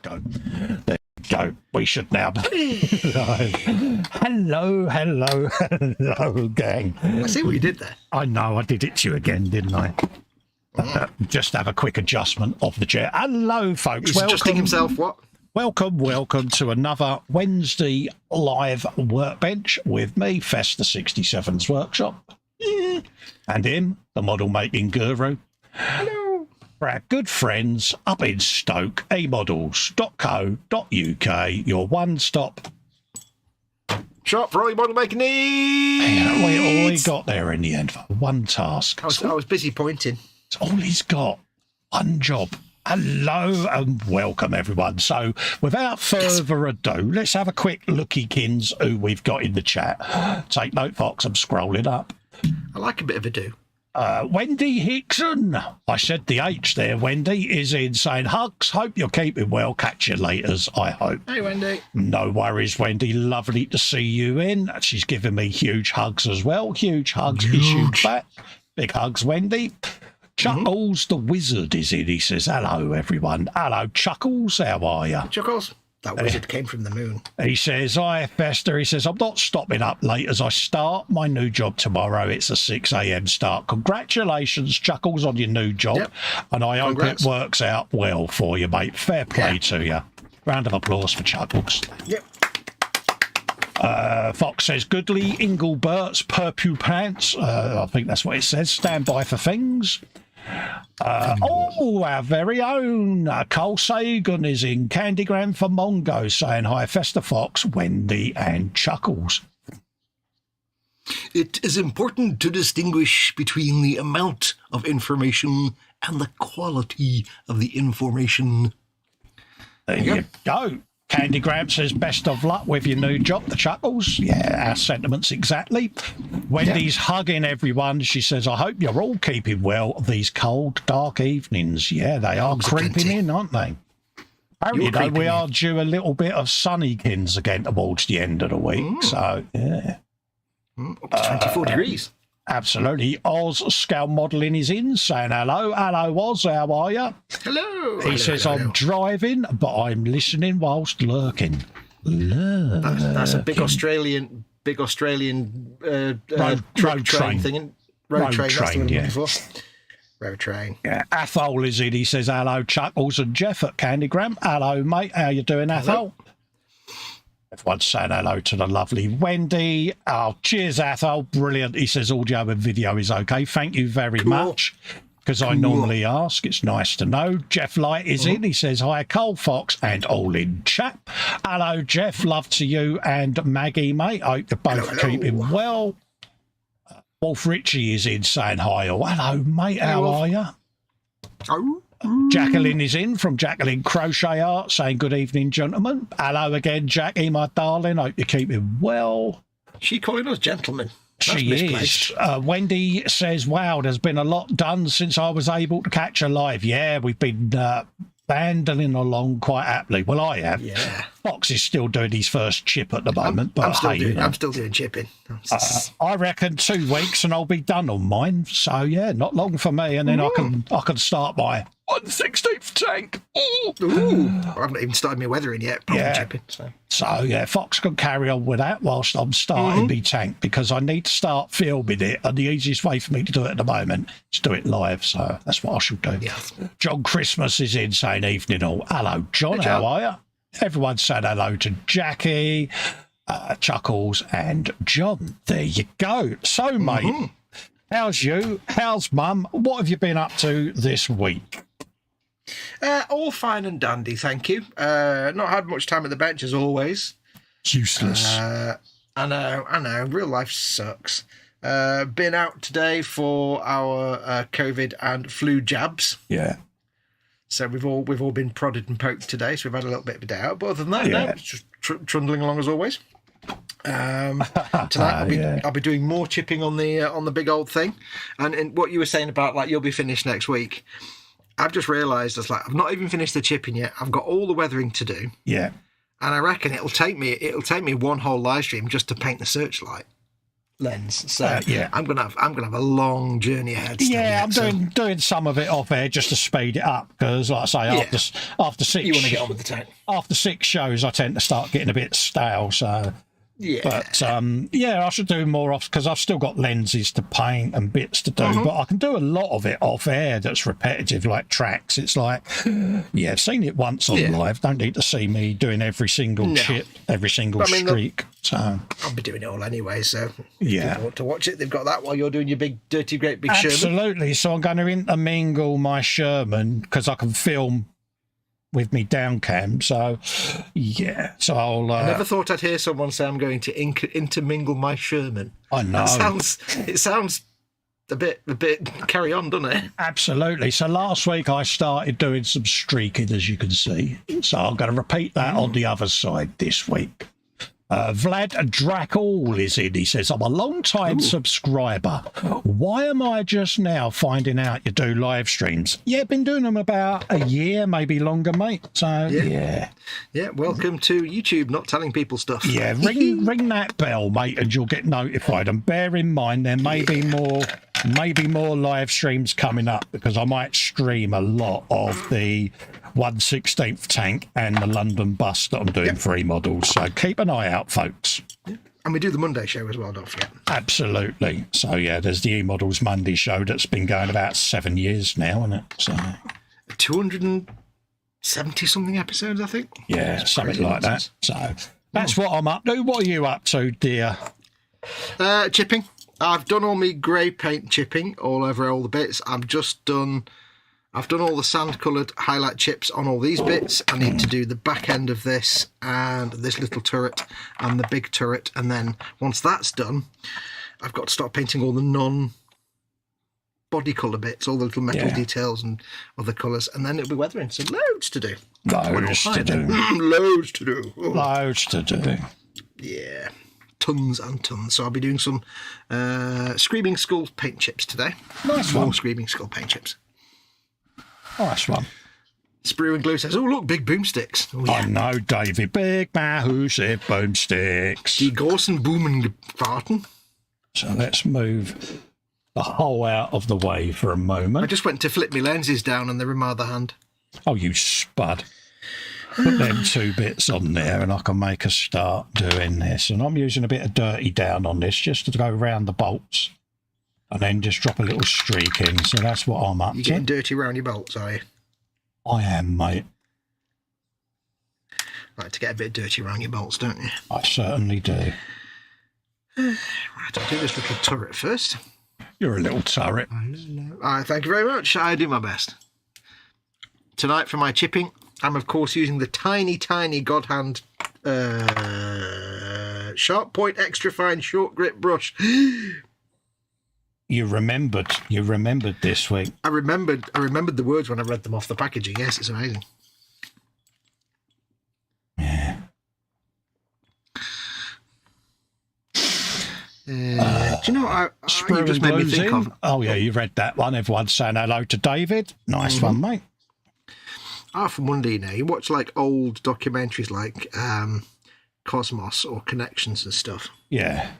go. There you go. We should now. Hello, gang. I see what you did there. I know, I did it to you again, didn't I? Just have a quick adjustment of the chair. Hello, folks. He's adjusting himself, what? Welcome to another Wednesday live workbench with me, Festa 67's workshop, and him, the model making guru. Hello. For our good friends up in Stoke, eModels.co.uk, your one-stop shop for all your model making needs. Yeah, we got there in the end for one task. I was busy pointing. It's all he's got. One job. Hello and welcome, everyone. So, without further ado, let's have a quick lookykins who we've got in the chat. Take note, Fox, I'm scrolling up. I like a bit of a do. Wendy Hickson. I said the H there, Wendy, is in saying hugs. Hope you're keeping well. Catch you laters, I hope. Hey, Wendy. No worries, Wendy. Lovely to see you in. She's giving me huge hugs as well. Huge hugs issued back. Big hugs, Wendy. Chuckles the Wizard is in. He says, hello, everyone. Hello, Chuckles. How are you? Chuckles. That wizard came from the moon. He says, hi, Fester. He says, I'm not stopping up late as I start my new job tomorrow. It's a 6 a.m. start. Congratulations, Chuckles, on your new job. Yep. And I hope it works out well for you, mate. Fair play to you. Round of applause for Chuckles. Yep. Fox says, goodly Inglebert's purple pants. I think that's what it says. Stand by for things. Our very own Cole Sagan is in. Candygram for Mongo saying hi, Festa Fox, Wendy and Chuckles. It is important to distinguish between the amount of information and the quality of the information. There you go. Candygram says, best of luck with your new job, the Chuckles. Yeah, our sentiments exactly. Wendy's hugging everyone. She says, I hope you're all keeping well these cold, dark evenings. Yeah, they are creeping in, aren't they? Apparently, though, we are due a little bit of sunnykins again towards the end of the week. So, yeah. Up to 24 degrees. Absolutely. Oz Scale Modelling is in, saying hello. Hello, Oz. How are you? Hello. He says, I'm driving, but I'm listening whilst lurking. That's a big Australian road train thing. Road train, yeah. Road train. Yeah. Athol is in. He says, hello, Chuckles and Jeff at Candygram. Hello, mate. How you doing, Athol? Everyone's saying hello to the lovely Wendy. Oh, cheers, Athol. Brilliant. He says audio and video is okay. Thank you very much. Because I normally ask. It's nice to know. Jeff Light is in. He says, hi, Cole Fox and all in chat. Hello, Jeff. Love to you and Maggie, mate. I hope you're both keeping well. Wolf Ritchie is in saying hi. Oh, hello, mate. How are you? Oh. Jacqueline is in from Jacqueline Crochet Art saying good evening, gentlemen. Hello again, Jackie, my darling. Hope you're keeping well. She calling us gentlemen. That's she misplaced. Is. Wendy says, wow, there's been a lot done since I was able to catch her live. Yeah, we've been bandling along quite happily. Well, I have. Yeah. Fox is still doing his first chip at the moment. I'm still doing chipping. I reckon 2 weeks and I'll be done on mine. So, yeah, not long for me. And then I can start my 1/16th tank. Ooh. I haven't even started my weathering yet. Chipping, so, yeah, Fox can carry on with that whilst I'm starting my tank because I need to start filming it. And the easiest way for me to do it at the moment is do it live. So that's what I should do. Yeah. John Christmas is in saying evening all. Hello, John. How are you? Everyone said hello to Jackie, Chuckles and John. There you go. So, mate, how's you? How's Mum? What have you been up to this week? All fine and dandy, thank you. Not had much time at the bench as always. Useless. I know. Real life sucks. Been out today for our COVID and flu jabs. Yeah. So we've all been prodded and poked today, so we've had a little bit of a day out. But other than that, no, it's just trundling along as always. Tonight I'll be doing more chipping on the big old thing. And what you were saying about like you'll be finished next week, I've just realised I've not even finished the chipping yet. I've got all the weathering to do. Yeah. And I reckon it'll take me one whole live stream just to paint the searchlight. lens. So yeah. I'm gonna have a long journey ahead. Still Yeah, yet, I'm doing some of it off air just to speed it up because, like I say, after six, you want to get on with the tank. After 6 shows, I tend to start getting a bit stale. So, Yeah, but I should do more off because I've still got lenses to paint and bits to do. But I can do a lot of it off air that's repetitive, like tracks. It's like, yeah, I've seen it once on live. Don't need to see me doing every single chip, every single streak. So I'll be doing it all anyway. So if yeah, people want to watch it, they've got that while you're doing your big, dirty, great big Sherman. Absolutely. So I'm going to intermingle my Sherman because I can film with me down cam. So yeah, so I'll I never thought I'd hear someone say I'm going to intermingle my Sherman. I know. It sounds a bit carry on, doesn't it? Absolutely. So last week I started doing some streaking, as you can see. So I'm going to repeat that on the other side this week. Vlad Drakall is in. He says, I'm a long-time subscriber. Why am I just now finding out you do live streams? Yeah, been doing them about a year, maybe longer, mate. So, yeah. Yeah, welcome to YouTube, not telling people stuff. Yeah, ring that bell, mate, and you'll get notified. And bear in mind, there may be more live streams coming up because I might stream a lot of the 1/16th tank and the London bus that I'm doing for eModels. So keep an eye out, folks. And we do the Monday show as well, don't forget. Absolutely. So, yeah, there's the eModels Monday show that's been going about 7 years now, isn't it? So 270-something episodes, I think. Yeah, something like that. So that's what I'm up to. What are you up to, dear? Chipping. I've done all my grey paint chipping all over all the bits. I've done all the sand-coloured highlight chips on all these bits. I need to do the back end of this and this little turret and the big turret. And then once that's done, I've got to start painting all the non-body colour bits, all the little metal details and other colours. And then it'll be weathering. So loads to do. Loads to do. Loads to do. Loads to do. Yeah. Tons and tons. So I'll be doing some Screaming Skull paint chips today. Nice one. More Screaming Skull paint chips. Nice one. Sprue and Glue says, oh, look, big boomsticks. Oh, yeah. I know, David. Big man who said boomsticks. Die großen Boomen farten. So let's move the hole out of the way for a moment. I just went to flip my lenses down and they're in my other hand. Oh, you spud. Put them 2 bits on there and I can make a start doing this. And I'm using a bit of dirty down on this just to go around the bolts and then just drop a little streak in. So that's what I'm up to. You're getting dirty around your bolts, are you? I am, mate. Like to get a bit dirty around your bolts, don't you? I certainly do. Right, I'll do this little turret first. You're a little turret. Thank you very much. I do my best. Tonight for my chipping, I'm of course using the tiny God hand sharp point extra fine short grip brush. You remembered this week. I remembered the words when I read them off the packaging. Yes, it's amazing. Yeah. Do you know what you just made me think of? Oh yeah, you read that one. Everyone's saying hello to David. Nice one, mate. From Monday now, you watch like old documentaries like Cosmos or Connections and stuff. Yeah.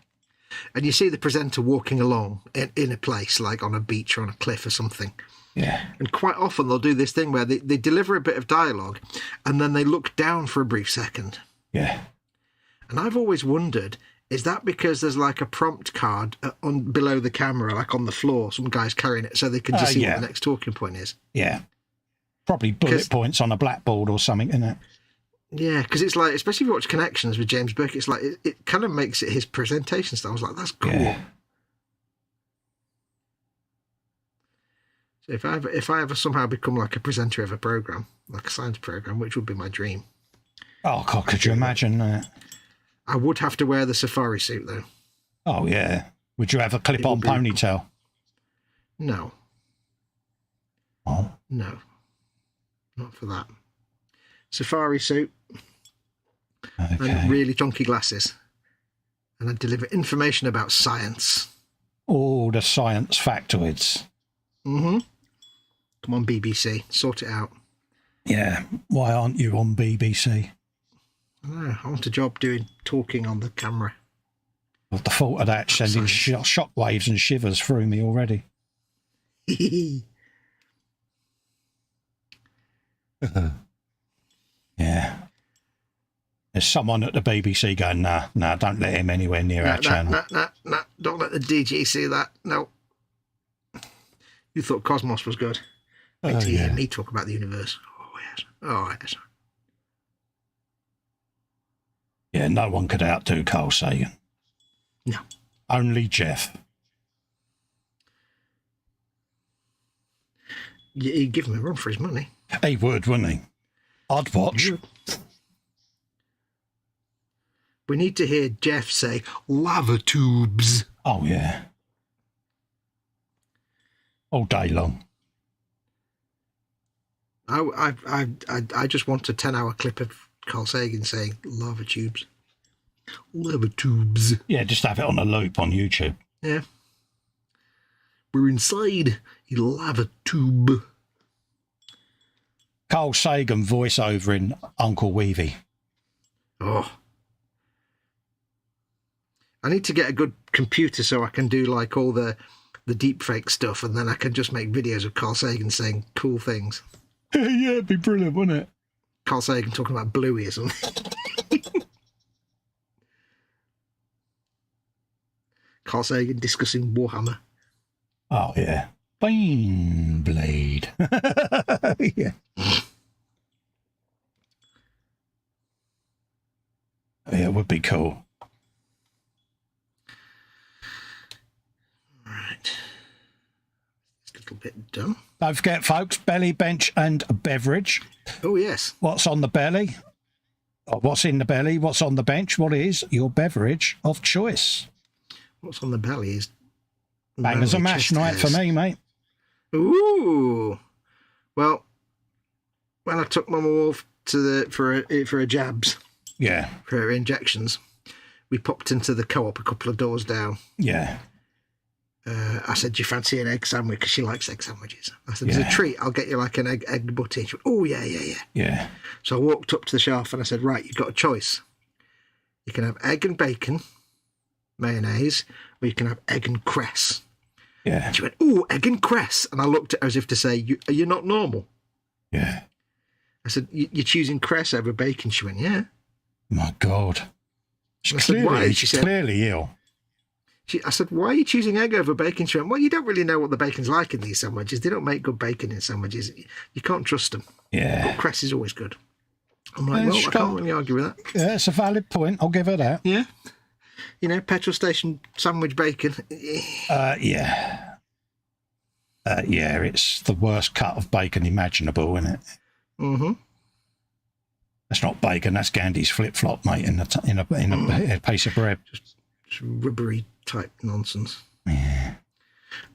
And you see the presenter walking along in a place, like on a beach or on a cliff or something. Yeah. And quite often they'll do this thing where they deliver a bit of dialogue and then they look down for a brief second. Yeah. And I've always wondered, is that because there's like a prompt card on below the camera, like on the floor, some guy's carrying it so they can just see what the next talking point is? Yeah. Probably bullet points on a blackboard or something, isn't it? Yeah, because it's like, especially if you watch Connections with James Burke, it's like, it kind of makes it his presentation style. I was like, that's cool. Yeah. So if I ever somehow become like a presenter of a program, like a science program, which would be my dream. Oh, God, could you imagine that? I would have to wear the safari suit, though. Oh, yeah. Would you have a clip-on ponytail? No. Oh. No. Not for that. Safari suit. Okay. And really chunky glasses. And I deliver information about science. Oh, the science factoids. Mm-hmm. Come on, BBC. Sort it out. Yeah. Why aren't you on BBC? I want a job doing talking on the camera. Well, the thought of that sending shock waves and shivers through me already. Yeah. There's someone at the BBC going, nah, don't let him anywhere near our channel. Nah, don't let the DG see that. No. You thought Cosmos was good. Wait till you hear me talk about the universe. Oh, yes. Oh, yes. Yeah, no one could outdo Carl Sagan. No. Only Jeff. He'd give him a run for his money. He would, wouldn't he? I'd watch. We need to hear Jeff say, lava tubes. Oh, yeah. All day long. I just want a 10-hour clip of Carl Sagan saying, lava tubes. Lava tubes. Yeah, just have it on a loop on YouTube. Yeah. We're inside a lava tube. Carl Sagan voiceover in Uncle Weavy. Oh. I need to get a good computer so I can do like all the deep fake stuff, and then I can just make videos of Carl Sagan saying cool things. Yeah, it'd be brilliant, wouldn't it? Carl Sagan talking about Bluey or something. Carl Sagan discussing Warhammer. Oh, yeah. Bandeblade. Yeah. Yeah, it would be cool. Right. This little bit done. Don't forget, folks, belly, bench and beverage. Oh, yes. What's on the belly? Or what's in the belly? What's on the bench? What is your beverage of choice? What's on the belly is... Bangers and mash night for me, mate. Ooh. Well, when I took Mama Wolf to for her jabs... Yeah. For her injections, we popped into the co-op a couple of doors down. Yeah. I said, do you fancy an egg sandwich? Because she likes egg sandwiches. I said, as a treat, I'll get you like an egg butty. She went, oh, yeah. Yeah. So I walked up to the shelf and I said, right, you've got a choice. You can have egg and bacon, mayonnaise, or you can have egg and cress. Yeah. And she went, oh, egg and cress. And I looked at her as if to say, are you not normal? Yeah. I said, you're choosing cress over bacon? She went, yeah. My God. She's said, clearly ill. I said, why are you choosing egg over bacon? She went, well, you don't really know what the bacon's like in these sandwiches. They don't make good bacon in sandwiches. You can't trust them. Yeah. But cress is always good. I'm like, I can't really argue with that. Yeah, it's a valid point. I'll give her that. Yeah. You know, petrol station sandwich bacon. Yeah. Yeah, it's the worst cut of bacon imaginable, isn't it? Mm-hmm. That's not bacon. That's Gandhi's flip-flop, mate, in a piece of bread. Just rubbery type nonsense. Yeah.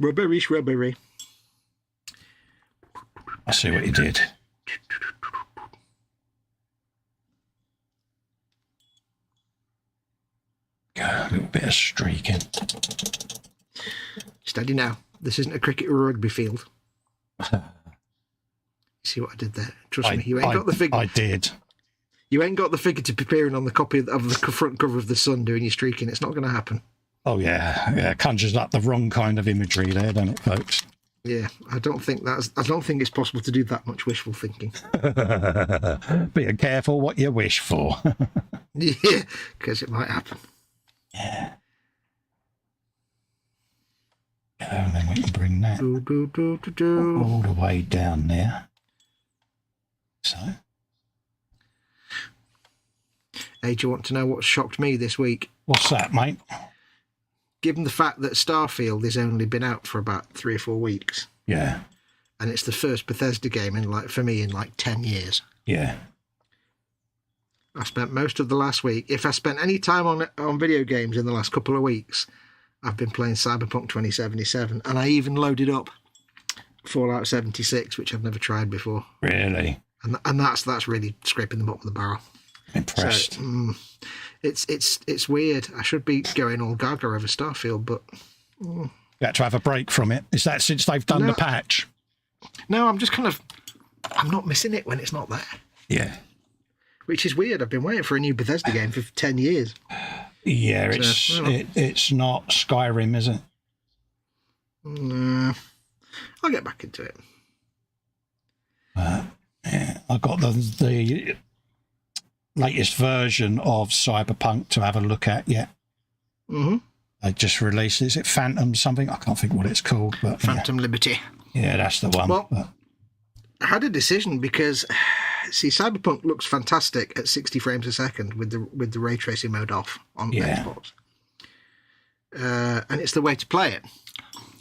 Rubbery. I see what you did. A little bit of streaking. Steady now. This isn't a cricket or rugby field. See what I did there? Trust me, you ain't got the figure. I did. You ain't got the figure to be appearing on the copy of the front cover of The Sun doing your streaking. It's not going to happen. Oh, yeah. Conjures up the wrong kind of imagery there, doesn't it, folks? Yeah, I don't think it's possible to do that much wishful thinking. Be careful what you wish for. Yeah, because it might happen. Yeah. And then we can bring that all the way down there. So. Hey, do you want to know what shocked me this week? What's that, mate? Given the fact that Starfield has only been out for about 3 or 4 weeks. Yeah. And it's the first Bethesda game for me in 10 years. Yeah. I spent most of the last week. If I spent any time on video games in the last couple of weeks, I've been playing Cyberpunk 2077, and I even loaded up Fallout 76, which I've never tried before. Really? And that's really scraping the bottom of the barrel. Impressed. So, it's weird. I should be going all gaga over Starfield, but you had to have a break from it. Is that since they've done the patch? No, I'm just I'm not missing it when it's not there. Yeah. Which is weird. I've been waiting for a new Bethesda game for 10 years. Yeah, it's not Skyrim, is it? No, I'll get back into it. Yeah, I got the latest version of Cyberpunk to have a look at yet. Mm-hmm. They just released, is it Phantom something? I can't think what it's called. But Phantom Liberty. Yeah, that's the one. Well, I had a decision because, see, Cyberpunk looks fantastic at 60 frames a second with the ray tracing mode off on Xbox. And it's the way to play it.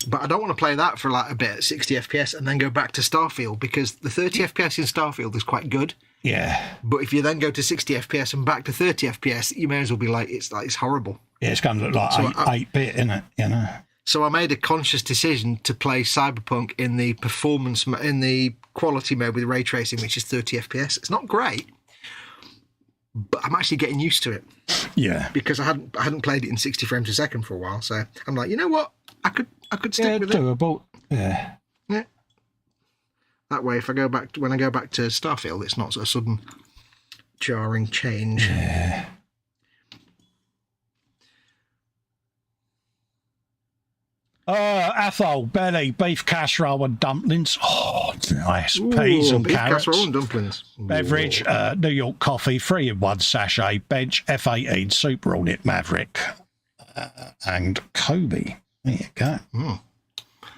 But I don't want to play that for like a bit at 60 FPS and then go back to Starfield, because the 30 FPS in Starfield is quite good. Yeah. But if you then go to 60 FPS and back to 30 FPS, you may as well be like it's horrible. Yeah, it's going to look like 8-bit, isn't it? You know. So I made a conscious decision to play Cyberpunk in the in the quality mode with ray tracing, which is 30 FPS. It's not great, but I'm actually getting used to it. Yeah. Because I hadn't played it in 60 frames a second for a while, so I'm like, you know what? I could stick with doable. it. Yeah. Yeah. That way, when I go back to Starfield, it's not a sudden jarring change. Yeah. Athol, belly, beef casserole and dumplings. Oh, nice. Peas and beef carrots. Casserole and dumplings. Beverage, New York coffee, 3-in-1 sachet. Bench, F18, Super Hornet Maverick. And Kobe. There you go.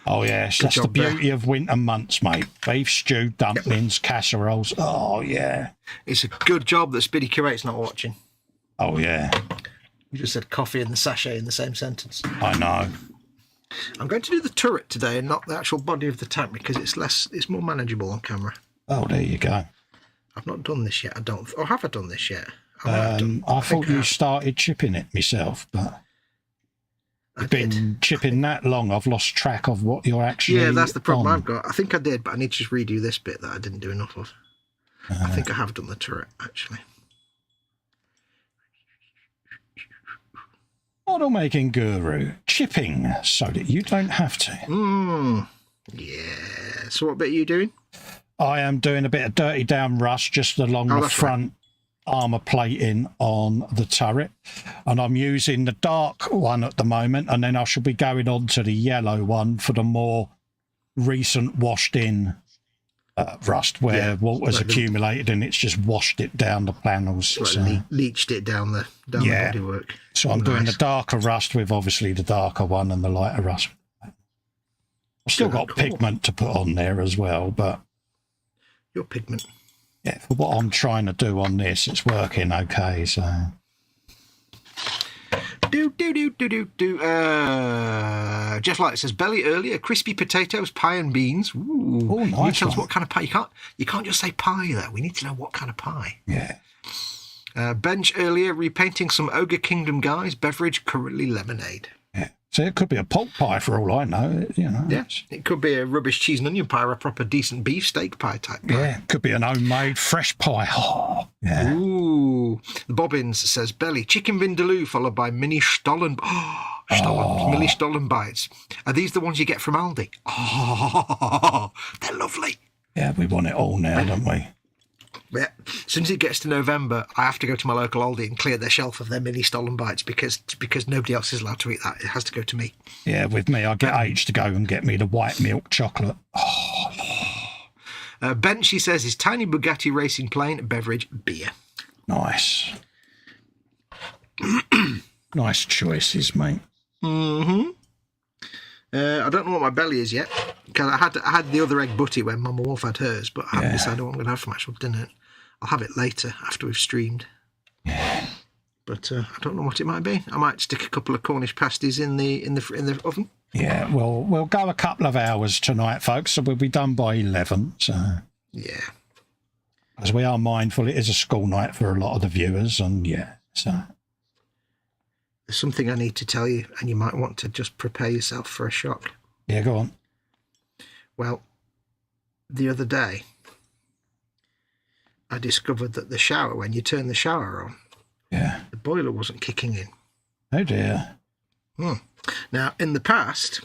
Oh, yes. That's the beauty of winter months, mate. Beef stew, dumplings, casseroles. Oh, yeah. It's a good job that Speedy Curate's not watching. Oh, yeah. You just said coffee and the sachet in the same sentence. I know. I'm going to do the turret today and not the actual body of the tank because it's more manageable on camera. Oh, there you go. I've not done this yet, or have I done this yet? I thought you started chipping it myself, but I've been chipping that long, I've lost track of what you're actually Yeah, that's the problem on. I've got. I think I did, but I need to just redo this bit that I didn't do enough of. I think I have done the turret, actually. Model making guru, chipping so that you don't have to. Yeah. So what bit are you doing? I am doing a bit of dirty down rust just along the front armour plating on the turret, and I'm using the dark one at the moment, and then I shall be going on to the yellow one for the more recent washed in rust where water's accumulated and it's just washed it down the panels. So leached it down the bodywork. So I'm doing the darker rust with obviously the darker one and the lighter rust. I've still got pigment to put on there as well, but your pigment. Yeah, for what I'm trying to do on this, it's working okay, so. Jeff Light says, belly earlier, crispy potatoes, pie and beans. Ooh. Oh, nice. You tell us what kind of pie. You can't just say pie, though. We need to know what kind of pie. Yeah. Bench earlier, repainting some Ogre Kingdom guys. Beverage, currently lemonade. Yeah. So it could be a pork pie for all I know, you know. Yeah, it could be a rubbish cheese and onion pie or a proper decent beef steak pie type pie. Yeah, it could be an homemade fresh pie. Oh, yeah. Ooh. The Bobbins says, belly, chicken vindaloo followed by mini Stollen. Mini Stollen bites. Are these the ones you get from Aldi? Oh, they're lovely. Yeah, we want it all now, don't we? Yeah. As soon as it gets to November, I have to go to my local Aldi and clear their shelf of their mini Stollen bites because nobody else is allowed to eat that. It has to go to me. Yeah, with me, I get H to go and get me the white milk chocolate. Oh. Bench, she says, is tiny Bugatti racing plane, beverage, beer. Nice. Nice choices, mate. Mm-hmm. I don't know what my belly is yet because I had the other egg butty when Mama Wolf had hers, but I haven't decided what I'm going to have for my actual dinner. I'll have it later after we've streamed. Yeah. But I don't know what it might be. I might stick a couple of Cornish pasties in the oven. Yeah, we'll go a couple of hours tonight, folks, so we'll be done by 11. So yeah, as we are mindful, it is a school night for a lot of the viewers, and so. There's something I need to tell you, and you might want to just prepare yourself for a shock. Yeah, go on. Well, the other day, I discovered that the shower, when you turn the shower on, the boiler wasn't kicking in. Oh, dear. Now, in the past,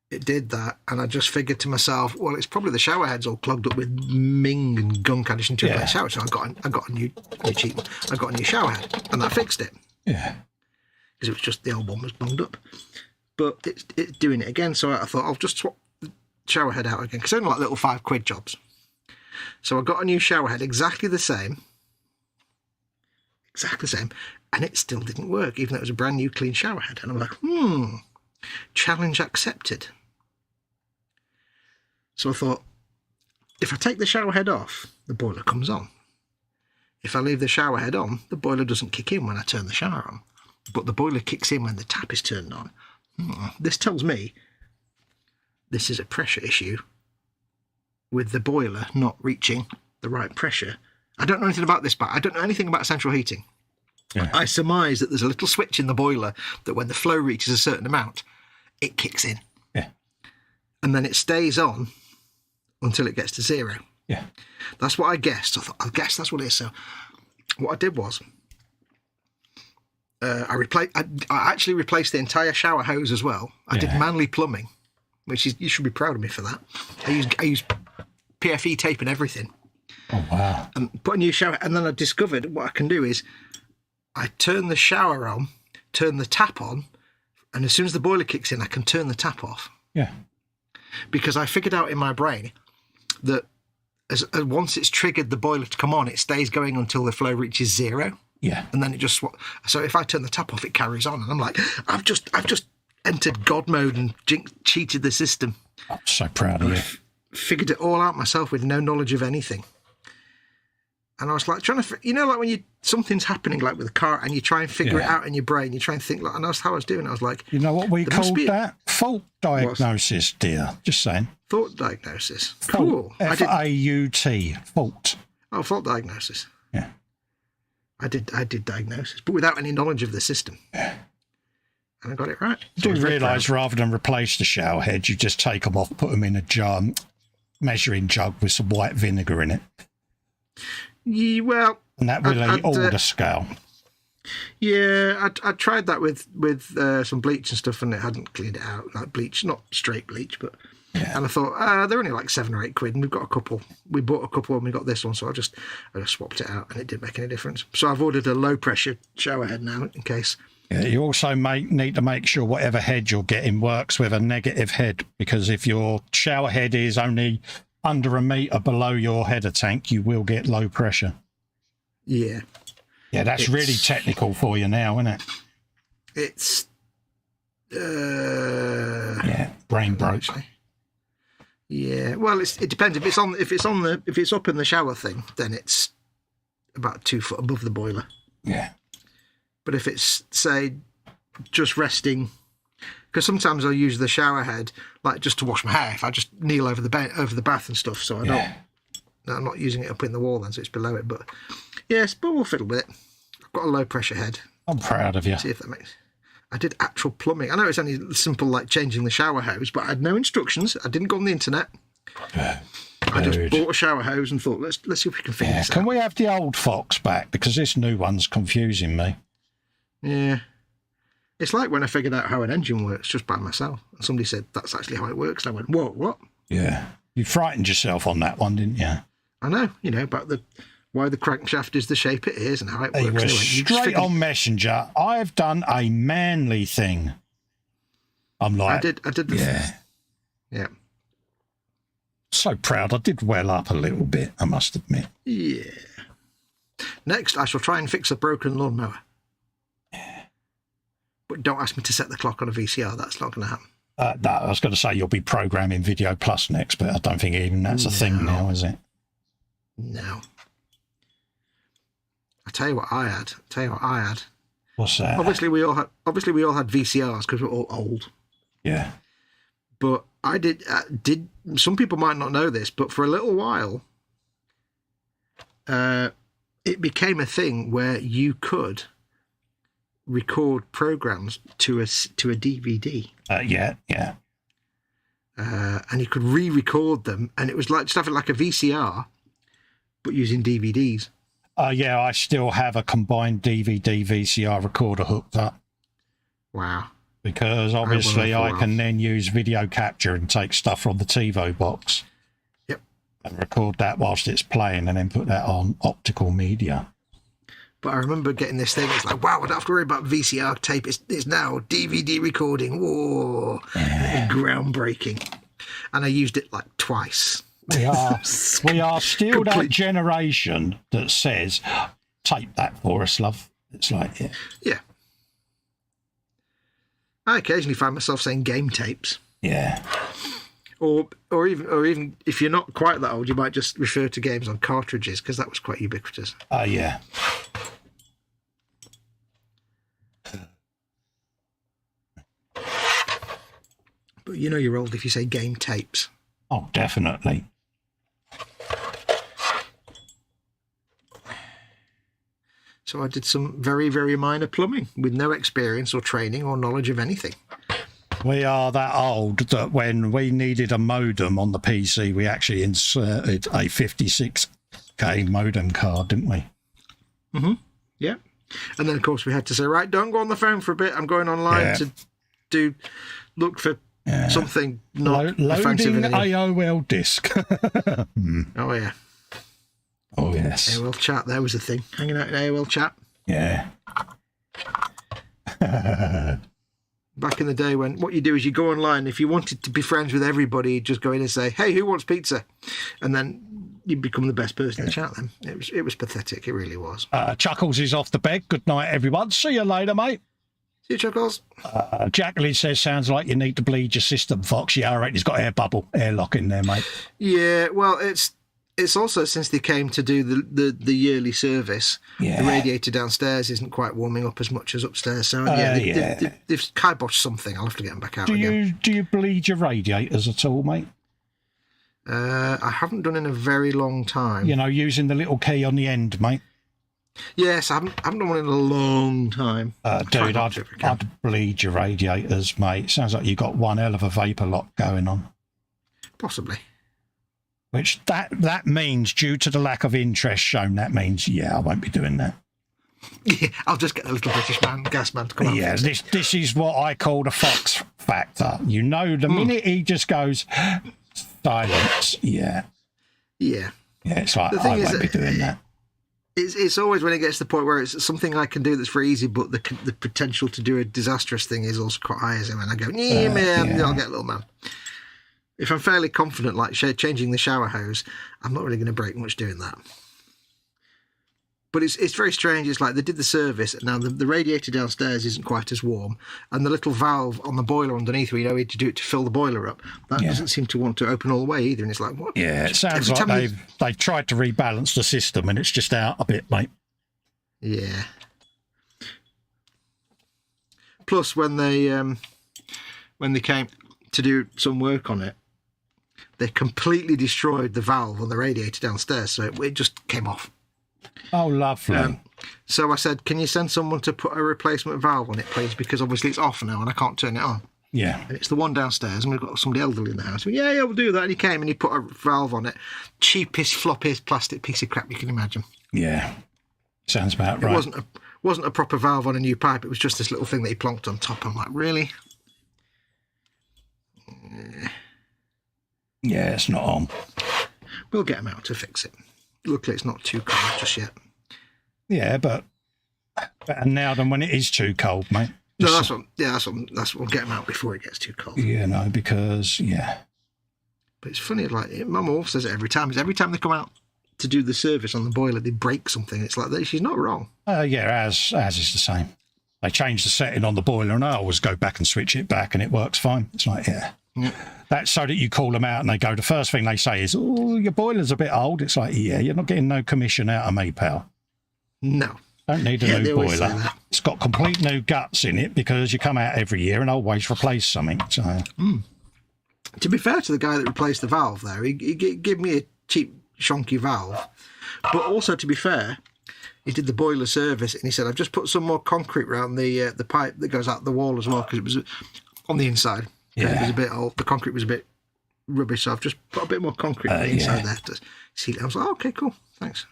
it did that, and I just figured to myself, well, it's probably the shower head's all clogged up with ming and gunk addition to the shower, so I got a new cheap one. I got a new shower head, and that fixed it. Yeah. Because it was just the old one was bunged up. But it's doing it again, so I thought I'll just swap the shower head out again, because they're only like little £5 jobs. So I got a new shower head, exactly the same, and it still didn't work, even though it was a brand new clean shower head. And I'm like, challenge accepted. So I thought, if I take the shower head off, the boiler comes on. If I leave the shower head on, the boiler doesn't kick in when I turn the shower on, but the boiler kicks in when the tap is turned on. This tells me this is a pressure issue with the boiler not reaching the right pressure. I don't know anything about this, but I don't know anything about central heating. Yeah. I surmise that there's a little switch in the boiler that when the flow reaches a certain amount, it kicks in. Yeah. And then it stays on until it gets to 0. Yeah. That's what I guessed. I thought, I guess that's what it is. So what I did was, I actually replaced the entire shower hose as well. I did manly plumbing, which is, you should be proud of me for that. I used PFE tape and everything. Oh, wow. And put a new shower, and then I discovered what I can do is I turn the shower on, turn the tap on, and as soon as the boiler kicks in, I can turn the tap off. Yeah. Because I figured out in my brain that once it's triggered the boiler to come on, it stays going until the flow reaches 0. Yeah. And then it just... So if I turn the tap off, it carries on. And I'm like, I've just entered God mode and cheated the system. I'm so proud of you. Figured it all out myself with no knowledge of anything. And I was like trying to... like when something's happening like with a car and you try and figure it out in your brain, you try and think... and that's how I was doing. I was like... You know what we called that? Fault diagnosis, dear. Just saying. Fault diagnosis. Cool. F-A-U-T. Fault. Oh, fault diagnosis. Yeah. I did diagnosis, but without any knowledge of the system. Yeah. And I got it right. So do realise rather than replace the shower heads, you just take them off, put them in a jar, measuring jug with some white vinegar in it. Yeah, well... And that will eat all the scale. Yeah, I tried that with some bleach and stuff, and it hadn't cleaned it out. Like bleach, not straight bleach, but... Yeah. And I thought, they're only like £7 or £8, and we've got a couple. We bought a couple and we got this one, so I just swapped it out, and it didn't make any difference. So I've ordered a low-pressure shower head now, in case... Yeah, you also need to make sure whatever head you're getting works with a negative head, because if your shower head is only under a metre below your header tank, you will get low pressure. Yeah. Yeah, that's really technical for you now, isn't it? It's... yeah, brain broke. Actually. Yeah, well, it depends. If it's up in the shower thing, then it's about 2 foot above the boiler. Yeah. But if it's, say, just resting, because sometimes I'll use the shower head like just to wash my hair. If I just kneel over the bath and stuff, so I'm not using it up in the wall then, so it's below it. But yes, but we'll fiddle with it. I've got a low pressure head. I'm proud of you. See if that makes. I did actual plumbing. I know it's only simple like changing the shower hose, but I had no instructions. I didn't go on the internet. I just bought a shower hose and thought, let's see if we can figure this out. Can we have the old Fox back? Because this new one's confusing me. Yeah. It's like when I figured out how an engine works just by myself. And somebody said, that's actually how it works. And I went, whoa, what? Yeah. You frightened yourself on that one, didn't you? I know, about why the crankshaft is the shape it is and how it works. He was straight on Messenger. I've done a manly thing. I'm like... I did the thing. Yeah. So proud. I did well up a little bit, I must admit. Yeah. Next, I shall try and fix a broken lawnmower. Yeah. But don't ask me to set the clock on a VCR. That's not going to happen. No, I was going to say you'll be programming Video Plus next, but I don't think even that's a thing now, is it? No. I tell you what I had. What's that? Obviously, we all had VCRs because we're all old. Yeah. But I did. Some people might not know this, but for a little while, it became a thing where you could record programs to a DVD. Yeah. And you could re-record them, and it was like just having like a VCR, but using DVDs. Yeah, I still have a combined DVD VCR recorder hooked up. Wow. Because obviously I can then use video capture and take stuff from the TiVo box. Yep. And record that whilst it's playing and then put that on optical media. But I remember getting this thing. It's like, wow, I don't have to worry about VCR tape. It's now DVD recording. Whoa, groundbreaking. And I used it like twice. We are still that generation that says, tape that for us, love. It's like, yeah. I occasionally find myself saying game tapes. Yeah. Or even if you're not quite that old, you might just refer to games on cartridges, because that was quite ubiquitous. Oh, yeah. But you know you're old if you say game tapes. Oh, definitely. So I did some very, very minor plumbing with no experience or training or knowledge of anything. We are that old that when we needed a modem on the PC, we actually inserted a 56k modem card, didn't we? Mm-hmm. Yeah. And then, of course, we had to say, right, don't go on the phone for a bit. I'm going online to look for something not offensive. Loading AOL disk. Oh, yeah. Oh, yes. AOL chat, there was a thing. Hanging out in AOL chat. Yeah. Back in the day when what you do is you go online. If you wanted to be friends with everybody, you'd just go in and say, hey, who wants pizza? And then you'd become the best person to chat then. It was pathetic. It really was. Chuckles is off the bed. Good night, everyone. See you later, mate. See you, Chuckles. Jacqueline says, sounds like you need to bleed your system, Fox. Yeah, all right. He's got airlock in there, mate. Yeah, well, it's also since they came to do the yearly service, the radiator downstairs isn't quite warming up as much as upstairs. So they've kiboshed something. I'll have to get them back out again. Do you bleed your radiators at all, mate? I haven't done in a very long time. You know, using the little key on the end, mate. Yes, I haven't done one in a long time. Dude, I'd bleed your radiators, mate. Sounds like you've got one hell of a vapour lock going on. Possibly. Which that means, due to the lack of interest shown, that means, I won't be doing that. Yeah, I'll just get the little British gas man to come out. Yeah, this is what I call the Fox factor. You know, the minute he just goes, silence, Yeah, it's like, I won't be doing that. It's always when it gets to the point where it's something I can do that's very easy, but the potential to do a disastrous thing is also quite high. As when I go, man, I'll get a little man. If I'm fairly confident, like changing the shower hose, I'm not really going to break much doing that. But it's very strange. It's like they did the service. Now, the radiator downstairs isn't quite as warm. And the little valve on the boiler underneath where you had to do it to fill the boiler up, that doesn't seem to want to open all the way either. And it's like, what? Yeah, it sounds like they've tried to rebalance the system and it's just out a bit, mate. Yeah. Plus, when they came to do some work on it, they completely destroyed the valve on the radiator downstairs, so it just came off. Oh, lovely. So I said, can you send someone to put a replacement valve on it, please? Because obviously it's off now and I can't turn it on. Yeah. And it's the one downstairs and we've got somebody elderly in the house. Yeah, we'll do that. And he came and he put a valve on it. Cheapest, floppiest plastic piece of crap you can imagine. Yeah. Sounds about right. It wasn't a proper valve on a new pipe. It was just this little thing that he plonked on top. I'm like, really? Yeah, it's not on. We'll get him out to fix it. Luckily, it's not too cold just yet. Yeah, but better now than when it is too cold, mate. No, that's what we'll get him out before it gets too cold. Yeah, no, because But it's funny, like Mum always says it every time. Is every time they come out to do the service on the boiler, they break something. It's like she's not wrong. As is the same. They change the setting on the boiler, and I always go back and switch it back, and it works fine. It's like that's so that you call them out, and they go. The first thing they say is, "Oh, your boiler's a bit old." It's like, you're not getting no commission out of me, pal. No. Don't need a new boiler. It's got complete new guts in it because you come out every year and always replace something. So, To be fair to the guy that replaced the valve there, he gave me a cheap, shonky valve. But also, to be fair, he did the boiler service and he said, I've just put some more concrete around the pipe that goes out the wall as well because it was on the inside. Yeah. It was a bit old. The concrete was a bit rubbish, so I've just put a bit more concrete on the inside there to seal it. I was like, okay, cool, thanks.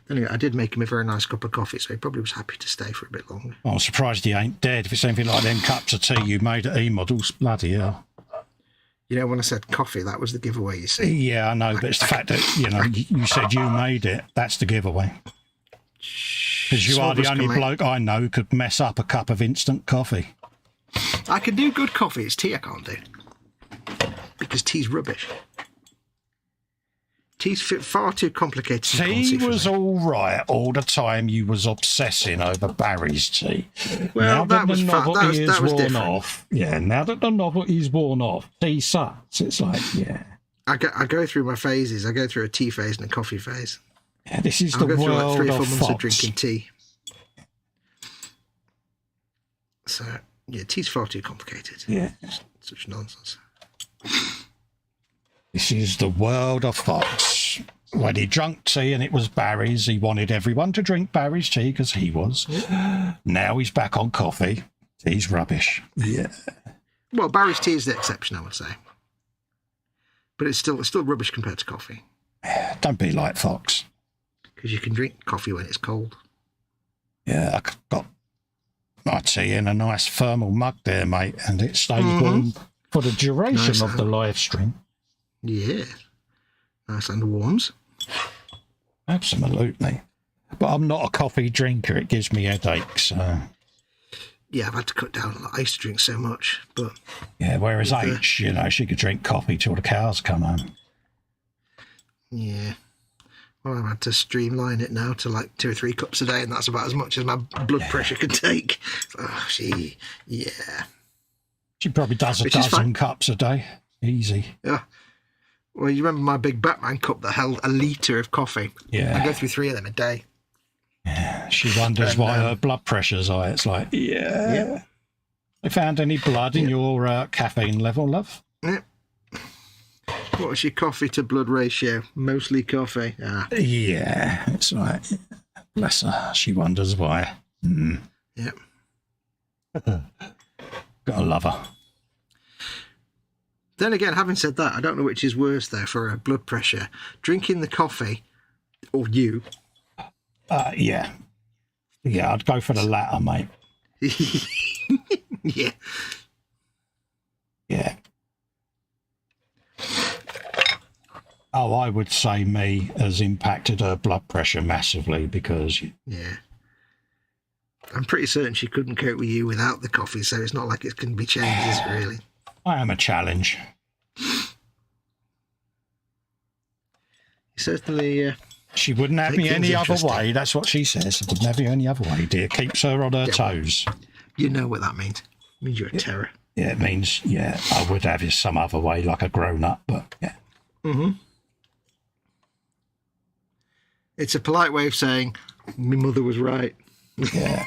Anyway, I did make him a very nice cup of coffee, so he probably was happy to stay for a bit longer. I'm surprised he ain't dead. If it's anything like them cups of tea you made at eModels, bloody hell. You know, when I said coffee, that was the giveaway, you see. Yeah, I know, but it's the fact that, you know, you said you made it. That's the giveaway. Because you are the only bloke I know who could mess up a cup of instant coffee. I can do good coffee. It's tea I can't do. Because tea's rubbish. Tea's far too complicated. Tea was all right all the time. You was obsessing over Barry's tea. Well, now that the novelty is worn different. off, yeah. Now that the novelty's worn off, tea sucks. It's like, yeah. I go through my phases. I go through a tea phase and a coffee phase. Yeah, this is I'll the go through world like 3 or 4 of months Fox. of drinking tea. So yeah, tea's far too complicated. Yeah, Such nonsense. this is the world of Fox. When he drank tea and it was Barry's, he wanted everyone to drink Barry's tea because he was. Now he's back on coffee. Tea's rubbish. Yeah. Well, Barry's tea is the exception, I would say. But it's still rubbish compared to coffee. Don't be like Fox. Because you can drink coffee when it's cold. Yeah, I got my tea in a nice thermal mug there, mate, and it stays warm for the duration of the live stream. Yeah. Nice and warms. Absolutely. But I'm not a coffee drinker. It gives me headaches. Yeah, I've had to cut down. I used to drink so much, but... Yeah, whereas H, you know, she could drink coffee till the cows come home. Yeah. Well, I've had to streamline it now to like 2 or 3 cups a day, and that's about as much as my blood pressure can take. Oh, yeah. She probably does a dozen cups a day. Easy. Yeah. Well, you remember my big Batman cup that held a litre of coffee? Yeah. I go through 3 of them a day. Yeah. She wonders why her blood pressure's high. It's like, yeah. They found any blood in your caffeine level, love? Yeah. What's your coffee to blood ratio? Mostly coffee. Yeah, it's like, bless her. She wonders why. Yeah. Gotta love her. Then again, having said that, I don't know which is worse there for blood pressure. Drinking the coffee or you. Yeah. Yeah, I'd go for the latter, mate. Yeah. Yeah. Oh, I would say me has impacted her blood pressure massively because... Yeah. I'm pretty certain she couldn't cope with you without the coffee, so it's not like it can be changed, is it really? I am a challenge. Certainly... she wouldn't have me any other way. That's what she says. She wouldn't have you any other way, dear. Keeps her on her toes. You know what that means. It means you're a terror. Yeah, it means, yeah, I would have you some other way, like a grown-up, but yeah. Mm-hmm. It's a polite way of saying, my mother was right. Yeah.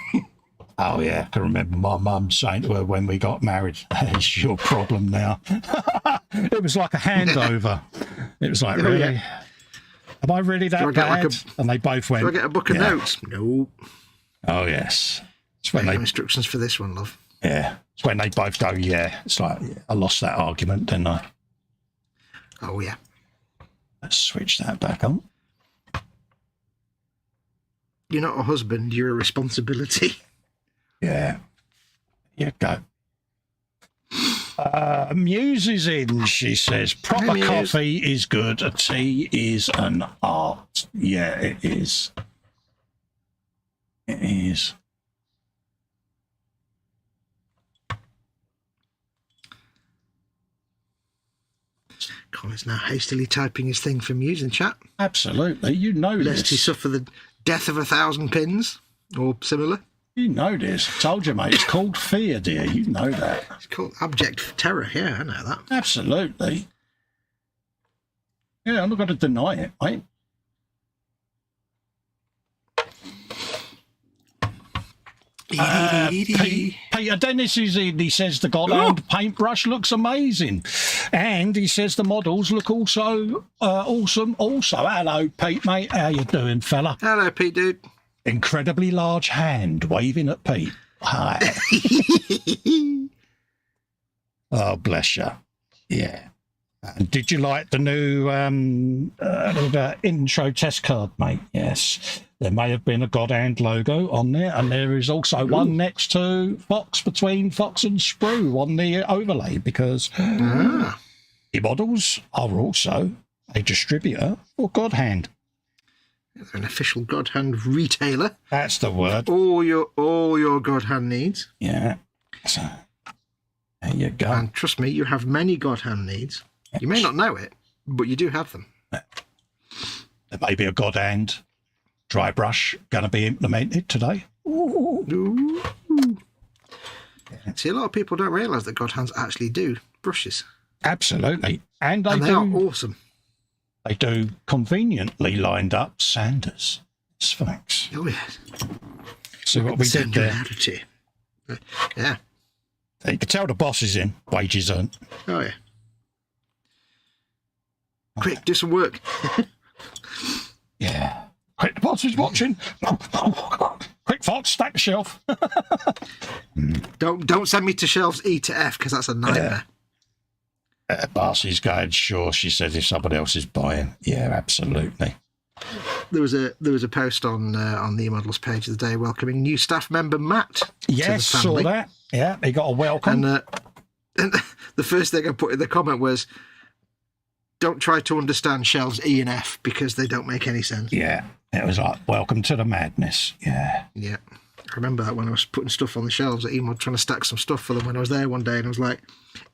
Oh, yeah. I can remember my mum saying to her when we got married, it's your problem now. It was like a handover. It was like, really? Yeah. Am I really that bad? And they both went, do I get a book of notes? No. Oh, yes. It's when I have instructions for this one, love. Yeah. It's when they both go, yeah. It's like, I lost that argument, didn't I? Oh, yeah. Let's switch that back on. You're not a husband, you're a responsibility. Yeah. Yeah, go. Muse is in, she says. Proper coffee is good. A tea is an art. Yeah, it is. It is. Colin's now hastily typing his thing for Muse in chat. Absolutely. You know this. Lest he suffer the death of 1,000 pins or similar. You know this. I told you, mate. It's called fear, dear. You know that. It's called abject terror. Yeah, I know that. Absolutely. Yeah, I'm not going to deny it, mate. Peter Dennis is in. He says the Godhand paintbrush looks amazing, and he says the models look also awesome. Also, hello, Pete, mate. How you doing, fella? Hello, Pete, dude. Incredibly large hand waving at Pete. Hi. Oh, bless you. Yeah. And did you like the new intro test card, mate? Yes. There may have been a Godhand logo on there, and there is also one next to Fox, between Fox and Sprue on the overlay, because eModels are also a distributor for God Hand. They're an official God Hand retailer. That's the word. All your God Hand needs. Yeah. So, there you go. And trust me, you have many God Hand needs. You may not know it, but you do have them. There may be a God Hand dry brush going to be implemented today. Ooh. See, a lot of people don't realise that God Hands actually do brushes. Absolutely. And They are awesome. They do conveniently lined up sanders. Sphinx. Oh, yes. See what we did there? Singularity. Yeah. You can tell the boss is in. Wages earned. Oh, yeah. Quick, do some work. Yeah. Quick, the boss is watching. Quick, Fox, stack the shelf. Don't send me to shelves E to F, because that's a nightmare. Barcy's going, sure, she says, if somebody else is buying. Yeah, absolutely. There was a post on the eModels page of the day welcoming new staff member Matt. Yes, saw that. Yeah, he got a welcome. And the first thing I put in the comment was, don't try to understand shelves E and F because they don't make any sense. Yeah, it was like, welcome to the madness. Yeah. Yeah. I remember that when I was putting stuff on the shelves at eMod, trying to stack some stuff for them when I was there one day, and I was like,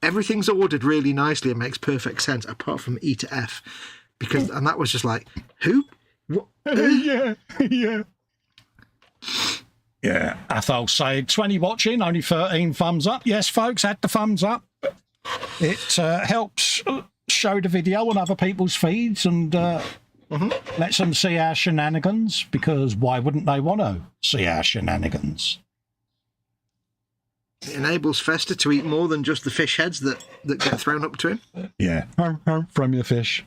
everything's ordered really nicely and makes perfect sense apart from E to F. And that was just like, who? What? Yeah. Yeah. Athol saying 20 watching, only 13 thumbs up. Yes, folks, add the thumbs up. It helps show the video on other people's feeds and lets them see our shenanigans, because why wouldn't they want to see our shenanigans? It enables Festa to eat more than just the fish heads that get thrown up to him. Yeah, from your fish.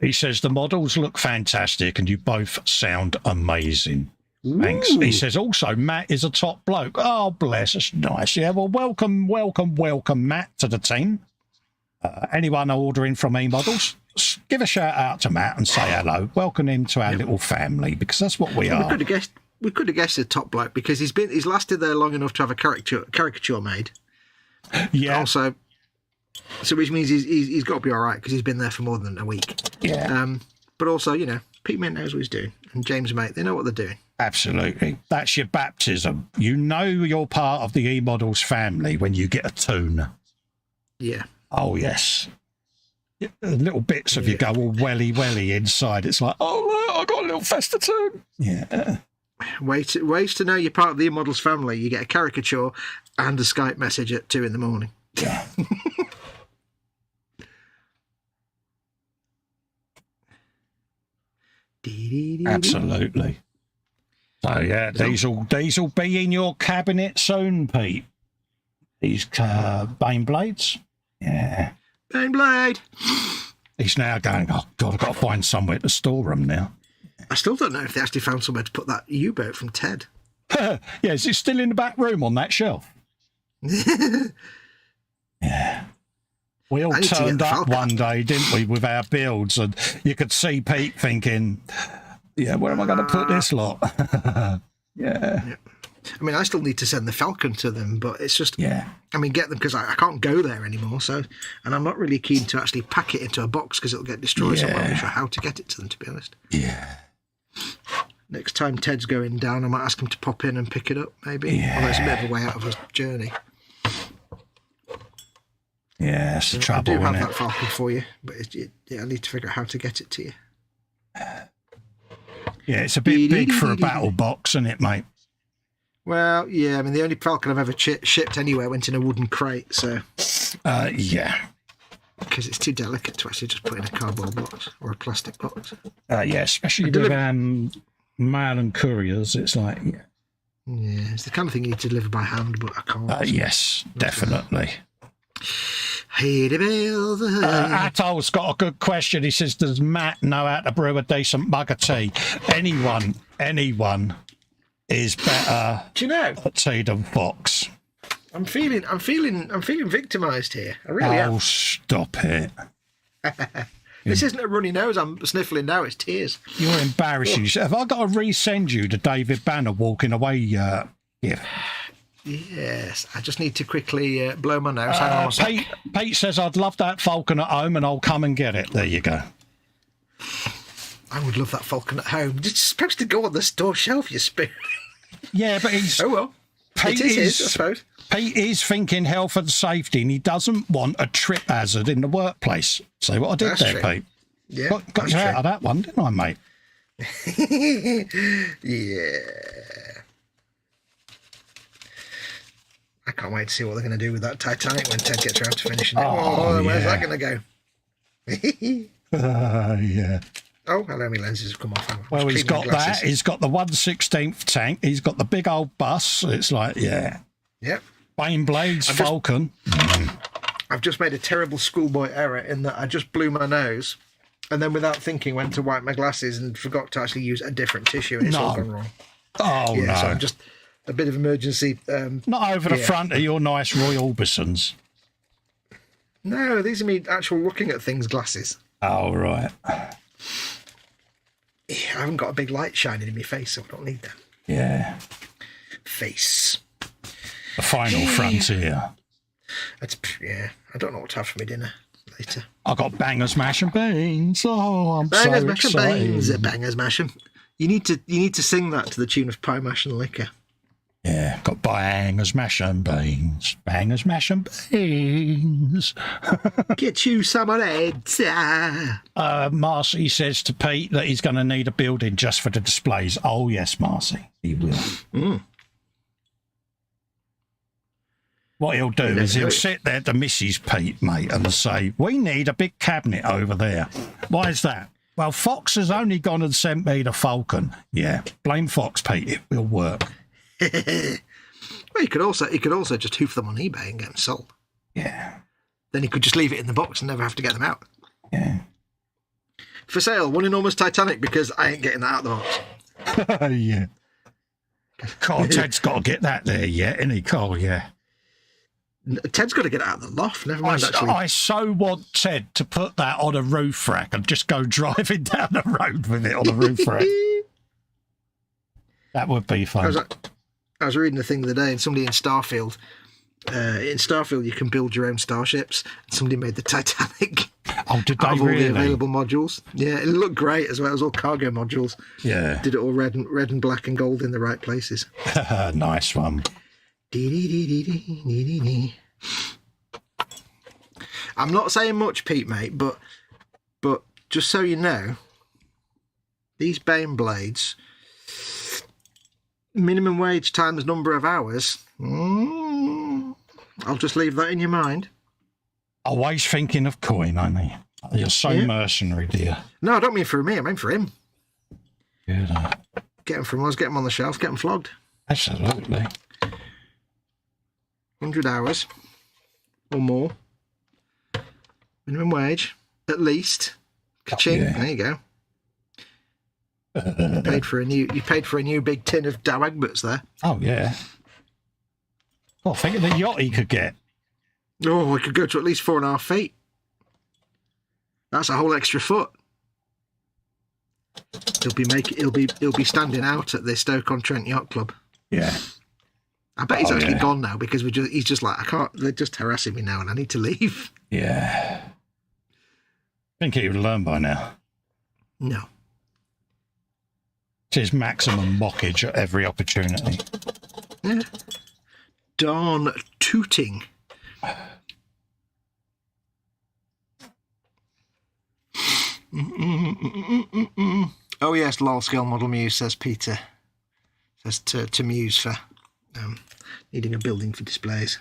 He says the models look fantastic and you both sound amazing. Thanks. Ooh. He says also Matt is a top bloke. Oh, bless, that's nice. Yeah, well, welcome, Matt, to the team. Anyone ordering from eModels, give a shout out to Matt and say hello. Welcome him to our little family, because that's what we are. We could have guessed a top bloke because he's lasted there long enough to have a caricature made. Yeah. Also, so which means he's got to be all right because he's been there for more than a week. Yeah. But also, Pete Mint knows what he's doing, and James Mate, they know what they're doing. Absolutely. That's your baptism. You know you're part of the eModels family when you get a tune. Yeah. Oh, yes. Little bits of you go all welly inside. It's like, oh, look, I got a little Festa tune. Yeah. Ways to know you're part of the eModels family. You get a caricature and a Skype message at 2 a.m. Yeah. Absolutely. So yeah, these will be in your cabinet soon, Pete. These Bane blades. Yeah. Bane blade. He's now going, oh God, I've got to find somewhere to store them now. I still don't know if they actually found somewhere to put that U-boat from Ted. Yeah, is it still in the back room on that shelf? Yeah. We all turned up one day, didn't we, with our builds, and you could see Pete thinking, yeah, where am I going to put this lot? Yeah. I mean, I still need to send the Falcon to them, but it's just, yeah. I mean, get them because I can't go there anymore. So, and I'm not really keen to actually pack it into a box because it'll get destroyed. So I'm not really sure how to get it to them, to be honest. Yeah. Next time Ted's going down, I might ask him to pop in and pick it up, maybe. Yeah. Although it's a bit of a way out of his journey. Yeah, it's the trouble, I do have isn't that Falcon for you, but I need to figure out how to get it to you. Yeah, it's a bit big for a battle box, isn't it, mate? Well, yeah, I mean, the only Falcon I've ever shipped anywhere went in a wooden crate, so... yeah. Because it's too delicate to actually just put in a cardboard box or a plastic box. Yeah, especially with mail and couriers, it's like... Yeah, it's the kind of thing you need to deliver by hand, but I can't. Yes, definitely. Atol's got a good question. He says, does Matt know how to brew a decent mug of tea? Anyone is better at tea than Fox. I'm feeling victimised here. I really am. Oh, stop it. This isn't a runny nose I'm sniffling now, it's tears. You're embarrassing yourself. Have I got to resend you the David Banner walking away gift? Yes, I just need to quickly blow my nose. Hang on a sec. Pete says, I'd love that falcon at home and I'll come and get it. There you go. I would love that falcon at home. It's supposed to go on the store shelf, you spoon. Yeah, but he's... Oh, well. Pete it is his, I suppose. Pete is thinking health and safety, and he doesn't want a trip hazard in the workplace. See what I did there, true. Pete? Yeah, Got you out of that one, didn't I, mate? Yeah. I can't wait to see what they're going to do with that Titanic when Ted gets around to finishing it. Where's that going to go? Yeah. Oh, hello, my lenses have come off. Well, he's got that. He's got the 1/16th tank. He's got the big old bus. It's like, yeah. Yep. Baneblades, Falcon. I've just made a terrible schoolboy error in that I just blew my nose and then without thinking went to wipe my glasses and forgot to actually use a different tissue and it's all gone wrong. Oh, yeah, no. So I'm just a bit of emergency. Not over the front of your nice Roy Orbisons. No, these are me actual looking at things glasses. Oh, right. I haven't got a big light shining in my face, so I don't need that. Yeah. Face. The final frontier. Yeah, I don't know what to have for my dinner later. I got bangers, mash and beans. Oh, I'm bangers, so mash excited. and beans. Bangers, mash and... You need to sing that to the tune of Pie, Mash and Liquor. Yeah, got bangers, mash and beans. Bangers, mash and beans. Get you some of that. Marcy says to Pete that he's going to need a building just for the displays. Oh, yes, Marcy, he will. What he'll do is he'll sit there to Mrs. Pete, mate, and say, we need a big cabinet over there. Why is that? Well, Fox has only gone and sent me the Falcon. Yeah, blame Fox, Pete. It will work. Well, he could also just hoof them on eBay and get them sold. Yeah. Then he could just leave it in the box and never have to get them out. Yeah. For sale, one enormous Titanic because I ain't getting that out of the box. Yeah. God, Ted's got to get that there yet, isn't he, Cole? Yeah. Ted's got to get it out of the loft. Never mind, actually. I so want Ted to put that on a roof rack and just go driving down the road with it on a roof rack. That would be fun. I was reading a thing the other day, and somebody in Starfield, you can build your own starships. And somebody made the Titanic. Oh, did they out of all really? the available modules. Yeah, it looked great as well. It was all cargo modules. Yeah. Did it all red and black and gold in the right places. Nice one. I'm not saying much, Pete, mate, but just so you know, these Baneblades, minimum wage times number of hours. I'll just leave that in your mind. Always thinking of coin, only. You're so mercenary, dear. No, I don't mean for me. I mean for him. Good. Get him from us. Get him on the shelf. Get him flogged. Absolutely. 100 hours or more. Minimum wage, at least. Ka-ching. Yeah. There you go. You paid for a new big tin of Dow Egberts there. Oh, yeah. Well, think of the yacht he could get. Oh, we could go to at least 4.5 feet. That's a whole extra foot. He'll be standing out at the Stoke-on-Trent Yacht Club. Yeah. I bet he's actually gone now because he's just like, I can't, they're just harassing me now and I need to leave. Yeah. I think he would learn by now. No. It's his maximum mockage at every opportunity. Yeah. Darn tooting. Oh yes, lol scale model Muse, says Peter. Says to Muse for needing a building for displays.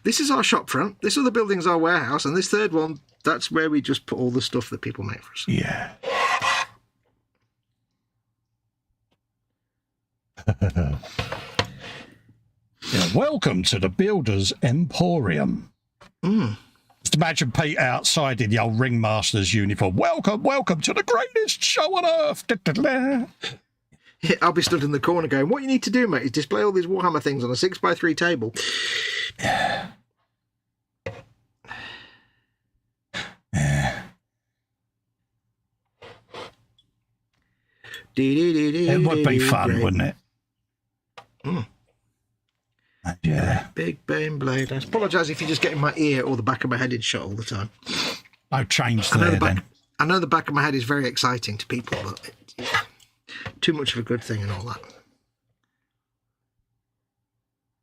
This is our shop front. This other building's our warehouse, and this third one, that's where we just put all the stuff that people make for us. Yeah. Yeah, welcome to the Builder's Emporium. Just imagine Pete outside in the old ringmaster's uniform. Welcome to the greatest show on earth. Yeah, I'll be stood in the corner going, what you need to do, mate, is display all these Warhammer things on a 6x3 table. Yeah. It would be fun, wouldn't it? Yeah. Big bane blade. I apologise if you're just getting my ear or the back of my head in shot all the time. I've changed there then. I know the back of my head is very exciting to people, but too much of a good thing and all that.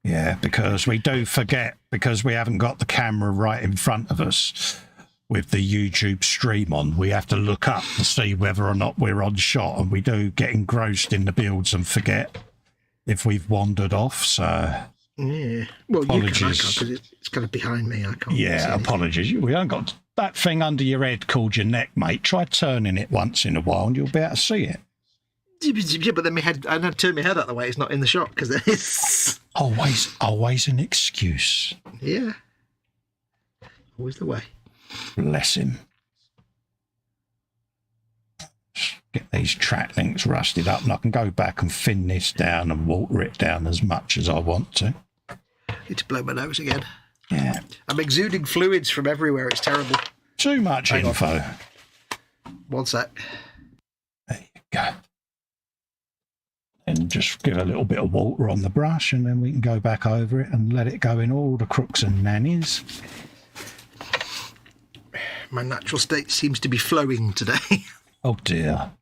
Yeah, because we do forget, because we haven't got the camera right in front of us with the YouTube stream on, we have to look up to see whether or not we're on shot, and we do get engrossed in the builds and forget if we've wandered off, so... Yeah. Well, apologies. You can, I can't, because it's kind of behind me. I can't. Yeah, apologies. We haven't got that thing under your head called your neck, mate. Try turning it once in a while and you'll be able to see it. Yeah, but then my head, I don't turn my head out the way. It's not in the shot because there is always an excuse. Yeah, always the way. Bless him. Get these track links rusted up, and I can go back and thin this down and water it down as much as I want to. Need to blow my nose again. Yeah, I'm exuding fluids from everywhere. It's terrible. Too much info. One sec. There you go. And just give a little bit of water on the brush, and then we can go back over it and let it go in all the crooks and nannies. My natural state seems to be flowing today. Oh dear.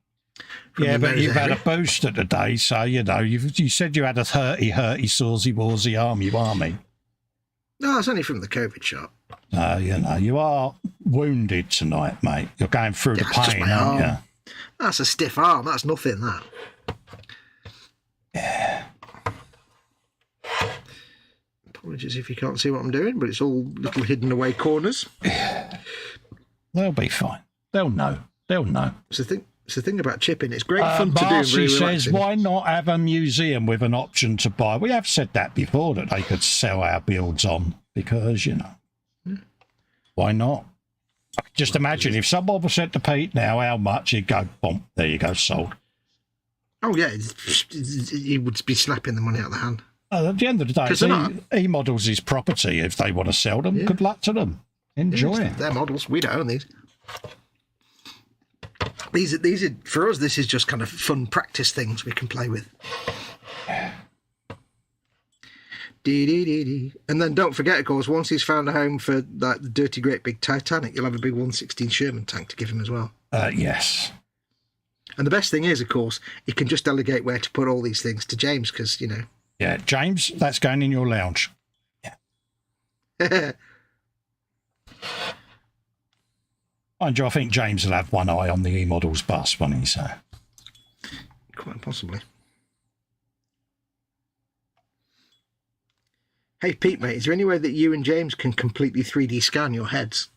Yeah, but you've had a booster today, so you know you said you had a hurty, sawsy, warsy army. No, it's only from the COVID shot. You know, you are wounded tonight, mate. You're going through the pain, aren't you? That's a stiff arm. That's nothing, that. Yeah. Apologies if you can't see what I'm doing, but it's all little hidden away corners. They'll be fine. They'll know. It's the thing about chipping. It's great fun to do. Marcy says, why not have a museum with an option to buy? We have said that before, that they could sell our builds on, because, you know, why not? Just imagine if someone was said to Pete now how much, he'd go, boom, there you go, sold. Oh, yeah, he would be snapping the money out of the hand. At the end of the day, it's eModels is property. If they want to sell them, good luck to them. Enjoy it. They're models. We don't own these. These are for us. This is just kind of fun practice things we can play with. And then don't forget, of course, once he's found a home for like the dirty great big Titanic, you'll have a big 116 Sherman tank to give him as well. Yes. And the best thing is, of course, he can just delegate where to put all these things to James, because, you know. Yeah, James, that's going in your lounge. Yeah. Mind you, I think James will have one eye on the eModels bus, won't he? So. Quite possibly. Hey, Pete, mate, is there any way that you and James can completely 3D scan your heads?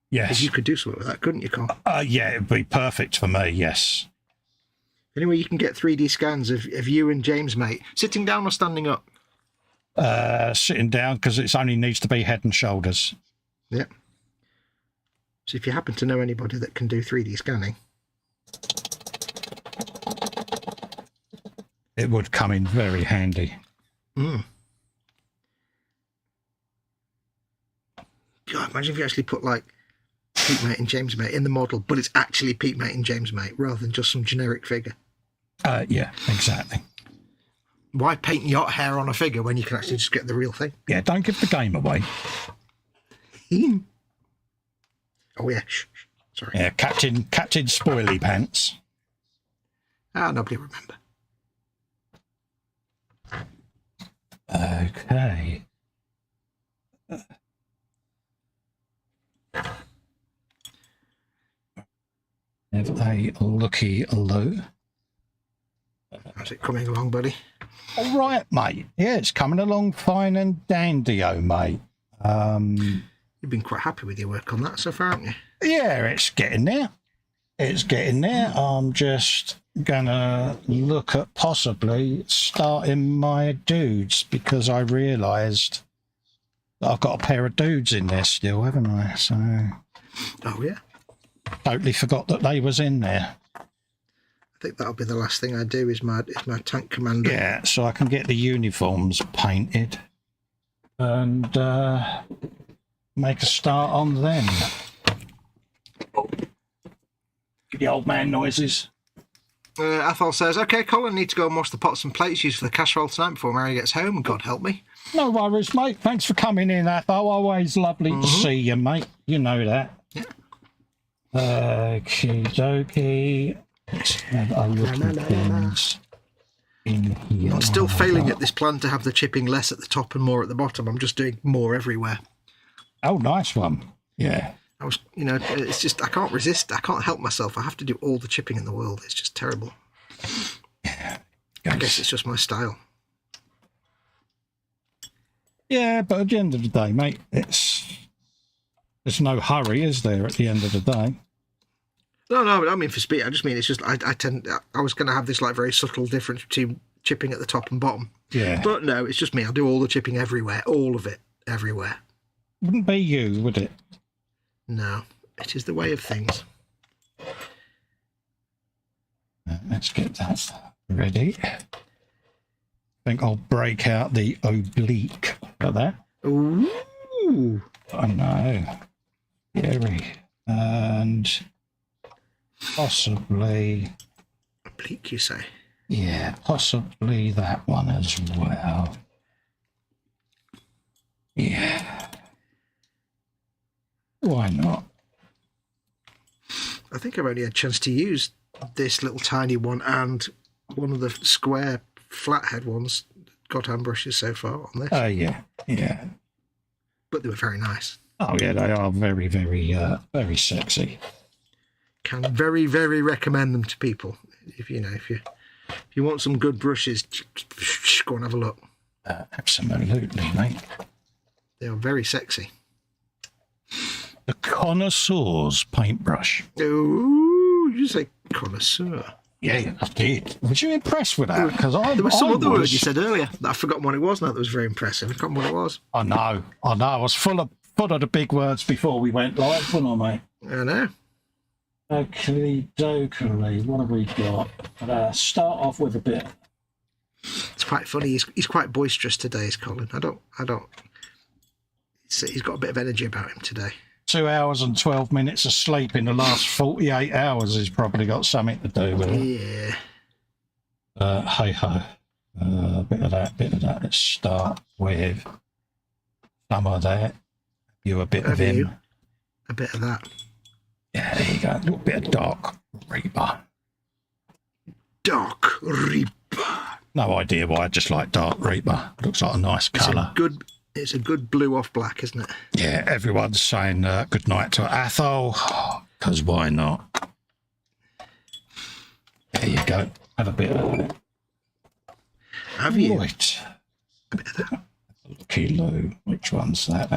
Yes. Because you could do something with that, couldn't you, Carl? Yeah, it'd be perfect for me, yes. Anyway, you can get 3D scans of you and James, mate, sitting down or standing up? Sitting down, because it only needs to be head and shoulders. Yep. So if you happen to know anybody that can do 3D scanning, it would come in very handy. God, imagine if you actually put like Pete Mate and James Mate in the model, but it's actually Pete Mate and James Mate rather than just some generic figure. Yeah, exactly. Why paint yacht hair on a figure when you can actually just get the real thing? Yeah, don't give the game away. Oh yeah, shh. Sorry. Yeah, Captain Spoily Pants. Nobody will remember. Okay. Have a looky-loo. How's it coming along, buddy? All right, mate. Yeah, it's coming along fine and dandy-o, mate. You've been quite happy with your work on that so far, haven't you? Yeah, it's getting there. I'm just gonna look at possibly starting my dudes, because I realised that I've got a pair of dudes in there still, haven't I? So. Oh yeah. Totally forgot that they was in there. I think that'll be the last thing I do is my tank commander. Yeah, so I can get the uniforms painted and make a start on them. Get the old man noises. Athol says, "Okay, Colin, need to go and wash the pots and plates used for the casserole tonight before Mary gets home, and God help me." No worries, mate. Thanks for coming in, Athol. Always lovely to see you, mate. You know that. Yeah. Okie dokie. Let's have a look at things in here. I'm still failing at this plan to have the chipping less at the top and more at the bottom. I'm just doing more everywhere. Oh, nice one. Yeah. I was, it's just, I can't resist. I can't help myself. I have to do all the chipping in the world. It's just terrible. Yeah. I guess it's just my style. Yeah, but at the end of the day, mate, there's no hurry, is there, at the end of the day? No, I don't mean for speed. I just mean it's just, I was going to have this like very subtle difference between chipping at the top and bottom. Yeah. But no, it's just me. I'll do all the chipping everywhere. All of it. Everywhere. Wouldn't be you, would it? No, it is the way of things. Let's get that ready. I think I'll break out the oblique. Got that? Ooh. I know. Scary. And possibly... Oblique, you say? Yeah, possibly that one as well. Yeah. Why not? I think I've only had a chance to use this little tiny one and one of the square flathead ones, godhand brushes so far on this. Oh, yeah. But they were very nice. Oh, yeah, they are very, very, very sexy. Can very, very recommend them to people. If you want some good brushes, go and have a look. Absolutely, mate. They are very sexy. The connoisseur's paintbrush. Ooh, you say connoisseur. Yeah, I did. Was you impressed with that? Because there was some other word you said earlier that I've forgotten what it was now that was very impressive. I've forgotten what it was. I know. I was full of the big words before we went live, wasn't I, mate? I know. Oakley dokily, what have we got? Start off with a bit. It's quite funny. He's quite boisterous today, is Colin. I don't. He's got a bit of energy about him today. 2 hours and 12 minutes of sleep in the last 48 hours has probably got something to do with it. Yeah. Hey ho. A bit of that. Let's start with some of that. You a bit of him. A bit of that. Yeah, there you go. A little bit of Dark Reaper. Dark Reaper. No idea why. I just like Dark Reaper. Looks like a nice colour. It's a good blue off black, isn't it? Yeah, everyone's saying good night to Athol, because why not? There you go. Have a bit of that. Have you? Right. A bit of that. Kilo. Which one's that?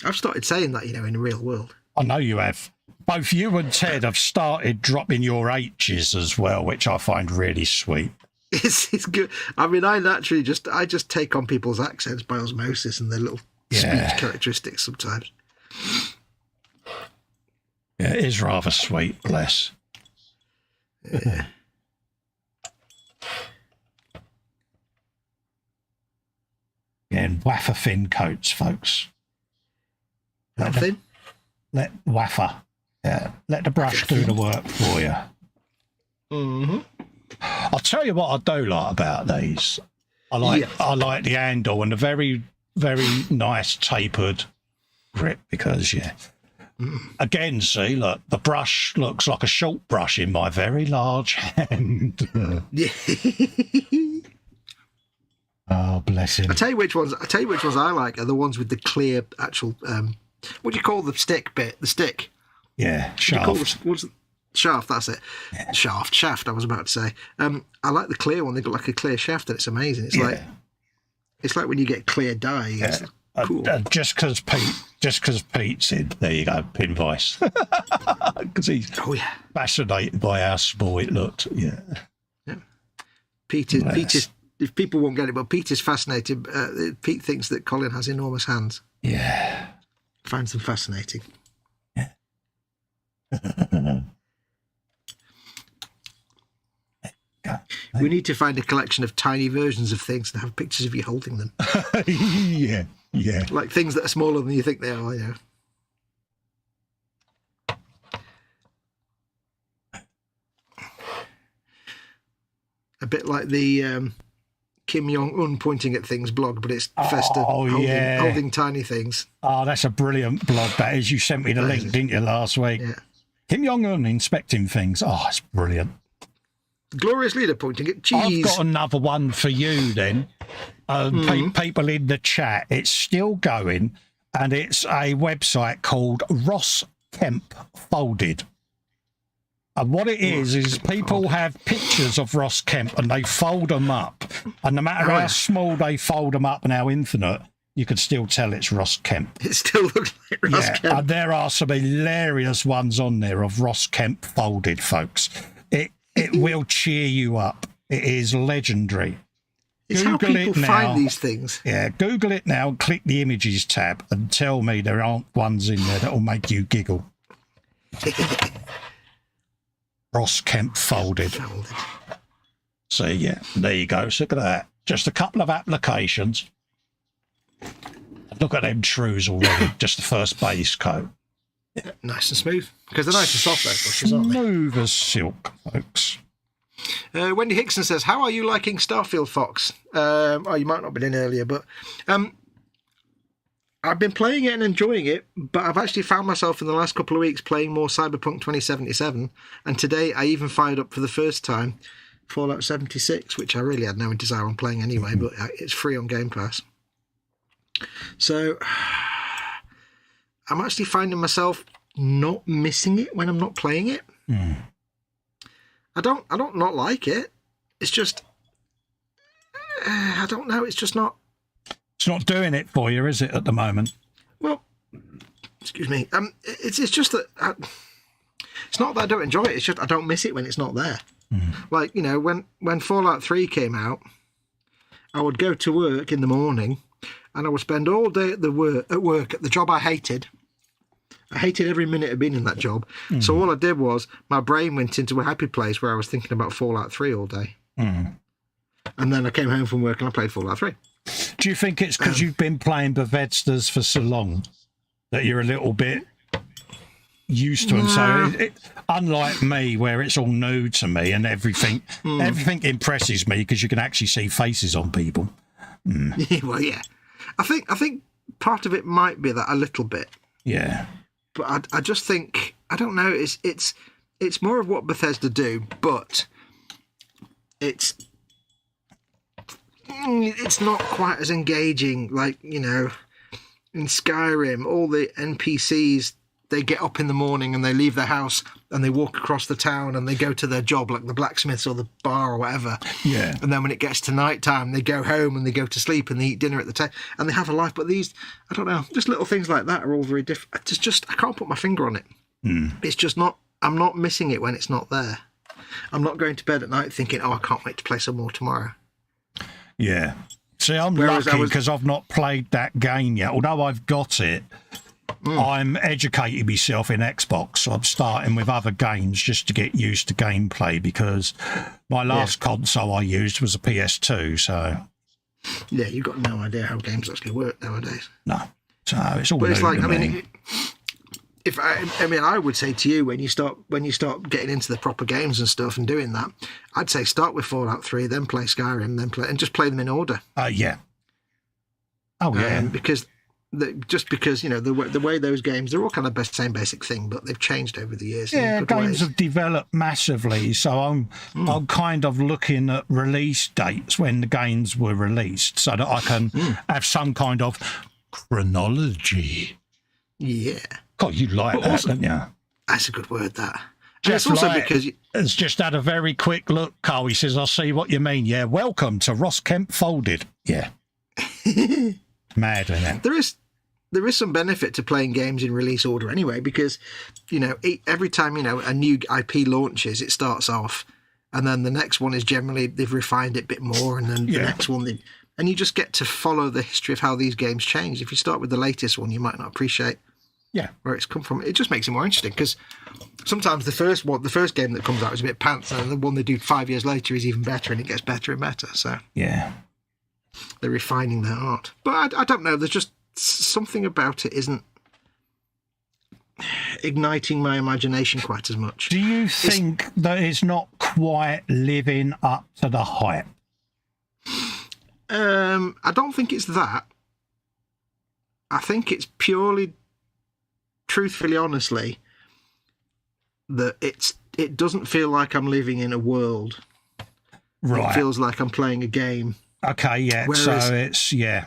I've started saying that, in the real world. I know you have. Both you and Ted have started dropping your H's as well, which I find really sweet. It's good. I mean, I just take on people's accents by osmosis and their little speech characteristics sometimes. Yeah, it is rather sweet, bless. Yeah. And wafer thin coats, folks. How thin? Let wafer. Yeah, let the brush do the work for you. Mm-hmm. I'll tell you what I do like about these. I like the handle and the very, very nice tapered grip because, again, see, look, the brush looks like a short brush in my very large hand. Oh, bless him. I tell you which ones I like are the ones with the clear actual. What do you call the stick bit? The stick. Yeah, shaft. Shaft, that's it. Yeah. Shaft, I was about to say. I like the clear one. They've got like a clear shaft and it's amazing. It's like when you get clear dye. Yeah. Cool. Just because Pete's in, there you go, pin vice. Because he's fascinated by how small it looked. Yeah. Pete is, if people won't get it, but Pete is fascinated. Pete thinks that Colin has enormous hands. Yeah. Finds them fascinating. We need to find a collection of tiny versions of things and have pictures of you holding them. Yeah. Like things that are smaller than you think they are, a bit like the Kim Jong-un pointing at things blog, but it's Festa holding tiny things. Oh, that's a brilliant blog, that is. You sent me the link, didn't you, last week? Yeah. Kim Jong-un inspecting things. Oh, it's brilliant. Glorious leader pointing at cheese. I've got another one for you then. People in the chat, it's still going, and it's a website called Ross Kemp Folded. And what it is people have pictures of Ross Kemp and they fold them up. And no matter how small they fold them up and how infinite, you can still tell it's Ross Kemp. It still looks like Ross Kemp. And there are some hilarious ones on there of Ross Kemp folded, folks. It will cheer you up. It is legendary. It's Google how people find these things. Yeah, Google it now, click the images tab and tell me there aren't ones in there that will make you giggle. Ross Kemp folded. So, yeah, there you go. So look at that. Just a couple of applications. Look at them trues already. Just the first base coat. Yeah, nice and smooth. Because they're nice and soft, those brushes, aren't they? Smooth as silk, folks. Wendy Hickson says, how are you liking Starfield, Fox? You might not have been in earlier, but I've been playing it and enjoying it, but I've actually found myself in the last couple of weeks playing more Cyberpunk 2077, and today I even fired up for the first time Fallout 76, which I really had no desire on playing anyway, but it's free on Game Pass. So I'm actually finding myself not missing it when I'm not playing it. I don't not like it. It's just I don't know. It's just not. It's not doing it for you, is it, at the moment? Well, excuse me. It's just that it's not that I don't enjoy it. It's just I don't miss it when it's not there. Like, you know, when Fallout 3 came out, I would go to work in the morning, and I would spend all day at work at the job I hated. I hated every minute of being in that job. So all I did was my brain went into a happy place where I was thinking about Fallout 3 all day. And then I came home from work and I played Fallout 3. Do you think it's because you've been playing Bethesda's for so long that you're a little bit used to them? So unlike me, where it's all new to me and everything impresses me because you can actually see faces on people. Well, yeah. I think part of it might be that a little bit. Yeah. But I just think, I don't know, it's more of what Bethesda do, but it's not quite as engaging. Like, you know, in Skyrim, all the NPCs, they get up in the morning and they leave their house and they walk across the town and they go to their job, like the blacksmiths or the bar or whatever. Yeah. And then when it gets to night time, they go home and they go to sleep and they eat dinner at the table and they have a life. But these, I don't know, just little things like that are all very different. I can't put my finger on it. It's just not, I'm not missing it when it's not there. I'm not going to bed at night thinking, oh, I can't wait to play some more tomorrow. Yeah. See, I'm lucky because I've not played that game yet. Although I've got it, I'm educating myself in Xbox, so I'm starting with other games just to get used to gameplay because my last console I used was a PS2, so... Yeah, you've got no idea how games actually work nowadays. No. So it's all but it's new like, to I me. mean... I would say to you when you start getting into the proper games and stuff and doing that, I'd say start with Fallout 3, then play Skyrim, and just play them in order. Yeah. Oh yeah. Because you know the way those games, they're all kind of the same basic thing, but they've changed over the years. Yeah, games have developed massively, so I'm kind of looking at release dates when the games were released, so that I can have some kind of chronology. Yeah. God, you like that, don't you? That's a good word, that. It's also because... It's just had a very quick look, Carl. He says, I see what you mean. Yeah, welcome to Ross Kemp Folded. Yeah. Mad, isn't it? There is some benefit to playing games in release order anyway, because, you know, every time, you know, a new IP launches, it starts off, and then the next one is generally, they've refined it a bit more, and then the next one... And you just get to follow the history of how these games change. If you start with the latest one, you might not appreciate where it's come from. It just makes it more interesting because sometimes the first game that comes out is a bit pants, and the one they do 5 years later is even better, and it gets better and better. So yeah, they're refining their art. But I don't know. There's just something about it isn't. igniting my imagination quite as much. Do you think that it's not quite living up to the hype? I don't think it's that. I think it's purely, truthfully, honestly, that it doesn't feel like I'm living in a world. Right. It feels like I'm playing a game. Okay, yeah. Whereas so it's, yeah.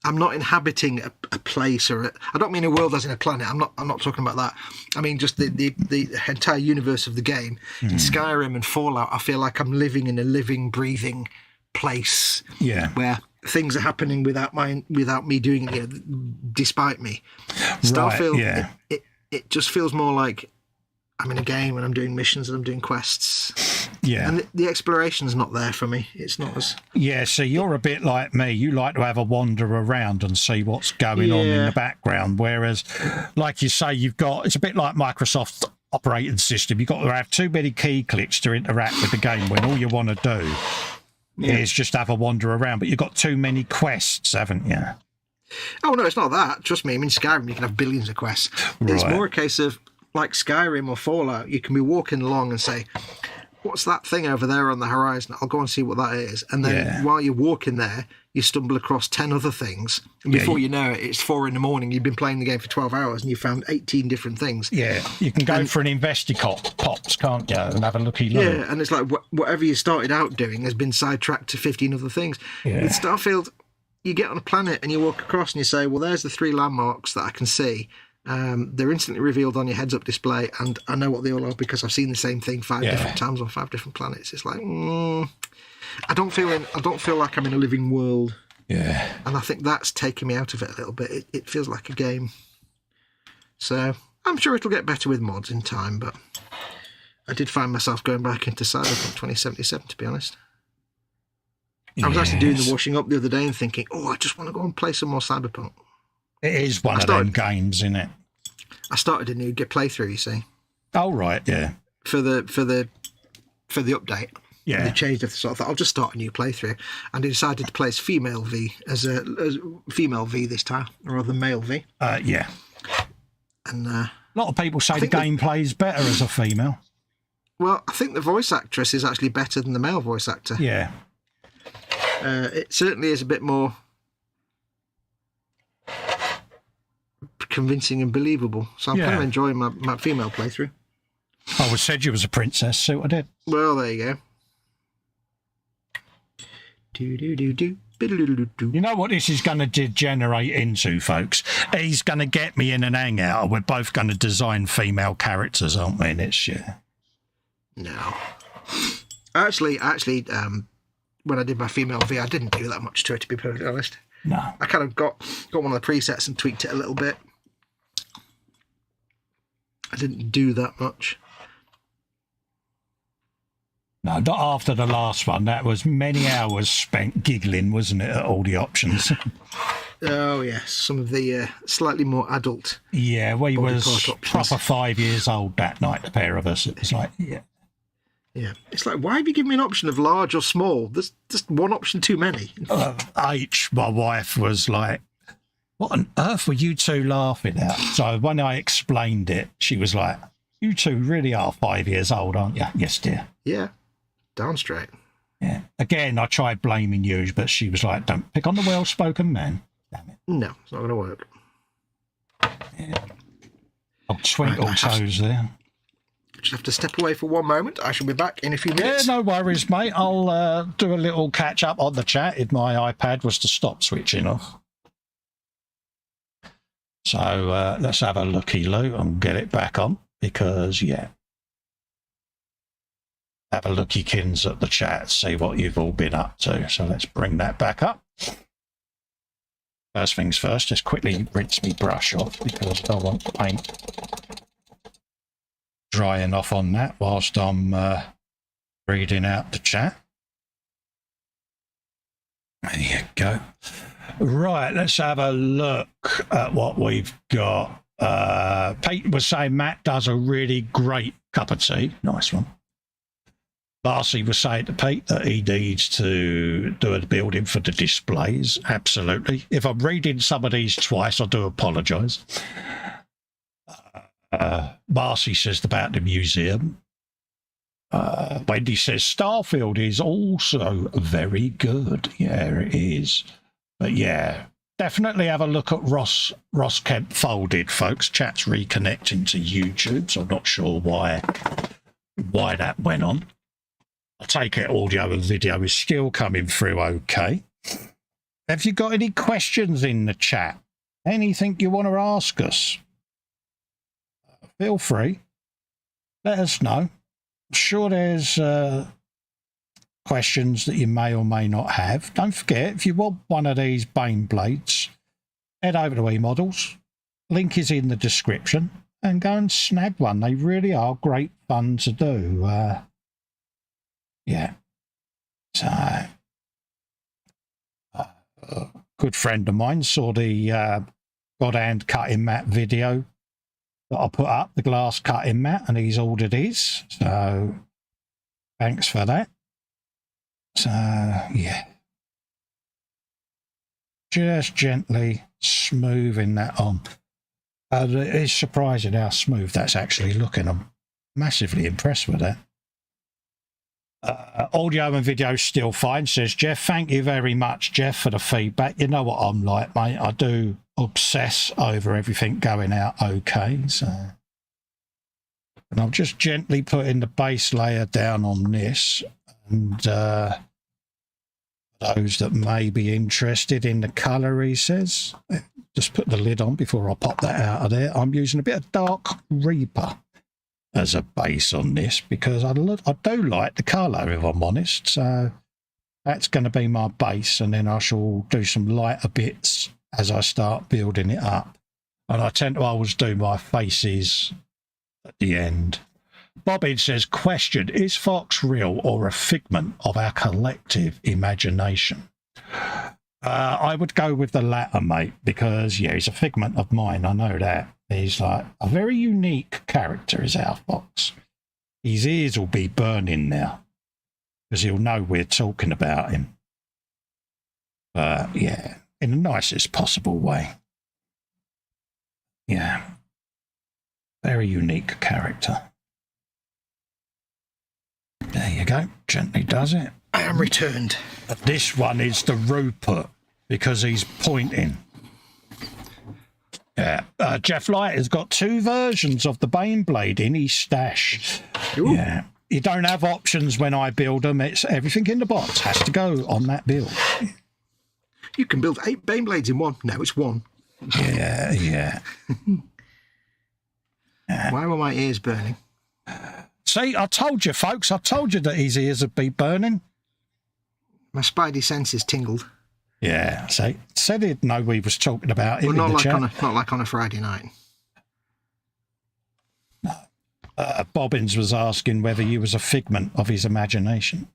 I'm not inhabiting a place I don't mean a world as in a planet. I'm not talking about that. I mean just the entire universe of the game. In Skyrim and Fallout, I feel like I'm living in a living, breathing place. Yeah. Where things are happening without me doing it, despite me. Starfield, yeah. It just feels more like I'm in a game and I'm doing missions and I'm doing quests. Yeah. And the exploration's not there for me. It's not as... Yeah, so you're a bit like me. You like to have a wander around and see what's going on in the background. Whereas, like you say, it's a bit like Microsoft operating system. You've got to have too many key clicks to interact with the game when all you want to do is just have a wander around. But you've got too many quests, haven't you? Oh, no, it's not that. Trust me. I mean, Skyrim, you can have billions of quests. Right. It's more a case of, like Skyrim or Fallout, you can be walking along and say, what's that thing over there on the horizon? I'll go and see what that is. And then while you're walking there, you stumble across 10 other things. And before you know it, it's 4 a.m. You've been playing the game for 12 hours and you found 18 different things. Yeah, you can go for an pops, can't you? And have a looky look. Yeah, and it's like whatever you started out doing has been sidetracked to 15 other things. Yeah. With Starfield, you get on a planet and you walk across and you say, well, there's the 3 landmarks that I can see. They're instantly revealed on your heads-up display, and I know what they all are because I've seen the same thing 5 different times on 5 different planets. It's like I don't feel like I'm in a living world. Yeah, and I think that's taken me out of it a little bit. It feels like a game. So I'm sure it'll get better with mods in time, but I did find myself going back into Cyberpunk 2077. To be honest, I was actually doing the washing up the other day and thinking, I just want to go and play some more Cyberpunk. It is one of them games, isn't it? I started a new playthrough, you see. Oh, right, yeah. For the update. Yeah. And they changed it, so I thought I'll just start a new playthrough. And I decided to play as female V, as female V this time, rather than male V. Yeah. And a lot of people say the gameplay is better as a female. Well, I think the voice actress is actually better than the male voice actor. Yeah. It certainly is a bit more convincing and believable. So I'm kind of enjoying my female playthrough. I would said you was a princess, see what I did. Well, there you go. You know what this is going to degenerate into, folks? He's going to get me in an hangout, and we're both going to design female characters, aren't we, this year? No. Actually, when I did my female V, I didn't do that much to it, to be perfectly honest. No. I kind of got one of the presets and tweaked it a little bit. I didn't do that much. No, not after the last one. That was many hours spent giggling, wasn't it, at all the options? Oh, yes. Some of the slightly more adult... Yeah, we was proper 5 years old that night, the pair of us. It was like, Yeah. It's like, why have you given me an option of large or small? There's just one option too many. My wife was like, what on earth were you two laughing at? So when I explained it, she was like, you two really are 5 years old, aren't you? Yes, dear. Yeah, darn straight. Yeah. Again, I tried blaming you, but she was like, don't pick on the well-spoken man. Damn it. No, it's not going to work. Yeah. Oh, twinkle toes there. Just have to step away for one moment. I shall be back in a few minutes. Yeah, no worries, mate. I'll do a little catch-up on the chat if my iPad was to stop switching off. So let's have a looky-loo and get it back on because, have a looky-kins at the chat, see what you've all been up to. So let's bring that back up. First things first, just quickly rinse me brush off because I don't want paint drying off on that whilst I'm reading out the chat. There you go. Right, let's have a look at what we've got. Pete was saying Matt does a really great cup of tea. Nice one. Darcy was saying to Pete that he needs to do a building for the displays. Absolutely. If I'm reading some of these twice, I do apologise. Marcy says about the museum. Wendy says Starfield is also very good. Yeah, it is. But yeah, definitely have a look at Ross Kemp Folded, folks. Chat's reconnecting to YouTube, so I'm not sure why that went on. I take it audio and video is still coming through okay. Have you got any questions in the chat? Anything you want to ask us? Feel free. Let us know. I'm sure there's questions that you may or may not have. Don't forget, if you want one of these Baneblades, head over to eModels. Link is in the description and go and snag one. They really are great fun to do. Yeah. So, a good friend of mine saw the God Hand cutting mat video that I put up, the glass cutting mat, and he's ordered his. So, thanks for that. So, yeah. Just gently smoothing that on. It's surprising how smooth that's actually looking. I'm massively impressed with that. Audio and video still fine, says Jeff. Thank you very much, Jeff, for the feedback. You know what I'm like, mate. I do obsess over everything going out okay. So, and I'm just gently putting the base layer down on this. And those that may be interested in the colour, he says, just put the lid on before I pop that out of there. I'm using a bit of Dark Reaper as a base on this because I do like the colour, if I'm honest. So that's going to be my base, and then I shall do some lighter bits as I start building it up. And I tend to always do my faces at the end. Bobbin says, question, is Fox real or a figment of our collective imagination? I would go with the latter, mate, because, yeah, he's a figment of mine. I know that. He's like a very unique character, is our Fox. His ears will be burning now because he'll know we're talking about him. Yeah, in the nicest possible way. Yeah. Very unique character. There you go. Gently does it. I am returned. This one is the Rupert because he's pointing. Yeah. Jeff Light has got 2 versions of the Baneblade in his stash. Ooh. Yeah. You don't have options when I build them. It's everything in the box has to go on that build. You can build 8 Baneblades in one. No, it's 1. Yeah, yeah. Why were my ears burning? See, I told you, folks. I told you that his ears would be burning. My spidey senses tingled. Yeah, see, said he'd know we was talking about him. Well, not like on a Friday night. Bobbins was asking whether you was a figment of his imagination.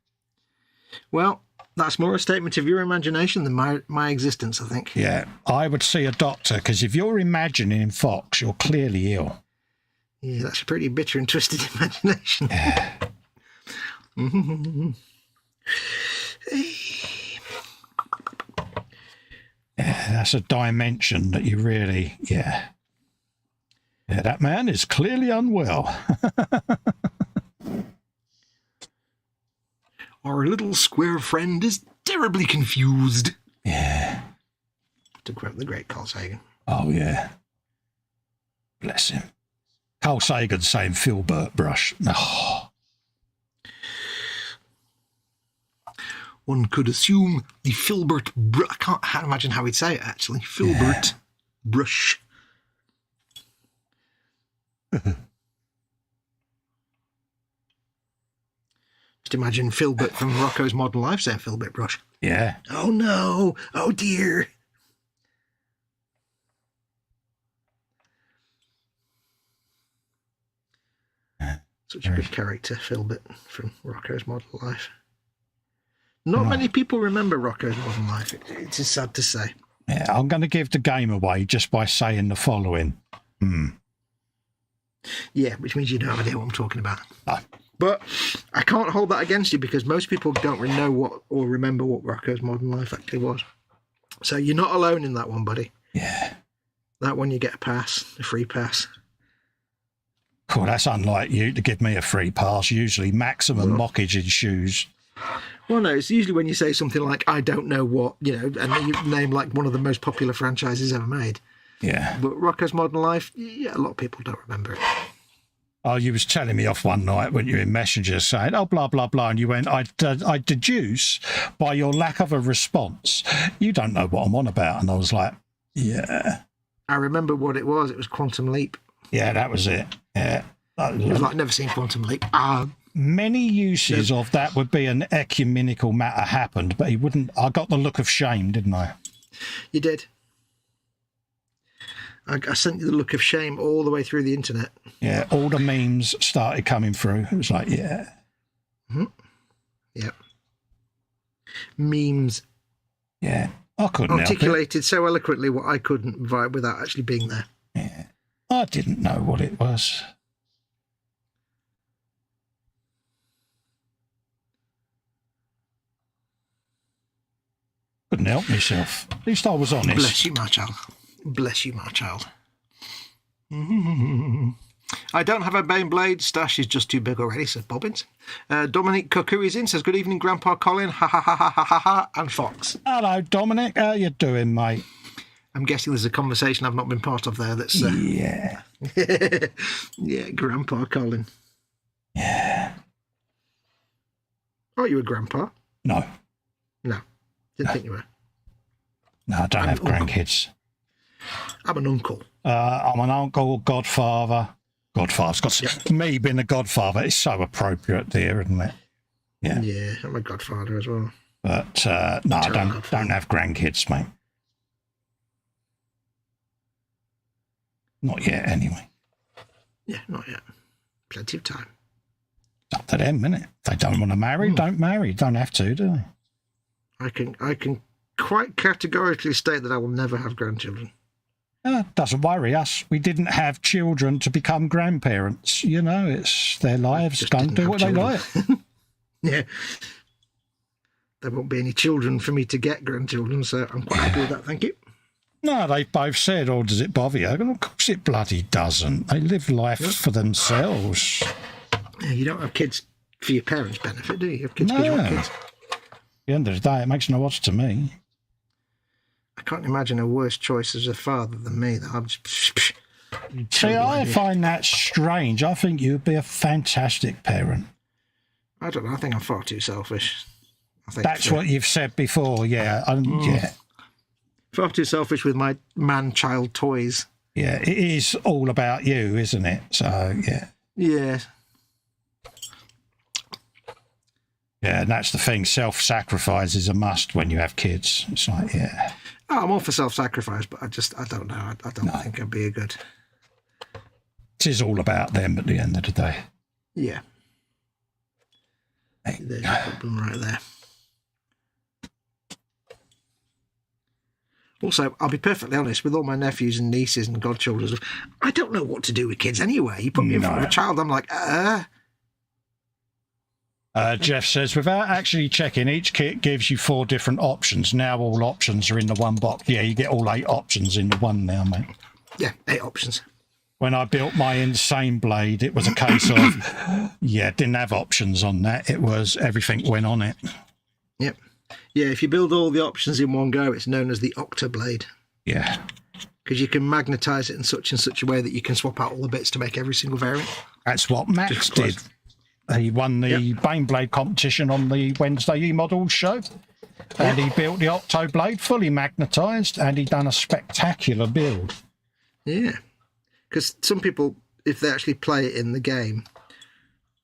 Well, that's more a statement of your imagination than my existence, I think. Yeah, I would see a doctor, because if you're imagining Fox, you're clearly ill. Yeah, that's a pretty bitter and twisted imagination. Yeah. Yeah, that's a dimension that you really, yeah. Yeah, that man is clearly unwell. Our little square friend is terribly confused. Yeah. To quote the great Carl Sagan. Oh, yeah. Bless him. Carl Sagan saying filbert brush. Oh. One could assume the filbert brush. I can't imagine how he'd say it, actually. Filbert brush. Just imagine Filbert from Rocco's Modern Life saying filbert brush. Yeah. Oh, no. Oh, dear. Such a good character, Filbert from Rocco's Modern Life. Not many people remember Rocco's Modern Life. It is sad to say. Yeah, I'm going to give the game away just by saying the following. Yeah, which means you don't have idea what I'm talking about. No. But I can't hold that against you because most people don't know what or remember what Rocco's Modern Life actually was. So you're not alone in that one, buddy. Yeah. That one you get a pass, a free pass. Cool, that's unlike you to give me a free pass. Usually maximum mockage in shoes. Well, no, it's usually when you say something like, I don't know what, you know, and you name like one of the most popular franchises ever made. Yeah. But Rocko's Modern Life, yeah, a lot of people don't remember it. Oh, you was telling me off one night when you were in Messenger saying, oh, blah, blah, blah. And you went, I deduce by your lack of a response, you don't know what I'm on about. And I was like, yeah. I remember what it was. It was Quantum Leap. Yeah, that was it. Yeah. It was like, never seen Quantum Leap. Many uses of that would be an ecumenical matter happened, but he wouldn't. I got the look of shame, didn't I? You did. I sent you the look of shame all the way through the internet. Yeah, all the memes started coming through. It was like, yeah. Mm-hmm. Yep. Memes. Yeah, I couldn't articulated so eloquently what I couldn't vibe without actually being there. Yeah, I didn't know what it was. Couldn't help myself. At least I was honest. Bless you, my child. Bless you, my child. I don't have a Baneblade. Stash is just too big already, says Bobbins. Dominic Cuckoo is in, says, good evening, Grandpa Colin. Ha ha ha ha ha ha ha. And Fox. Hello, Dominic. How you doing, mate? I'm guessing there's a conversation I've not been part of there. That's yeah. Yeah, Grandpa Colin. Yeah. Are you a grandpa? No. No. Didn't think you were. No, I don't have grandkids. I'm an uncle. I'm an uncle, godfather. Godfather's got me being a godfather. It's so appropriate there, isn't it? Yeah. Yeah, I'm a godfather as well. But no, I don't have grandkids, mate. Not yet, anyway. Yeah, not yet. Plenty of time. It's up to them, isn't it? If they don't want to marry, don't marry. Don't have to, do they? I can quite categorically state that I will never have grandchildren. Doesn't worry us. We didn't have children to become grandparents. You know, it's their lives. Don't do what they like. Yeah. There won't be any children for me to get grandchildren, so I'm quite happy with that, thank you. No, they both said, oh, does it bother you? Of course it bloody doesn't. They live life for themselves. Yeah, you don't have kids for your parents' benefit, do you? You have kids because you want kids. At the end of the day, it makes no odds to me. I can't imagine a worse choice as a father than me. That I'm just... See, I find that strange. I think you'd be a fantastic parent. I don't know. I think I'm far too selfish. I think that's what you've said before, yeah. Yeah. Far too selfish with my man-child toys. Yeah, it is all about you, isn't it? So, yeah. Yeah. Yeah, and that's the thing. Self-sacrifice is a must when you have kids. It's like, yeah. Oh, I'm all for self-sacrifice, but I don't know. I don't think I'd be a good... It is all about them at the end of the day. Yeah. There's a problem right there. Also, I'll be perfectly honest, with all my nephews and nieces and godchildren, I don't know what to do with kids anyway. You put me in front of a child, I'm like, Jeff says, without actually checking, each kit gives you 4 different options. Now all options are in the one box. Yeah, you get all 8 options in the one now, mate. Yeah, 8 options. When I built my insane blade, it was a case of, didn't have options on that. It was everything went on it. Yep. Yeah, if you build all the options in one go, it's known as the Octoblade. Yeah. Because you can magnetise it in such a way that you can swap out all the bits to make every single variant. That's what Max did. He won the Baneblade competition on the Wednesday eModels show. And he built the Octoblade fully magnetised, and he done a spectacular build. Yeah. Because some people, if they actually play it in the game,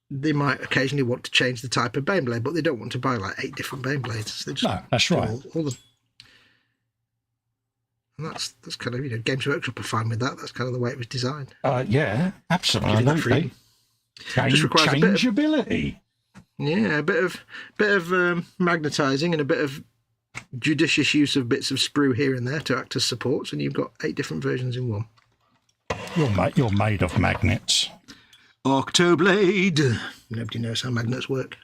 they might occasionally want to change the type of Baneblade, but they don't want to buy like 8 different Baneblades. So they just no, that's right. All them. And that's kind of, Games Workshop are fine with that. That's kind of the way it was designed. Yeah, absolutely. Just requires changeability. A bit of magnetising and a bit of judicious use of bits of sprue here and there to act as supports, and you've got 8 different versions in one. You're made of magnets. Octoblade. Nobody knows how magnets work.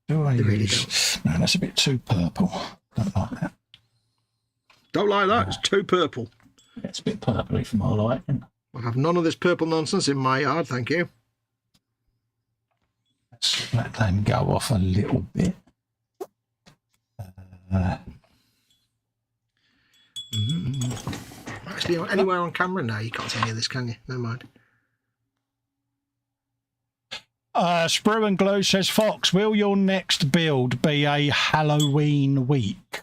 Do I really don't. No, that's a bit too purple. Don't like that. Don't like that. It's too purple. It's a bit purpley for my liking. I'll have none of this purple nonsense in my yard, thank you. Let's let them go off a little bit. Actually, anywhere on camera now, you can't see any of this, can you? Never mind. Sprue and Glue says, Fox, will your next build be a Halloween week?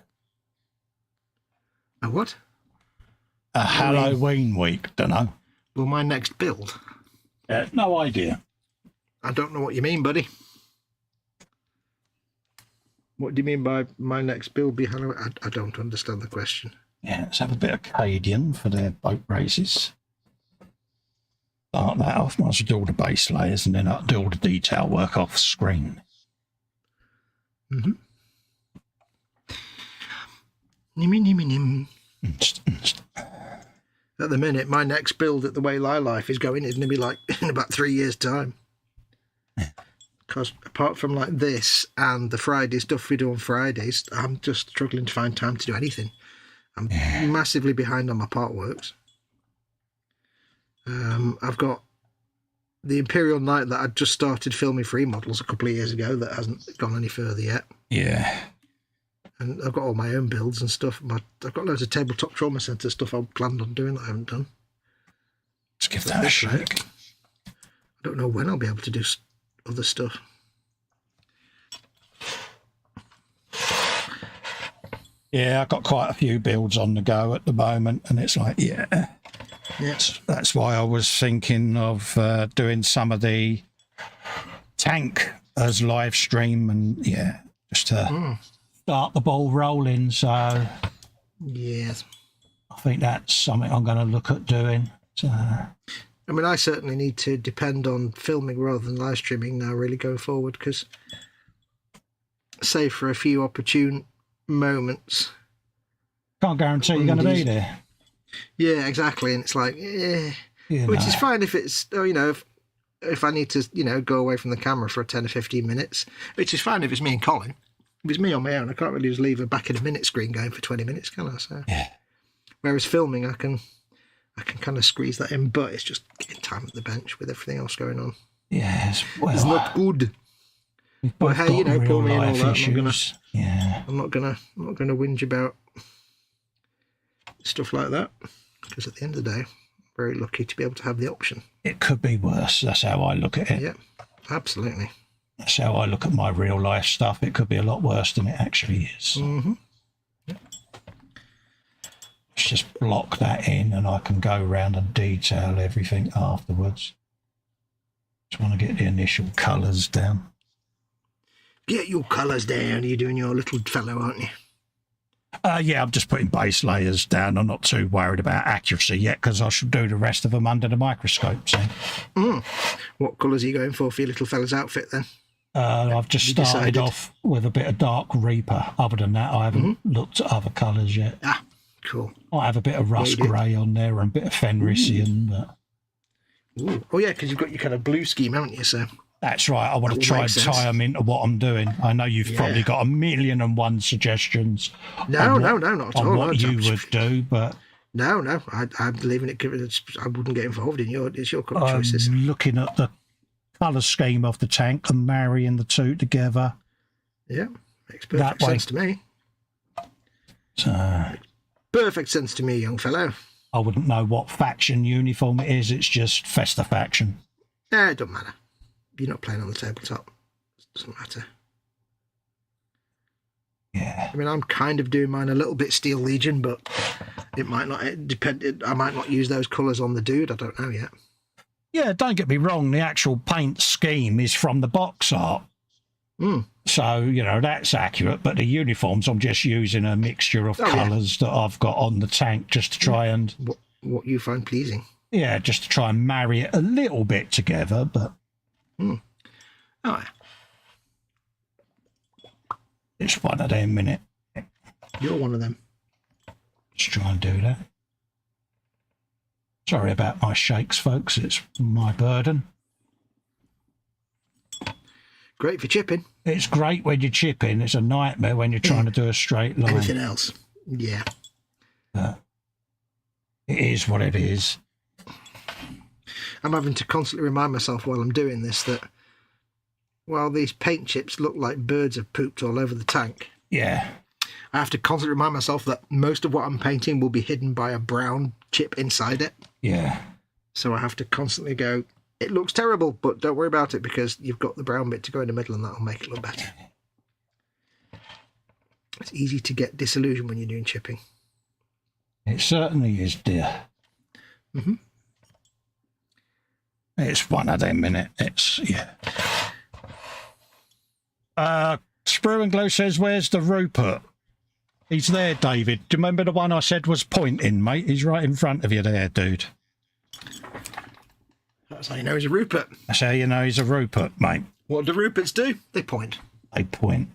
A what? A Halloween week, don't know. Will my next build? No idea. I don't know what you mean, buddy. What do you mean by my next build be Halloween? I don't understand the question. Yeah, let's have a bit of Cadian for their boat races. Start that off. Might as well do all the base layers and then I'll do all the detail work off screen. Mm-hmm. Nim. At the minute, my next build at the way my life is going is going to be like in about 3 years' time. Because apart from like this and the Friday stuff we do on Fridays, I'm just struggling to find time to do anything. I'm massively behind on my part works. I've got the Imperial Knight that I just started filming for eModels a couple of years ago that hasn't gone any further yet. Yeah. And I've got all my own builds and stuff. I've got loads of tabletop trauma centre stuff I planned on doing that I haven't done. Let's give that a shake. I don't know when I'll be able to do other stuff. Yeah, I've got quite a few builds on the go at the moment, and it's like, that's why I was thinking of doing some of the tank as live stream, and just to start the ball rolling. So yes, I think that's something I'm going to look at doing. So, I mean, I certainly need to depend on filming rather than live streaming now, really going forward, because save for a few opportune moments, can't guarantee you're going to be there. Yeah, exactly. And it's like, which is fine if it's, if I need to, go away from the camera for 10 or 15 minutes, which is fine if it's me and Colin. If it's me on my own, I can't really just leave a back in a minute screen going for 20 minutes, can I? So, whereas filming, I can kind of squeeze that in, but it's just getting time at the bench with everything else going on. Yes, well, it's not good. But hey, pull me in all that. I'm not gonna whinge about stuff like that, because at the end of the day, I'm very lucky to be able to have the option. It could be worse. That's how I look at it. Yeah, absolutely. That's how I look at my real life stuff. It could be a lot worse than it actually is. Mm-hmm. Let's just block that in, and I can go around and detail everything afterwards. Just want to get the initial colours down. Get your colours down. You're doing your little fellow, aren't you? Yeah, I'm just putting base layers down. I'm not too worried about accuracy yet, because I should do the rest of them under the microscope. So. What colours are you going for your little fella's outfit then? I've just started off with a bit of dark Reaper. Other than that, I haven't looked at other colours yet. Ah, cool. I have a bit of rust grey on there and a bit of Fenrisian. But... Oh, yeah, because you've got your kind of blue scheme, haven't you, sir? That's right. I want to try and tie them into what I'm doing. I know you've probably got 1,000,001 suggestions. No, not at all. What you would do, but no. I believe in it. I wouldn't get involved in it's your choices. I'm looking at the colour scheme of the tank and marrying the two together. Yeah, makes perfect sense to me. So, perfect sense to me, young fellow. I wouldn't know what faction uniform it is. It's just Festa faction. It don't matter. You're not playing on the tabletop. It doesn't matter. Yeah. I mean, I'm kind of doing mine a little bit Steel Legion, but it might not depend. I might not use those colours on the dude. I don't know yet. Yeah, don't get me wrong. The actual paint scheme is from the box art. So, that's accurate. But the uniforms, I'm just using a mixture of colours that I've got on the tank just to try and... What you find pleasing. Yeah, just to try and marry it a little bit together, but... Oh, yeah. It's one of them, innit? You're one of them. Let's try and do that. Sorry about my shakes, folks. It's my burden. Great for chipping. It's great when you're chipping. It's a nightmare when you're trying to do a straight line. Anything else? Yeah. But it is what it is. I'm having to constantly remind myself while I'm doing this that while these paint chips look like birds have pooped all over the tank, Yeah. I have to constantly remind myself that most of what I'm painting will be hidden by a brown chip inside it. Yeah. So I have to constantly go, it looks terrible, but don't worry about it because you've got the brown bit to go in the middle and that'll make it look better. It's easy to get disillusioned when you're doing chipping. It certainly is, dear. Mm-hmm. It's one of them, innit? It's, yeah. Sprue and Glue says, where's the Rupert? He's there, David. Do you remember the one I said was pointing, mate? He's right in front of you there, dude. That's how you know he's a Rupert. That's how you know he's a Rupert, mate. What do Ruperts do? They point. They point.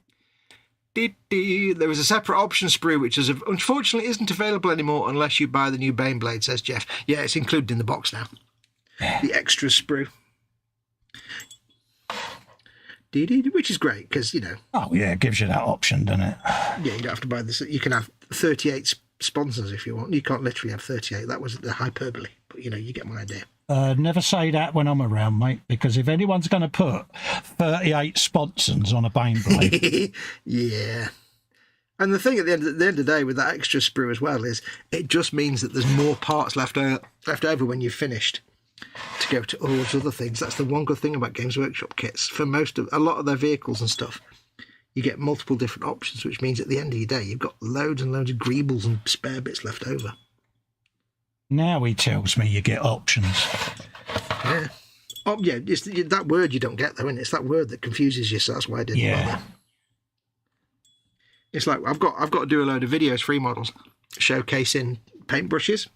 There was a separate option sprue, which is unfortunately isn't available anymore unless you buy the new Baneblade, says Jeff. Yeah, it's included in the box now. The extra sprue. Which is great because, you know. Oh, yeah, it gives you that option, doesn't it? Yeah, you don't have to buy this. You can have 38 sponsors if you want. You can't literally have 38. That was the hyperbole. But, you know, you get my idea. Never say that when I'm around, mate, because if anyone's going to put 38 sponsons on a Baneblade... Yeah. And the thing at the end of the day with that extra sprue as well is it just means that there's more parts left over when you've finished to go to all those other things. That's the one good thing about Games Workshop kits. For a lot of their vehicles and stuff, you get multiple different options, which means at the end of your day, you've got loads and loads of greebles and spare bits left over. Now he tells me you get options. Yeah. Oh, yeah, it's that word you don't get, though, isn't it? It's that word that confuses you, so that's why I didn't bother. It's like I've got to do a load of videos for eModels showcasing paintbrushes,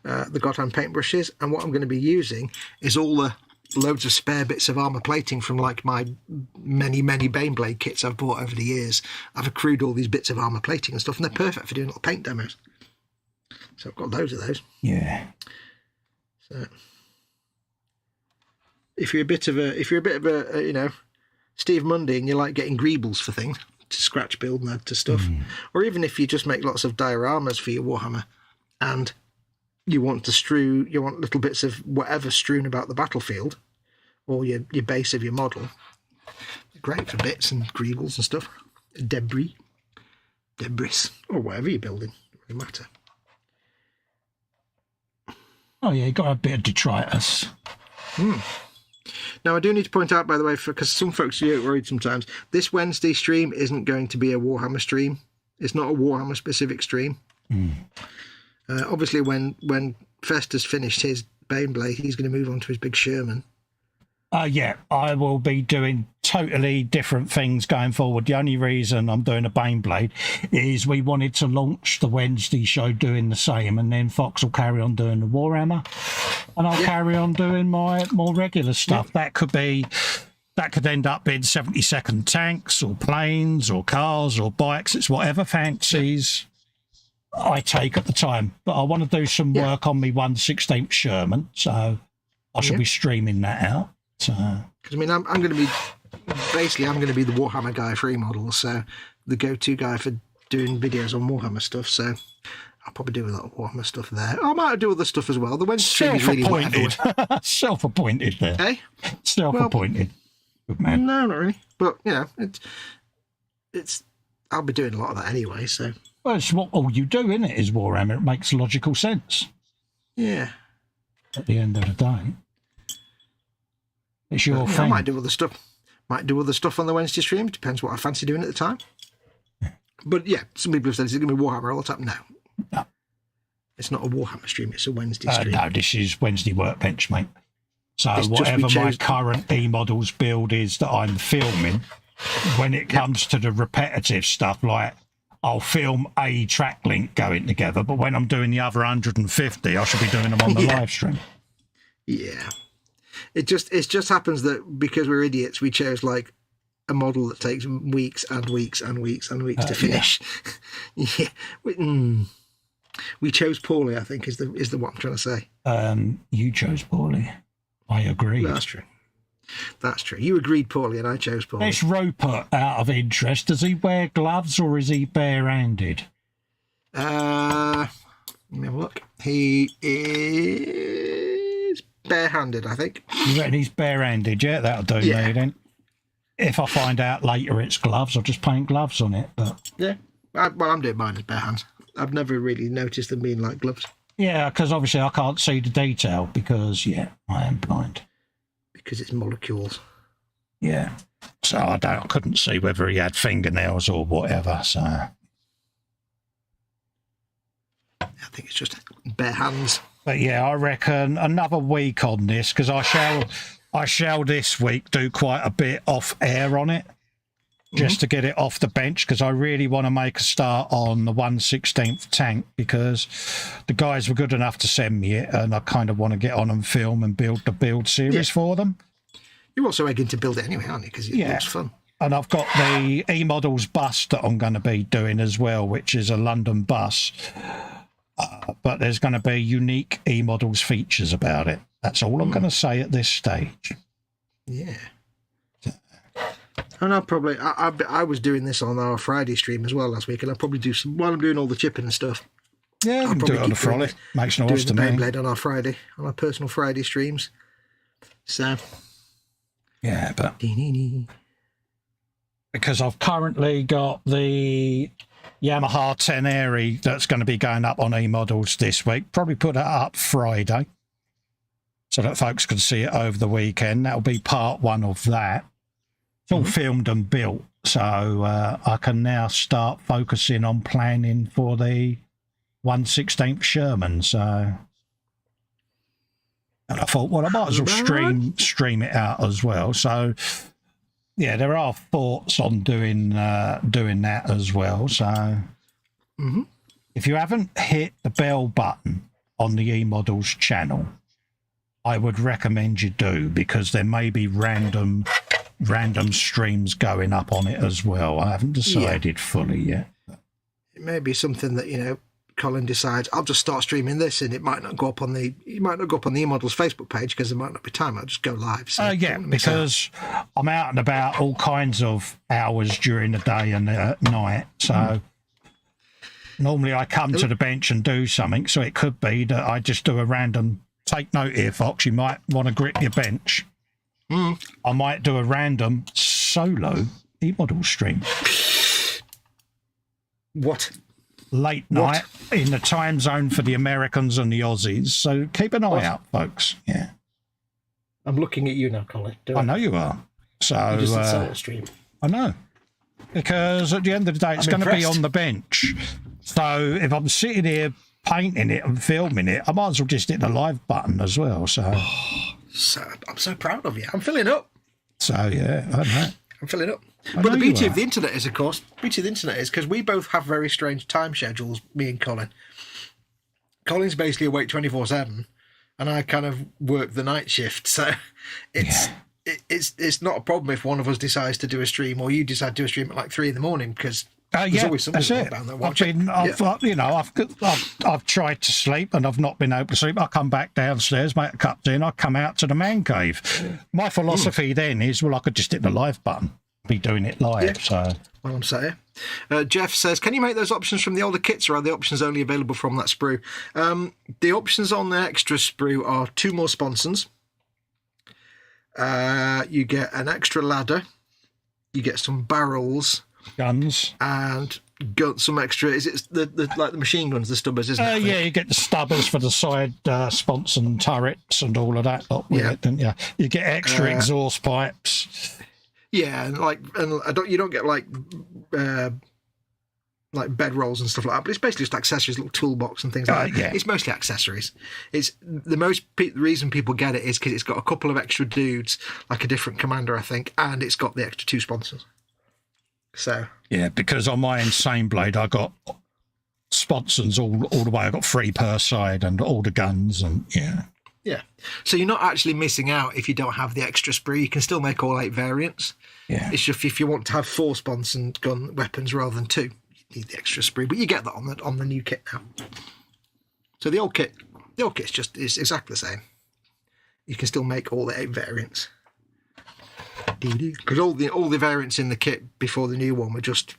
the Godhand paintbrushes, and what I'm going to be using is all the loads of spare bits of armour plating from like my many Baneblade kits I've bought over the years. I've accrued all these bits of armour plating and stuff, and they're perfect for doing little paint demos. So I've got loads of those. Yeah. So if you're a bit of a you know, Steve Mundy and you like getting greebles for things to scratch build and add to stuff, or even if you just make lots of dioramas for your Warhammer and you want little bits of whatever strewn about the battlefield or your base of your model, great for bits and greebles and stuff, debris, or whatever you're building, it doesn't matter. Oh, yeah, you got a bit of detritus. Now, I do need to point out, by the way, because some folks get worried sometimes, this Wednesday stream isn't going to be a Warhammer stream. It's not a Warhammer specific stream. Obviously, when Festa's finished his Baneblade, he's going to move on to his big Sherman. Yeah, I will be doing totally different things going forward. The only reason I'm doing a Baneblade is we wanted to launch the Wednesday show doing the same, and then Fox will carry on doing the Warhammer, and I'll carry on doing my more regular stuff. That could end up being 70-second tanks or planes or cars or bikes. It's whatever fancies I take at the time. But I want to do some work on me 1/16 Sherman, so I shall be streaming that out. Because I mean, I'm going to be the Warhammer guy for eModels, so the go-to guy for doing videos on Warhammer stuff. So I'll probably do a lot of Warhammer stuff there. I might do other stuff as well. The Wednesday stream is really whatever. Self-appointed there. Hey, self-appointed. Good man. No, not really. But you know, it's. I'll be doing a lot of that anyway. So. Well, it's what all you do, innit, is Warhammer. It makes logical sense. Yeah. At the end of the day. It's your thing. I might do other stuff. Might do other stuff on the Wednesday stream. Depends what I fancy doing at the time. But yeah, some people have said, is it going to be Warhammer all the time? No. It's not a Warhammer stream. It's a Wednesday stream. No, this is Wednesday Workbench, mate. So whatever my current eModels build is that I'm filming, when it comes to the repetitive stuff, like I'll film a track link going together, but when I'm doing the other 150, I should be doing them on the live stream. Yeah. It just happens that because we're idiots, we chose like a model that takes weeks and weeks and weeks and weeks to finish. Yeah, we chose poorly, I think, is the what I'm trying to say. You chose poorly. I agree. That's true. That's true. You agreed poorly, and I chose poorly. This Roper, out of interest, does he wear gloves or is he bare-handed? Let me have a look. He is. barehanded, I think. You reckon he's barehanded? Yeah, that'll do me then. If I find out later it's gloves, I'll just paint gloves on it. But yeah, I'm doing mine as bare hands. I've never really noticed them being like gloves. Yeah, because obviously I can't see the detail because I am blind. Because it's molecules. Yeah, so I couldn't see whether he had fingernails or whatever. So I think it's just bare hands. But yeah, I reckon another week on this because I shall this week do quite a bit off air on it just to get it off the bench because I really want to make a start on the 1/16th tank because the guys were good enough to send me it and I kind of want to get on and film and build the build series for them. You're also egging to build it anyway, aren't you? Because it looks fun. And I've got the eModels bus that I'm going to be doing as well, which is a London bus. But there's going to be unique eModels features about it. That's all I'm going to say at this stage. Yeah. And I'll probably... I was doing this on our Friday stream as well last week, and I'll probably do some... While I'm doing all the chipping and stuff... Yeah, I'll do it on the frolic. Makes no odds to me. Bandeblade on our Friday, on our personal Friday streams. So... Yeah, but... Because I've currently got the... Yamaha 10 Airy that's going to be going up on eModels this week. Probably put that up Friday so that folks can see it over the weekend. That'll be part one of that. It's all filmed and built, so I can now start focusing on planning for the 1/16th Sherman. So, and I thought, well, I might as well stream it out as well. So. Yeah, there are thoughts on doing that as well. So if you haven't hit the bell button on the eModels channel, I would recommend you do because there may be random streams going up on it as well. I haven't decided fully yet. It may be something that, Colin decides I'll just start streaming this, and it might not go up on the eModels Facebook page because there might not be time. I'll just go live. So because I'm out and about all kinds of hours during the day and night. So normally I come to the bench and do something. So it could be that I just do a random. Take note here, Fox. You might want to grip your bench. I might do a random solo eModel stream. What? Late night in the time zone for the Americans and the Aussies. So keep an eye out, folks. Yeah. I'm looking at you now, Colin. I know you are. So you just did stream. I know. Because at the end of the day, it's going to be on the bench. So if I'm sitting here painting it and filming it, I might as well just hit the live button as well. So, I'm so proud of you. I'm filling up. So, yeah, I know. I'm filling up. But the beauty of the internet is, of course, because we both have very strange time schedules, me and Colin. Colin's basically awake 24/7, and I kind of work the night shift. So it's not a problem if one of us decides to do a stream or you decide to do a stream at like 3 a.m. because there's always someone down there watching. I've tried to sleep and I've not been able to sleep. I come back downstairs, make a cup of tea, and I come out to the man cave. My philosophy then is, well, I could just hit the live button. Be doing it live. So well, I'm saying. Jeff says, can you make those options from the older kits, or are the options only available from that sprue? The options on the extra sprue are 2 more sponsons. You get an extra ladder. You get some barrels, guns, and some extra. Is it the machine guns, the stubbers? Isn't it? Yeah, you get the stubbers for the side sponson turrets and all of that. Don't you? You get extra exhaust pipes. Yeah, you don't get like bed rolls and stuff like that, but it's basically just accessories, little toolbox and things like that. Yeah. It's mostly accessories. It's the reason people get it is because it's got a couple of extra dudes, like a different commander, I think, and it's got the extra 2 sponsors. So yeah, because on my Insane Blade, I got sponsons all the way. I got 3 per side and all the guns and Yeah, so you're not actually missing out if you don't have the extra sprue. You can still make all 8 variants. Yeah, it's just if you want to have 4 sponson gun weapons rather than 2, you need the extra sprue. But you get that on the new kit now. So the old kit's is exactly the same. You can still make all the 8 variants because all the variants in the kit before the new one were just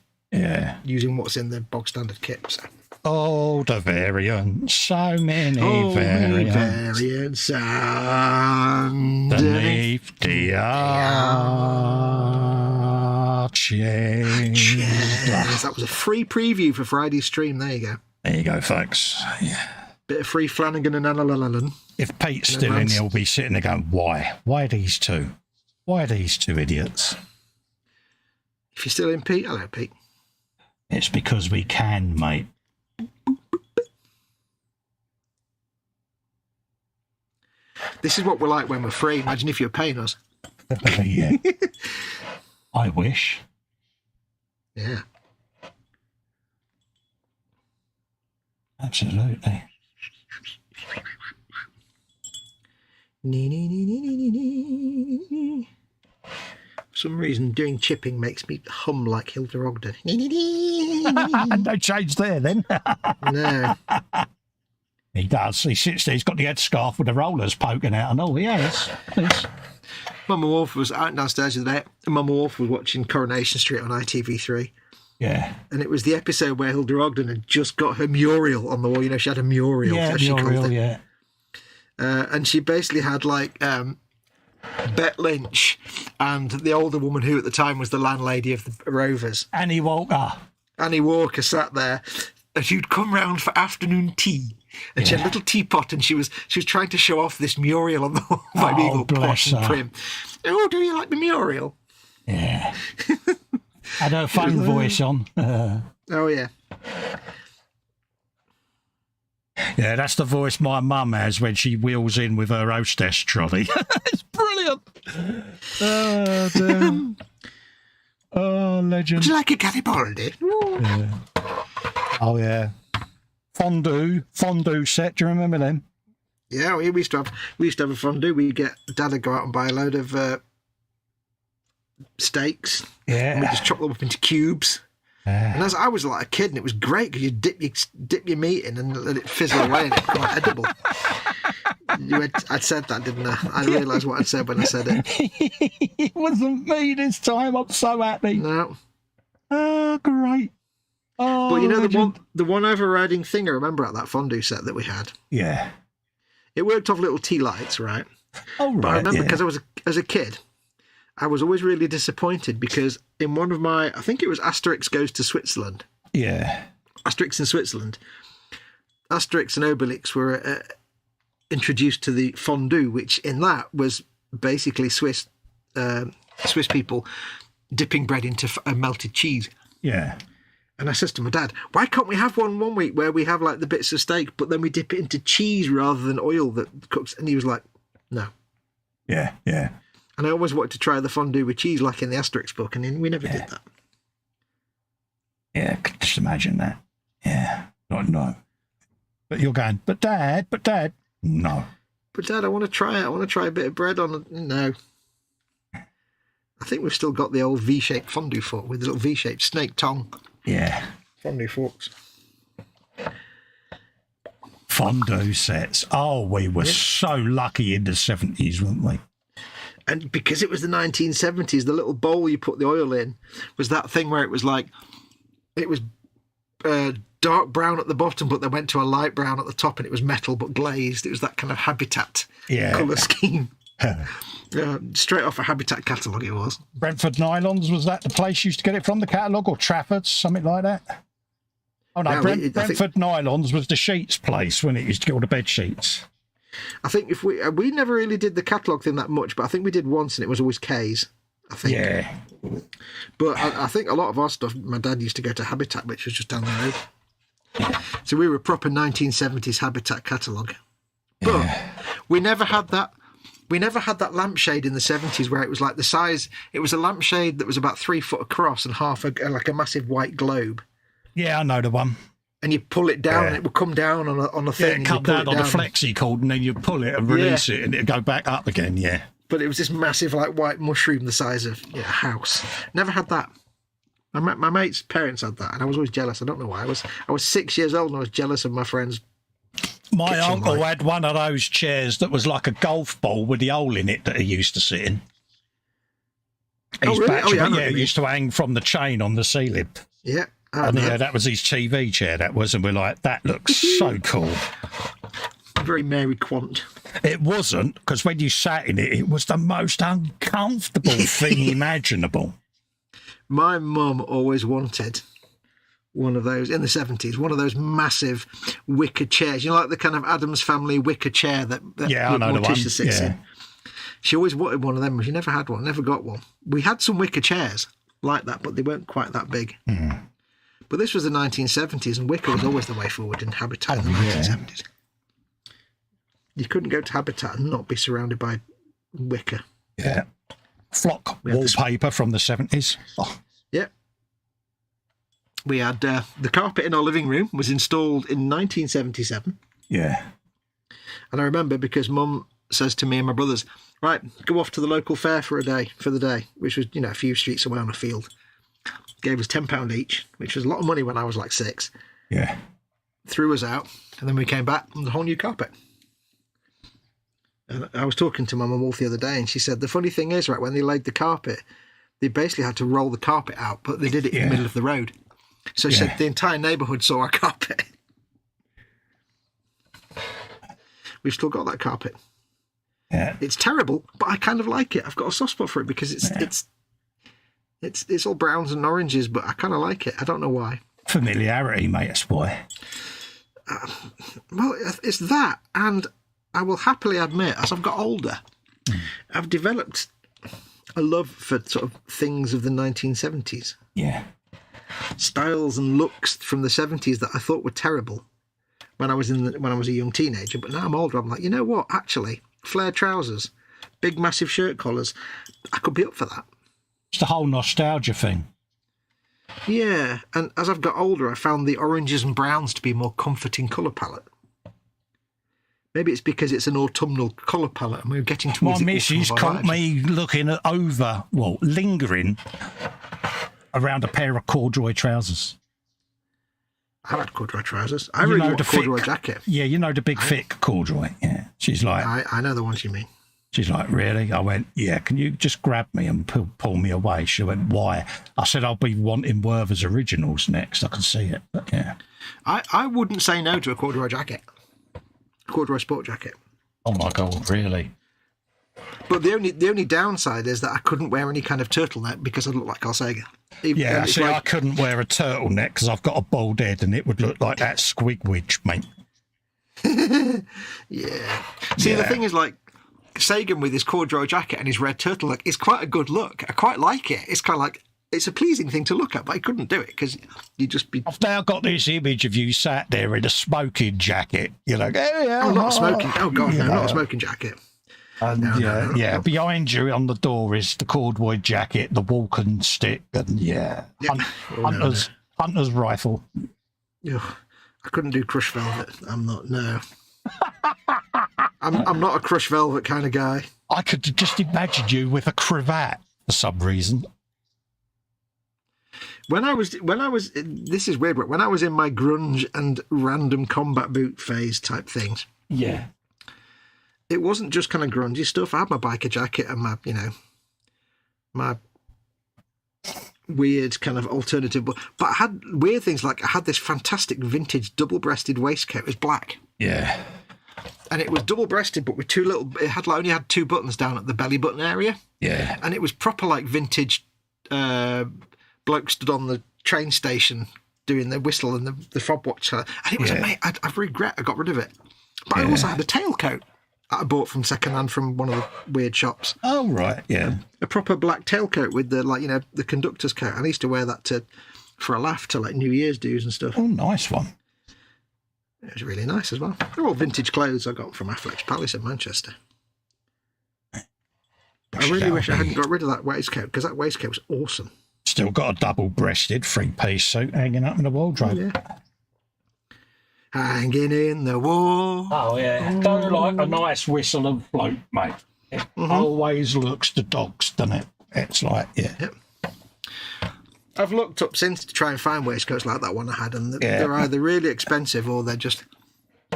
using what's in the bog standard kit. So all the variants, so many variants underneath the arches. Yes, that was a free preview for Friday's stream. There you go. There you go, folks. Yeah. Bit of free Flanagan and Anna Llewellyn. If Pete's still in, he'll be sitting there going, why? Why these two? Why these two idiots? If you're still in, Pete, hello, Pete. It's because we can, mate. This is what we're like when we're free. Imagine if you're paying us. Yeah. I wish. Yeah. Absolutely. For some reason, doing chipping makes me hum like Hilda Ogden. No change there, then. No. He does. He sits there. He's got the headscarf with the rollers poking out and all. Yes. Mama Wolf was out downstairs the other day. And Mama Wolf was watching Coronation Street on ITV3. Yeah. And it was the episode where Hilda Ogden had just got her Muriel on the wall. You know, she had a Muriel. Yeah, Muriel, yeah. And she basically had like Bet Lynch and the older woman who at the time was the landlady of the Rovers. Annie Walker Sat there, and she'd come round for afternoon tea. And she had a little teapot, and she was trying to show off this Muriel on the wall by being all posh and prim. Oh, do you like the Muriel? Yeah. Had her phone voice on. Oh, yeah. Yeah, that's the voice my mum has when she wheels in with her hostess trolley. It's brilliant. Oh, damn. Oh, legend. Would you like a Garibaldi? Yeah. Oh, yeah. Fondue set. Do you remember them? Yeah, we used to have a fondue. We'd get Dad to go out and buy a load of steaks. Yeah. And we just chop them up into cubes. And as I was like a kid, and it was great because you dip your meat in and let it fizzle away, and it's quite edible. I'd said that, didn't I? I realised what I'd said when I said it. It wasn't me this time. I'm so happy. No. Oh, great. Oh, but you know legend. the one overriding thing I remember at that fondue set that we had. Yeah. It worked off little tea lights, right? Oh, right. But I remember because as a kid, I was always really disappointed because in one of my, I think it was Asterix Goes to Switzerland. Yeah. Asterix in Switzerland. Asterix and Obelix were introduced to the fondue, which in that was basically Swiss people dipping bread into melted cheese. Yeah. And I says to my dad, why can't we have one week where we have like the bits of steak, but then we dip it into cheese rather than oil that cooks? And he was like, no. Yeah, yeah. And I always wanted to try the fondue with cheese like in the Asterix book, and we never did that. Yeah, I could just imagine that. Yeah. No. But you're going, but Dad, no. But Dad, I want to try it. I want to try a bit of bread on it. No. I think we've still got the old V-shaped fondue fork with the little V-shaped snake tongue. Yeah. Fondue forks. Fondue sets. Oh, we were so lucky in the 70s, weren't we? And because it was the 1970s, the little bowl you put the oil in was that thing where it was like, it was dark brown at the bottom, but they went to a light brown at the top, and it was metal but glazed. It was that kind of Habitat colour scheme. Straight off a Habitat catalogue it was. Brentford Nylons, was that the place you used to get it from, the catalogue, or Trafford's, something like that? Oh no, Brentford Nylons was the sheets place when it used to get all the bed sheets. I think if we never really did the catalogue thing that much, but I think we did once, and it was always K's, I think. Yeah. But I think a lot of our stuff, my dad used to go to Habitat, which was just down the road. So we were a proper 1970s Habitat catalogue. But we never had that. We never had that lampshade in the 70s where it was like the size. It was a lampshade that was about 3 foot across and half like a massive white globe. Yeah, I know the one. And you pull it down, and it would come down on a thing. Yeah, it come down on the flexi cord, and then you pull it and release it, and it'd go back up again. Yeah. But it was this massive, like, white mushroom the size of a house. Never had that. My mate's parents had that, and I was always jealous. I don't know why. I was 6 years old, and I was jealous of my friends. My uncle had one of those chairs that was like a golf ball with the hole in it that he used to sit in. It used to hang from the chain on the ceiling. Yeah. And yeah, that was his TV chair, that was, and we're like, that looks so cool. Very Mary Quant. It wasn't, because when you sat in it, it was the most uncomfortable thing imaginable. My mum always wanted one of those, in the 70s, one of those massive wicker chairs. You know, like the kind of Addams Family wicker chair that I know the one. sits in. She always wanted one of them, but she never had one, never got one. We had some wicker chairs like that, but they weren't quite that big. Mm. But this was the 1970s, and wicker was always the way forward in Habitat in the 1970s. You couldn't go to Habitat and not be surrounded by wicker. Yeah. Flock wallpaper from the 70s. Oh. Yeah. We had the carpet in our living room was installed in 1977. Yeah. And I remember because Mum says to me and my brothers, right, go off to the local fair for the day, which was, a few streets away on a field. Gave us £10 each, which was a lot of money when I was like 6. Yeah. Threw us out, and then we came back and a whole new carpet. And I was talking to my mum Wolf the other day, and she said the funny thing is, right, when they laid the carpet, they basically had to roll the carpet out, but they did it in the middle of the road. So she said the entire neighbourhood saw our carpet. We've still got that carpet. Yeah. It's terrible, but I kind of like it. I've got a soft spot for it because it's all browns and oranges, but I kind of like it. I don't know why. Familiarity, mate, that's why. Well, it's that, and I will happily admit, as I've got older, I've developed a love for sort of things of the 1970s. Yeah. Styles and looks from the 70s that I thought were terrible when I was a young teenager, but now I'm older, I'm like, you know what? Actually, flared trousers, big massive shirt collars, I could be up for that. It's the whole nostalgia thing. Yeah, and as I've got older, I found the oranges and browns to be a more comforting colour palette. Maybe it's because it's an autumnal colour palette and we're getting towards my missus caught me lingering around a pair of corduroy trousers. I've had corduroy trousers. I really want a corduroy jacket. Yeah, the big thick corduroy. Yeah. She's like... I know the ones you mean. She's like, really? I went, yeah, can you just grab me and pull me away? She went, why? I said, I'll be wanting Werther's Originals next. I can see it, but yeah. I wouldn't say no to a corduroy jacket. Corduroy sport jacket. Oh my God, really? But the only downside is that I couldn't wear any kind of turtleneck because I look like Carl Sagan. I couldn't wear a turtleneck because I've got a bald head and it would look like that squigwidge, mate. Yeah. See, the thing is, like, Sagan with his corduroy jacket and his red turtleneck is quite a good look. I quite like it. It's kind of like, it's a pleasing thing to look at, but I couldn't do it because you'd just be... I've now got this image of you sat there in a smoking jacket. You're like, not a smoking... Oh, God, no, not a smoking jacket. And no. Behind you on the door is the corduroy jacket, the walking stick, and hunter's rifle. Ugh, I couldn't do crushed velvet. I'm not a crushed velvet kind of guy. I could just imagine you with a cravat for some reason. When I was, this is weird, but when I was in my grunge and random combat boot phase type things, it wasn't just kind of grungy stuff. I had my biker jacket and my weird kind of alternative, but I had weird things like I had this fantastic vintage double-breasted waistcoat. It was black. Yeah. And it was double-breasted, but with two little. It had only had 2 buttons down at the belly button area. Yeah. And it was proper like vintage. Bloke stood on the train station doing the whistle and the fob watch, and it was amazing. I regret I got rid of it. But I also had a tailcoat that I bought from secondhand from one of the weird shops. Oh right, yeah. A proper black tailcoat with the the conductor's coat. I used to wear that for a laugh to like New Year's dues and stuff. Oh, nice one. It was really nice as well. They're all vintage clothes I got from Affleck's Palace in Manchester. I really wish I hadn't got rid of that waistcoat because that waistcoat was awesome. Still got a double-breasted 3-piece suit hanging up in the wardrobe. Yeah. Hanging in the wall. Oh, yeah. Don't like a nice whistle and float, mate. It always looks the dogs, doesn't it? It's like, Yep. I've looked up since to try and find waistcoats like that one I had, and they're either really expensive or they're not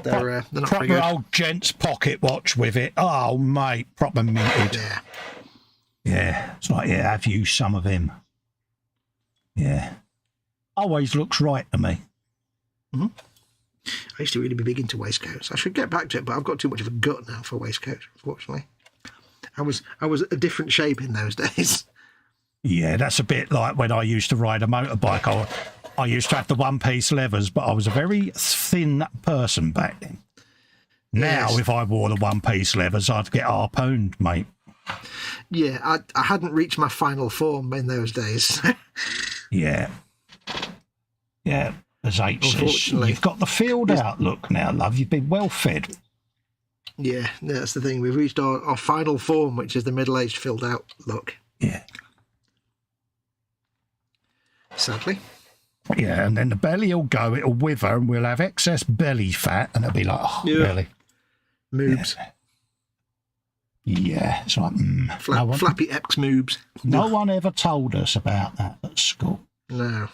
very good. Proper old gent's pocket watch with it. Oh, mate, proper minted. Yeah. Yeah. It's like, have you some of him? Yeah. Always looks right to me. I used to really be big into waistcoats. I should get back to it, but I've got too much of a gut now for waistcoats, unfortunately. I was a different shape in those days. Yeah, that's a bit like when I used to ride a motorbike. I used to have the one-piece levers, but I was a very thin person back then. Now, Yes. if I wore the one-piece levers, I'd get harpooned, mate. Yeah, I hadn't reached my final form in those days. Yeah. Yeah, as H says, Unfortunately. you've got the field outlook now, love. You've been well fed. Yeah, that's the thing. We've reached our final form, which is the middle-aged filled out look. Yeah. Sadly. Yeah, and then the belly will go, it'll wither, and we'll have excess belly fat, and it'll be like, oh, Yeah. really? Moobs. Yeah, it's like, Flappy X moobs. no one ever told us about that at school. No.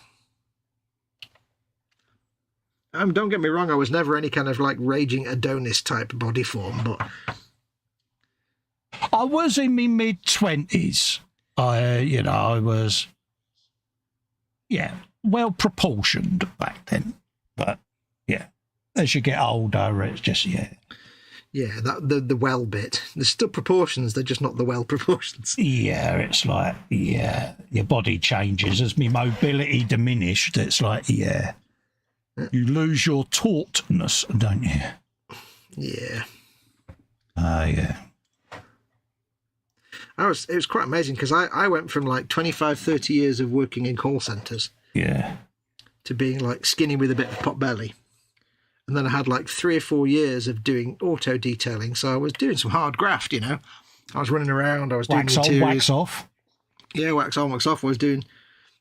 Don't get me wrong, I was never any kind of like raging Adonis type body form, but I was in my mid-20s. I was, well proportioned back then. But, yeah, as you get older, it's just, yeah, that the well bit. There's still proportions, they're just not the well proportions. Yeah, it's like, your body changes. As my mobility diminished, it's like, you lose your tautness, don't you? Yeah. Yeah. It was quite amazing because I went from like 25, 30 years of working in call centres Yeah. to being like skinny with a bit of pot belly. And then I had like 3 or 4 years of doing auto detailing. So I was doing some hard graft, I was running around, I was Wax doing on, interiors. wax off. Yeah, wax on, wax off. I was going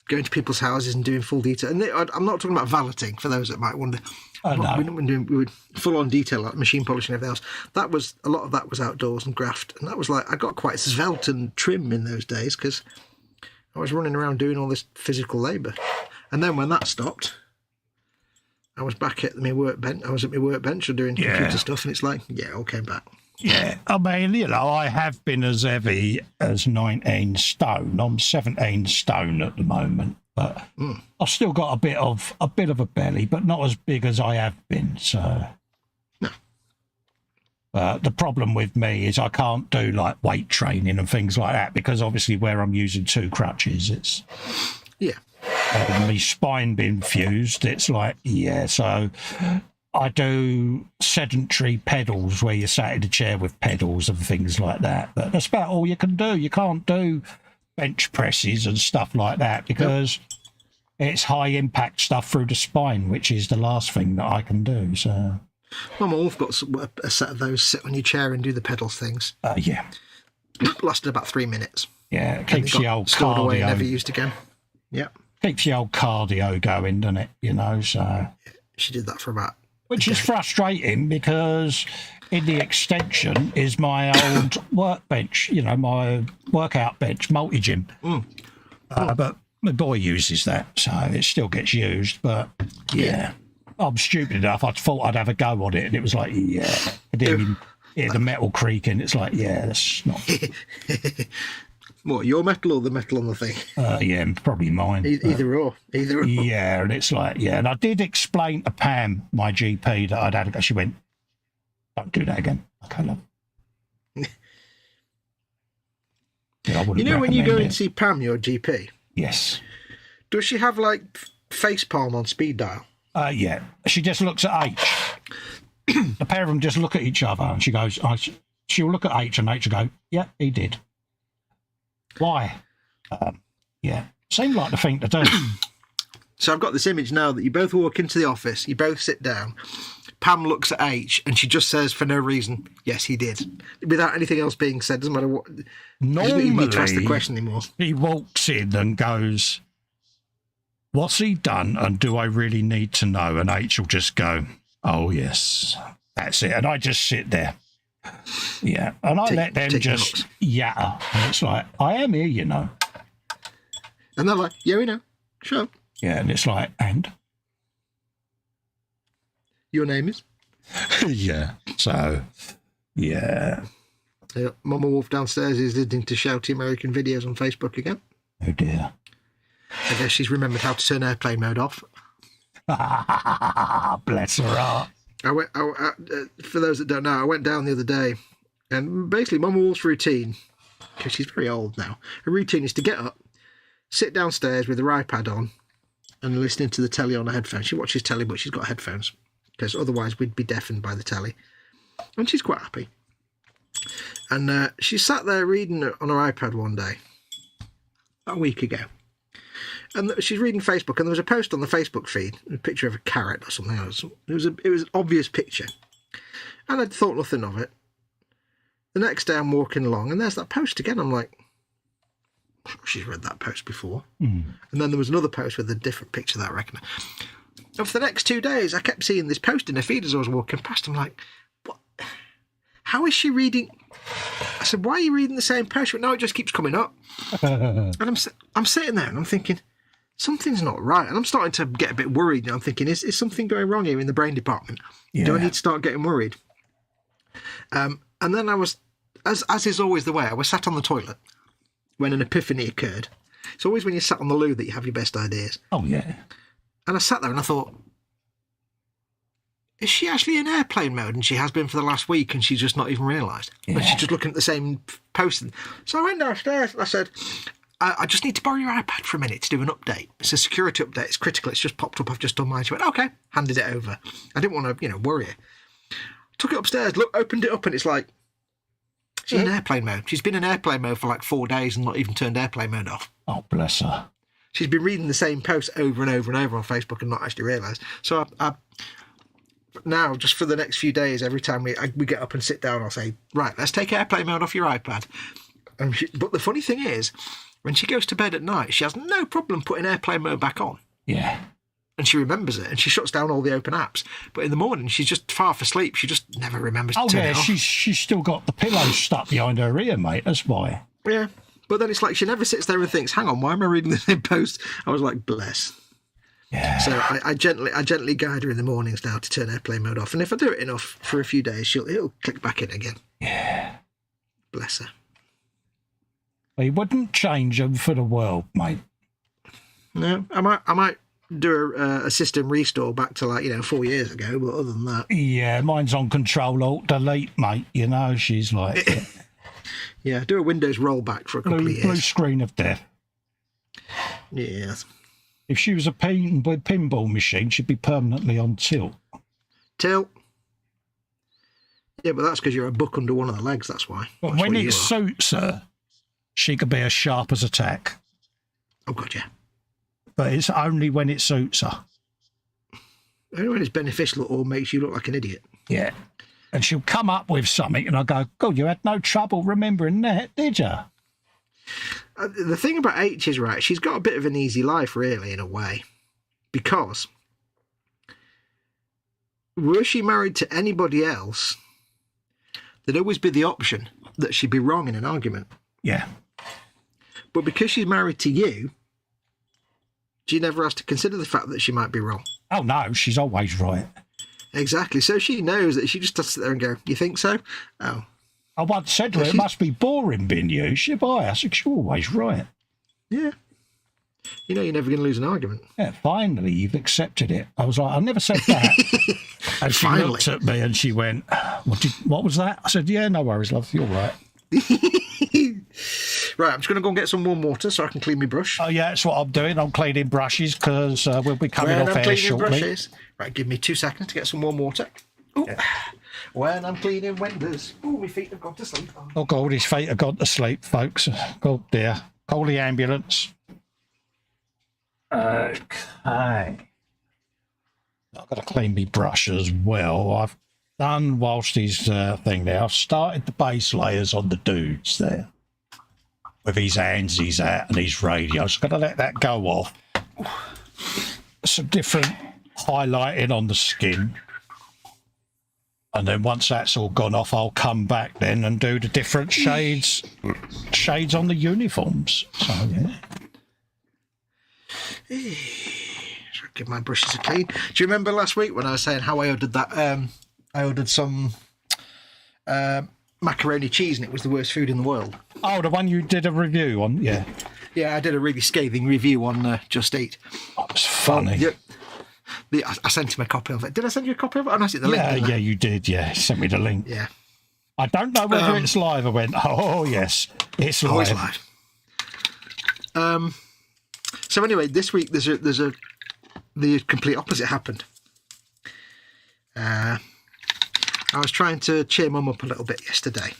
to people's houses and doing full detail. And I'm not talking about valeting, for those that might wonder. No. We would full on detail, like machine polishing and everything else. A lot of that was outdoors and graft. And that was like, I got quite svelte and trim in those days because I was running around doing all this physical labour. And then when that stopped, I was back at my workbench. I was at my workbench doing computer stuff, and it's like, it all came back. Yeah, I mean, I have been as heavy as 19 stone. I'm 17 stone at the moment, but I've still got a bit of a belly, but not as big as I have been. So, no. The problem with me is I can't do like weight training and things like that because obviously where I'm using 2 crutches, it's my spine being fused. It's like so. I do sedentary pedals where you sat in a chair with pedals and things like that. But that's about all you can do. You can't do bench presses and stuff like that because it's high impact stuff through the spine, which is the last thing that I can do. So, My mum got a set of those, sit on your chair and do the pedals things. Yeah. Lasted about 3 minutes. Yeah, it keeps the old stored away and never cardio. used again. Yeah. Keeps the old cardio going, doesn't it? So. She did that for about... Which is frustrating because in the extension is my old workbench, my workout bench, multi-gym. But my boy uses that, so it still gets used. But, I'm stupid enough. I thought I'd have a go on it, and it was like, and then the metal creaking. It's like, that's not... What, your metal or the metal on the thing? Probably mine. Either or. Yeah, and it's like, and I did explain to Pam, my GP, that I'd had a go. She went, don't do that again. Okay, love. When you go and see Pam, your GP? Yes. Does she have, like, face palm on speed dial? Yeah. She just looks at H. The pair of them just look at each other, and she goes, she'll look at H, and H will go, yeah, he did. Why? Seemed like the thing to do. So I've got this image now that you both walk into the office, you both sit down, Pam looks at H and she just says for no reason, yes, he did. Without anything else being said, doesn't matter what. Normally, you need to ask the question anymore. He walks in and goes, what's he done and do I really need to know? And H will just go, oh, yes, that's it. And I just sit there. Yeah, and I let them just yatter. And it's like, I am here, And they're like, yeah, we know. Sure. Yeah, and it's like, and? Your name is? Yeah, so, yeah. Mama Wolf downstairs is listening to shouty American videos on Facebook again. Oh, dear. I guess she's remembered how to turn airplane mode off. Bless her heart. For those that don't know, I went down the other day, and basically Mum Wolf's routine, because she's very old now, her routine is to get up, sit downstairs with her iPad on, and listening to the telly on her headphones. She watches telly, but she's got headphones, because otherwise we'd be deafened by the telly. And she's quite happy. And she sat there reading on her iPad one day, a week ago. And she's reading Facebook, and there was a post on the Facebook feed, a picture of a carrot or something else. It was an obvious picture. And I'd thought nothing of it. The next day I'm walking along, and there's that post again. I'm like, she's read that post before. And then there was another post with a different picture that I recognised. And for the next 2 days, I kept seeing this post in her feed as I was walking past. I'm like, what? How is she reading? I said, why are you reading the same post? But no, it just keeps coming up. And I'm sitting there and I'm thinking, something's not right. And I'm starting to get a bit worried. And I'm thinking, is something going wrong here in the brain department? Yeah. Do I need to start getting worried? And then I was, as is always the way, I was sat on the toilet when an epiphany occurred. It's always when you're sat on the loo that you have your best ideas. Oh, yeah. And I sat there and I thought, is she actually in airplane mode? And she has been for the last week, and she's just not even realised. Yeah. And she's just looking at the same post. So I went downstairs and I said, I just need to borrow your iPad for a minute to do an update. It's a security update. It's critical. It's just popped up. I've just done mine. She went, okay. Handed it over. I didn't want to, worry her. Took it upstairs, opened it up, and it's like, she's in airplane mode. She's been in airplane mode for like 4 days and not even turned airplane mode off. Oh, bless her. She's been reading the same post over and over and over on Facebook and not actually realised. So I now, just for the next few days, every time we get up and sit down, I'll say, right, let's take airplane mode off your iPad. But the funny thing is, when she goes to bed at night, she has no problem putting airplane mode back on. Yeah. And she remembers it, and she shuts down all the open apps. But in the morning, she's just half asleep. She just never remembers to turn it off. She's still got the pillow stuck behind her ear, mate. That's why. Yeah. But then it's like she never sits there and thinks, hang on, why am I reading the same post? I was like, bless. Yeah. So I gently guide her in the mornings now to turn airplane mode off. And if I do it enough for a few days, it'll click back in again. Yeah. Bless her. He wouldn't change them for the world, mate. No, I might do a system restore back to 4 years ago, but other than that. Yeah, mine's on Control-Alt-Delete, mate. She's like... Yeah, do a Windows rollback for a couple of years. Blue screen of death. Yes. If she was a pinball machine, she'd be permanently on tilt. Tilt? Yeah, but that's because you're a book under one of the legs, that's why. But when it suits her, she could be as sharp as a tack. Oh, God, yeah. But it's only when it suits her. Only when it's beneficial or makes you look like an idiot. Yeah. And she'll come up with something, and I'll go, God, you had no trouble remembering that, did you? The thing about H is, right, she's got a bit of an easy life, really, in a way. Because were she married to anybody else, there'd always be the option that she'd be wrong in an argument. Yeah. But because she's married to you, she never has to consider the fact that she might be wrong. Oh, no, she's always right. Exactly. So she knows that she just has to sit there and go, you think so? Oh. I once said to her, it must be boring being you. She said, I said, you're always right. Yeah. You're never going to lose an argument. Yeah, finally, you've accepted it. I was like, I never said that. And she looked at me and she went, what was that? I said, yeah, no worries, love, you're right. Right, I'm just going to go and get some warm water so I can clean my brush. Oh, yeah, that's what I'm doing. I'm cleaning brushes because we'll be coming off air shortly. Brushes. Right, give me 2 seconds to get some warm water. Ooh. Yeah. When I'm cleaning windows. Oh, my feet have gone to sleep. Oh, God, his feet have gone to sleep, folks. Oh, dear. Call the ambulance. Okay. I've got to clean my brush as well. I've done whilst he's thing there. I've started the base layers on the dudes there. With his hands, he's out, and his radios. I've got to let that go off. Some different highlighting on the skin. And then once that's all gone off, I'll come back then and do the different shades on the uniforms. So, yeah. Give my brushes a clean. Do you remember last week when I was saying how I ordered that? I ordered some macaroni cheese, and it was the worst food in the world. Oh, the one you did a review on, yeah. Yeah, I did a really scathing review on Just Eat. That was funny. I sent him a copy of it. Did I send you a copy of it? I sent the link. Yeah, you did. Yeah, sent me the link. Yeah. I don't know whether it's live. I went, oh yes, it's live. Always live. So anyway, this week the complete opposite happened. I was trying to cheer Mum up a little bit yesterday,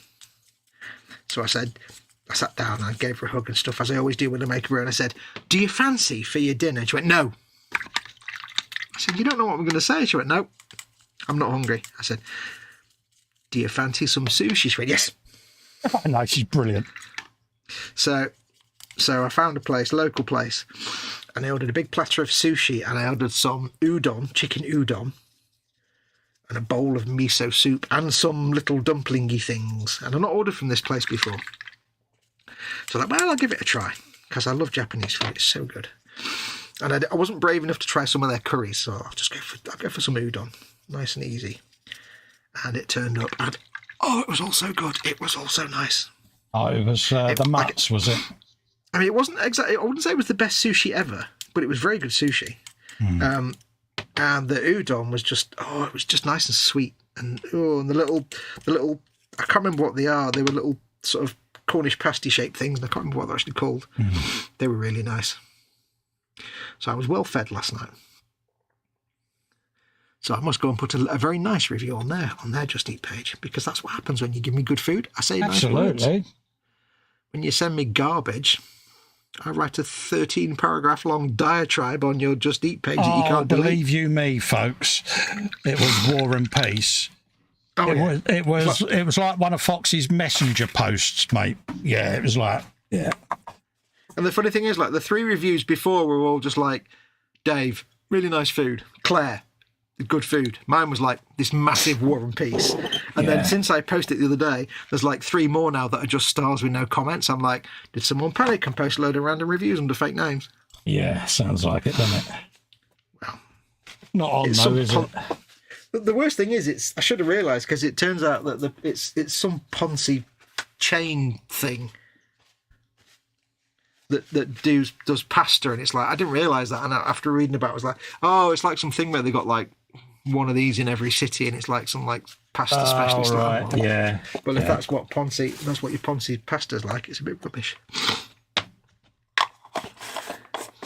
so I sat down and I gave her a hug and stuff, as I always do when I make a brew, and I said, "Do you fancy for your dinner?" She went, "No." I said, "You don't know what I'm going to say." She went, "No, I'm not hungry." I said, "Do you fancy some sushi?" She went, "Yes." I know, she's brilliant. So I found a local place, and I ordered a big platter of sushi, and I ordered some udon, chicken udon, and a bowl of miso soup, and some little dumplingy things. And I've not ordered from this place before. So I thought, well, I'll give it a try, because I love Japanese food. It's so good. And I wasn't brave enough to try some of their curries, so I'll go for some udon. Nice and easy. And it turned up, and it was all so good. It was all so nice. Oh, it was the mutts, was it? I mean, it wasn't exactly. I wouldn't say it was the best sushi ever, but it was very good sushi. And the udon was just, it was just nice and sweet. And the little, I can't remember what they are. They were little sort of Cornish pasty shaped things, and I can't remember what they're actually called. They were really nice. So I was well fed last night. So I must go and put a very nice review on their Just Eat page, because that's what happens when you give me good food. I say nice words. When you send me garbage, I write a 13-paragraph long diatribe on your Just Eat page that you can't believe you me, folks. It was War and Peace. It was like one of Fox's messenger posts, mate. Yeah, it was like, yeah. And the funny thing is, like, the 3 reviews before were all just like, Dave, really nice food. Claire, good food. Mine was like this massive War and Peace. And then since I posted it the other day, there's like 3 more now that are just stars with no comments. I'm like, did someone panic and post a load of random reviews under fake names? Yeah, sounds like it, doesn't it? Well, not on though, is it? The worst thing is, I should have realised, because it turns out that it's some Ponzi chain thing that does pasta, and it's like, I didn't realise that, and after reading about it, I was like, it's like something where they got like one of these in every city, and it's like some like pasta specialist. Right. Yeah. Well, if that's what your Ponzi pasta's like, it's a bit rubbish.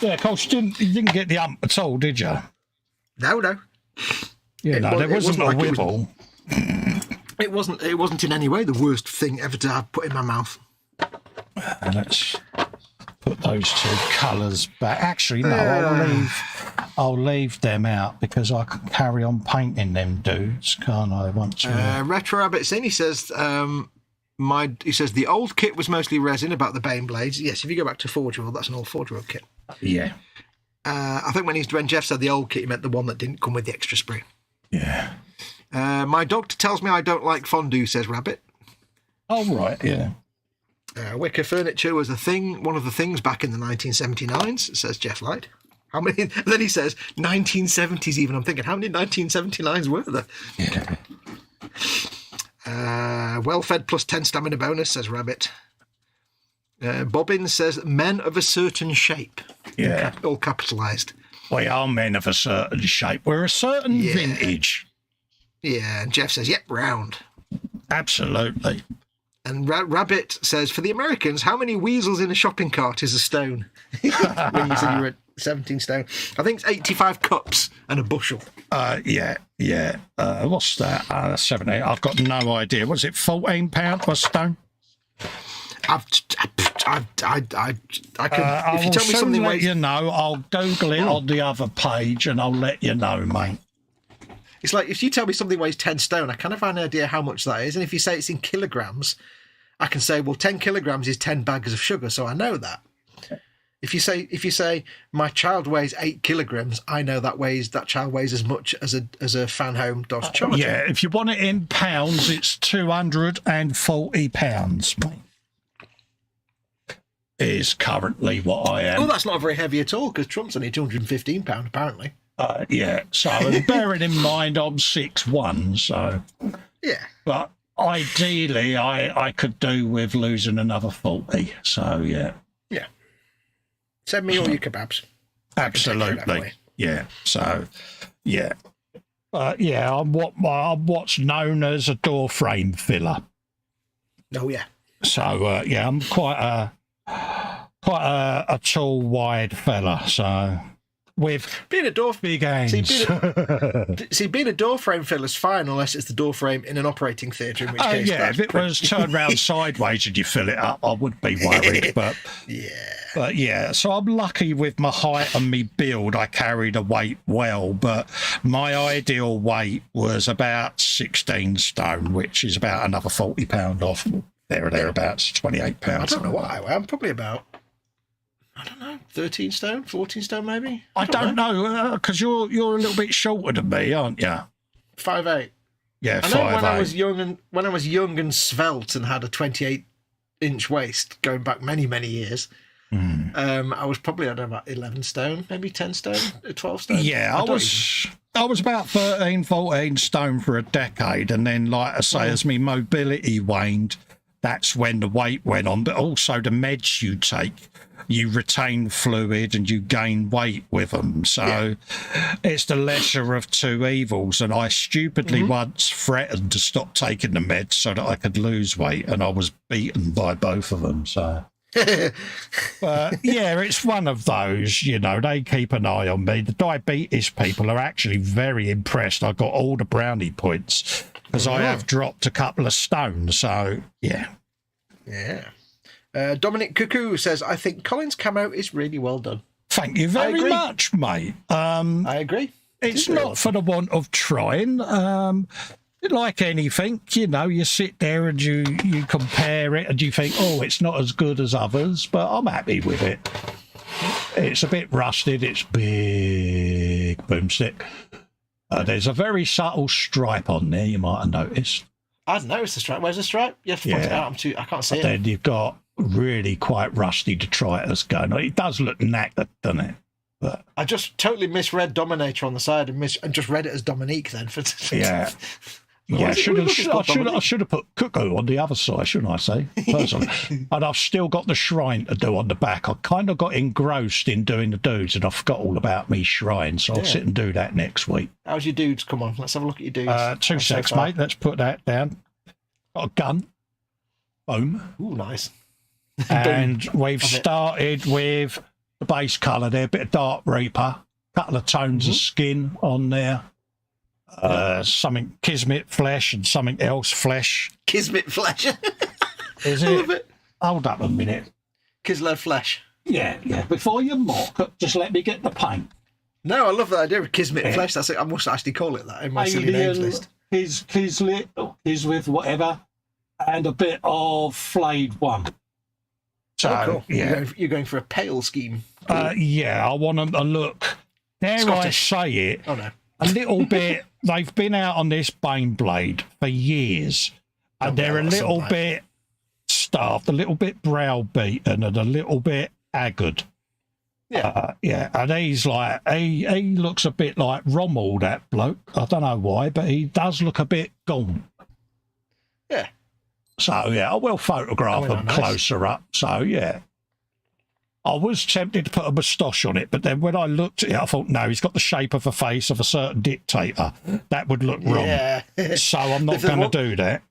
Yeah, of course, you didn't get the ump at all, did you? No. Yeah, there wasn't a wibble. It wasn't in any way the worst thing ever to have put in my mouth. Let's put those 2 colours back. Actually, no, I'll leave them out, because I can carry on painting them dudes, can't I? Retro Rabbit's in. He says, he says the old kit was mostly resin about the Bane blades. Yes, if you go back to Forge World, that's an old Forge World kit. Yeah. I think when Jeff said the old kit, he meant the one that didn't come with the extra sprue. Yeah. My doctor tells me I don't like fondue, says Rabbit. Oh, right, yeah. Wicker furniture was one of the things back in the 1979s, says Jeff Light. How many? And then he says 1970s even. I'm thinking, how many 1979s were there? Yeah. Well fed plus 10 stamina bonus, says Rabbit. Bobbin says men of a certain shape. Yeah. All capitalised. We are men of a certain shape. We're a certain vintage. Yeah, and Jeff says, yep, round. Absolutely. And Rabbit says, for the Americans, how many weasels in a shopping cart is a stone? When you said you were at 17 stone. I think it's 85 cups and a bushel. Yeah. What's that? 17. I've got no idea. Was it £14 per stone? I can. If you tell me something, let you know. I'll Google it on the other page, and I'll let you know, mate. It's like, if you tell me something weighs 10 stone, I kind of have an idea how much that is. And if you say it's in kilograms, I can say, well, 10 kilograms is 10 bags of sugar, so I know that. If you say my child weighs 8 kilograms, I know that child weighs as much as a fan home Dodge Charger. Yeah, if you want it in pounds, it's £240, mate. Is currently what I am. Well, that's not very heavy at all, because Trump's only £215 apparently. Yeah, so bearing in mind I'm 6'1", so yeah. But ideally, I could do with losing another 40. So yeah. Yeah. Send me all your kebabs. Absolutely. Yeah. So, yeah. I'm what's known as a door frame filler. Oh, yeah. So, I'm quite a tall, wide fella. So, with being a door big hands. Being a door frame filler's fine unless it's the door frame in an operating theatre. In which case, if it was turned round sideways and you fill it up, I would be worried. But so I'm lucky with my height and me build. I carry the weight well, but my ideal weight was about 16 stone, which is about another £40 off there or thereabouts, £28. I don't know what I weigh. I'm probably about, 13 stone, 14 stone maybe? I don't know, because you're a little bit shorter than me, aren't you? 5'8". Yeah, 5'8". I know when I was young and svelte and had a 28-inch waist, going back many, many years, I was probably, about 11 stone, maybe 10 stone, 12 stone. Yeah, I was about 13, 14 stone for a decade, and then, like I say, as my mobility waned, that's when the weight went on, but also the meds you take. You retain fluid and you gain weight with them. So it's the lesser of two evils. And I stupidly once threatened to stop taking the meds so that I could lose weight, and I was beaten by both of them. So, but it's one of those, they keep an eye on me. The diabetes people are actually very impressed. I got all the brownie points because I have dropped a couple of stones. So, yeah. Dominic Cuckoo says, I think Colin's camo is really well done. Thank you very much, mate. I agree. It's not for the want of trying. Like anything, you sit there and you compare it and you think, it's not as good as others, but I'm happy with it. It's a bit rusted. It's big boomstick. There's a very subtle stripe on there, you might have noticed. I've noticed the stripe. Where's the stripe? You have to point it out. I can't see it. Then you've got really quite rusty detritus going on. It does look knackered, doesn't it? But I just totally misread Dominator on the side and just read it as Dominique then. I should have put Cuckoo on the other side, shouldn't I say? Personally. And I've still got the shrine to do on the back. I kind of got engrossed in doing the dudes and I forgot all about me shrine, so I'll sit and do that next week. How's your dudes? Come on, let's have a look at your dudes. 2 secs, mate. Let's put that down. Got a gun. Boom. Ooh, nice. And we've started with the base colour there, a bit of Dark Reaper, couple of tones of skin on there. Something Kismet flesh and something else flesh. Kismet flesh. Is it? I love it. Hold up a minute. Kislev flesh. Yeah. Before you mock, just let me get the paint. No, I love that idea of Kismet flesh. I must actually call it that in my silly names list. Kislet, with whatever, and a bit of flayed one. So, cool. You're going for a pale scheme. Cool. I want them to look, dare Scottish. I say it, no. a little bit. They've been out on this Baneblade for years, and they're a little bit starved, a little bit browbeaten, and a little bit haggard. And he's like, he looks a bit like Rommel, that bloke. I don't know why, but he does look a bit gaunt. Yeah. So, I will photograph them closer up. So, I was tempted to put a moustache on it, but then when I looked at it, I thought, no, he's got the shape of a face of a certain dictator. That would look wrong. Yeah. So I'm not going to do that.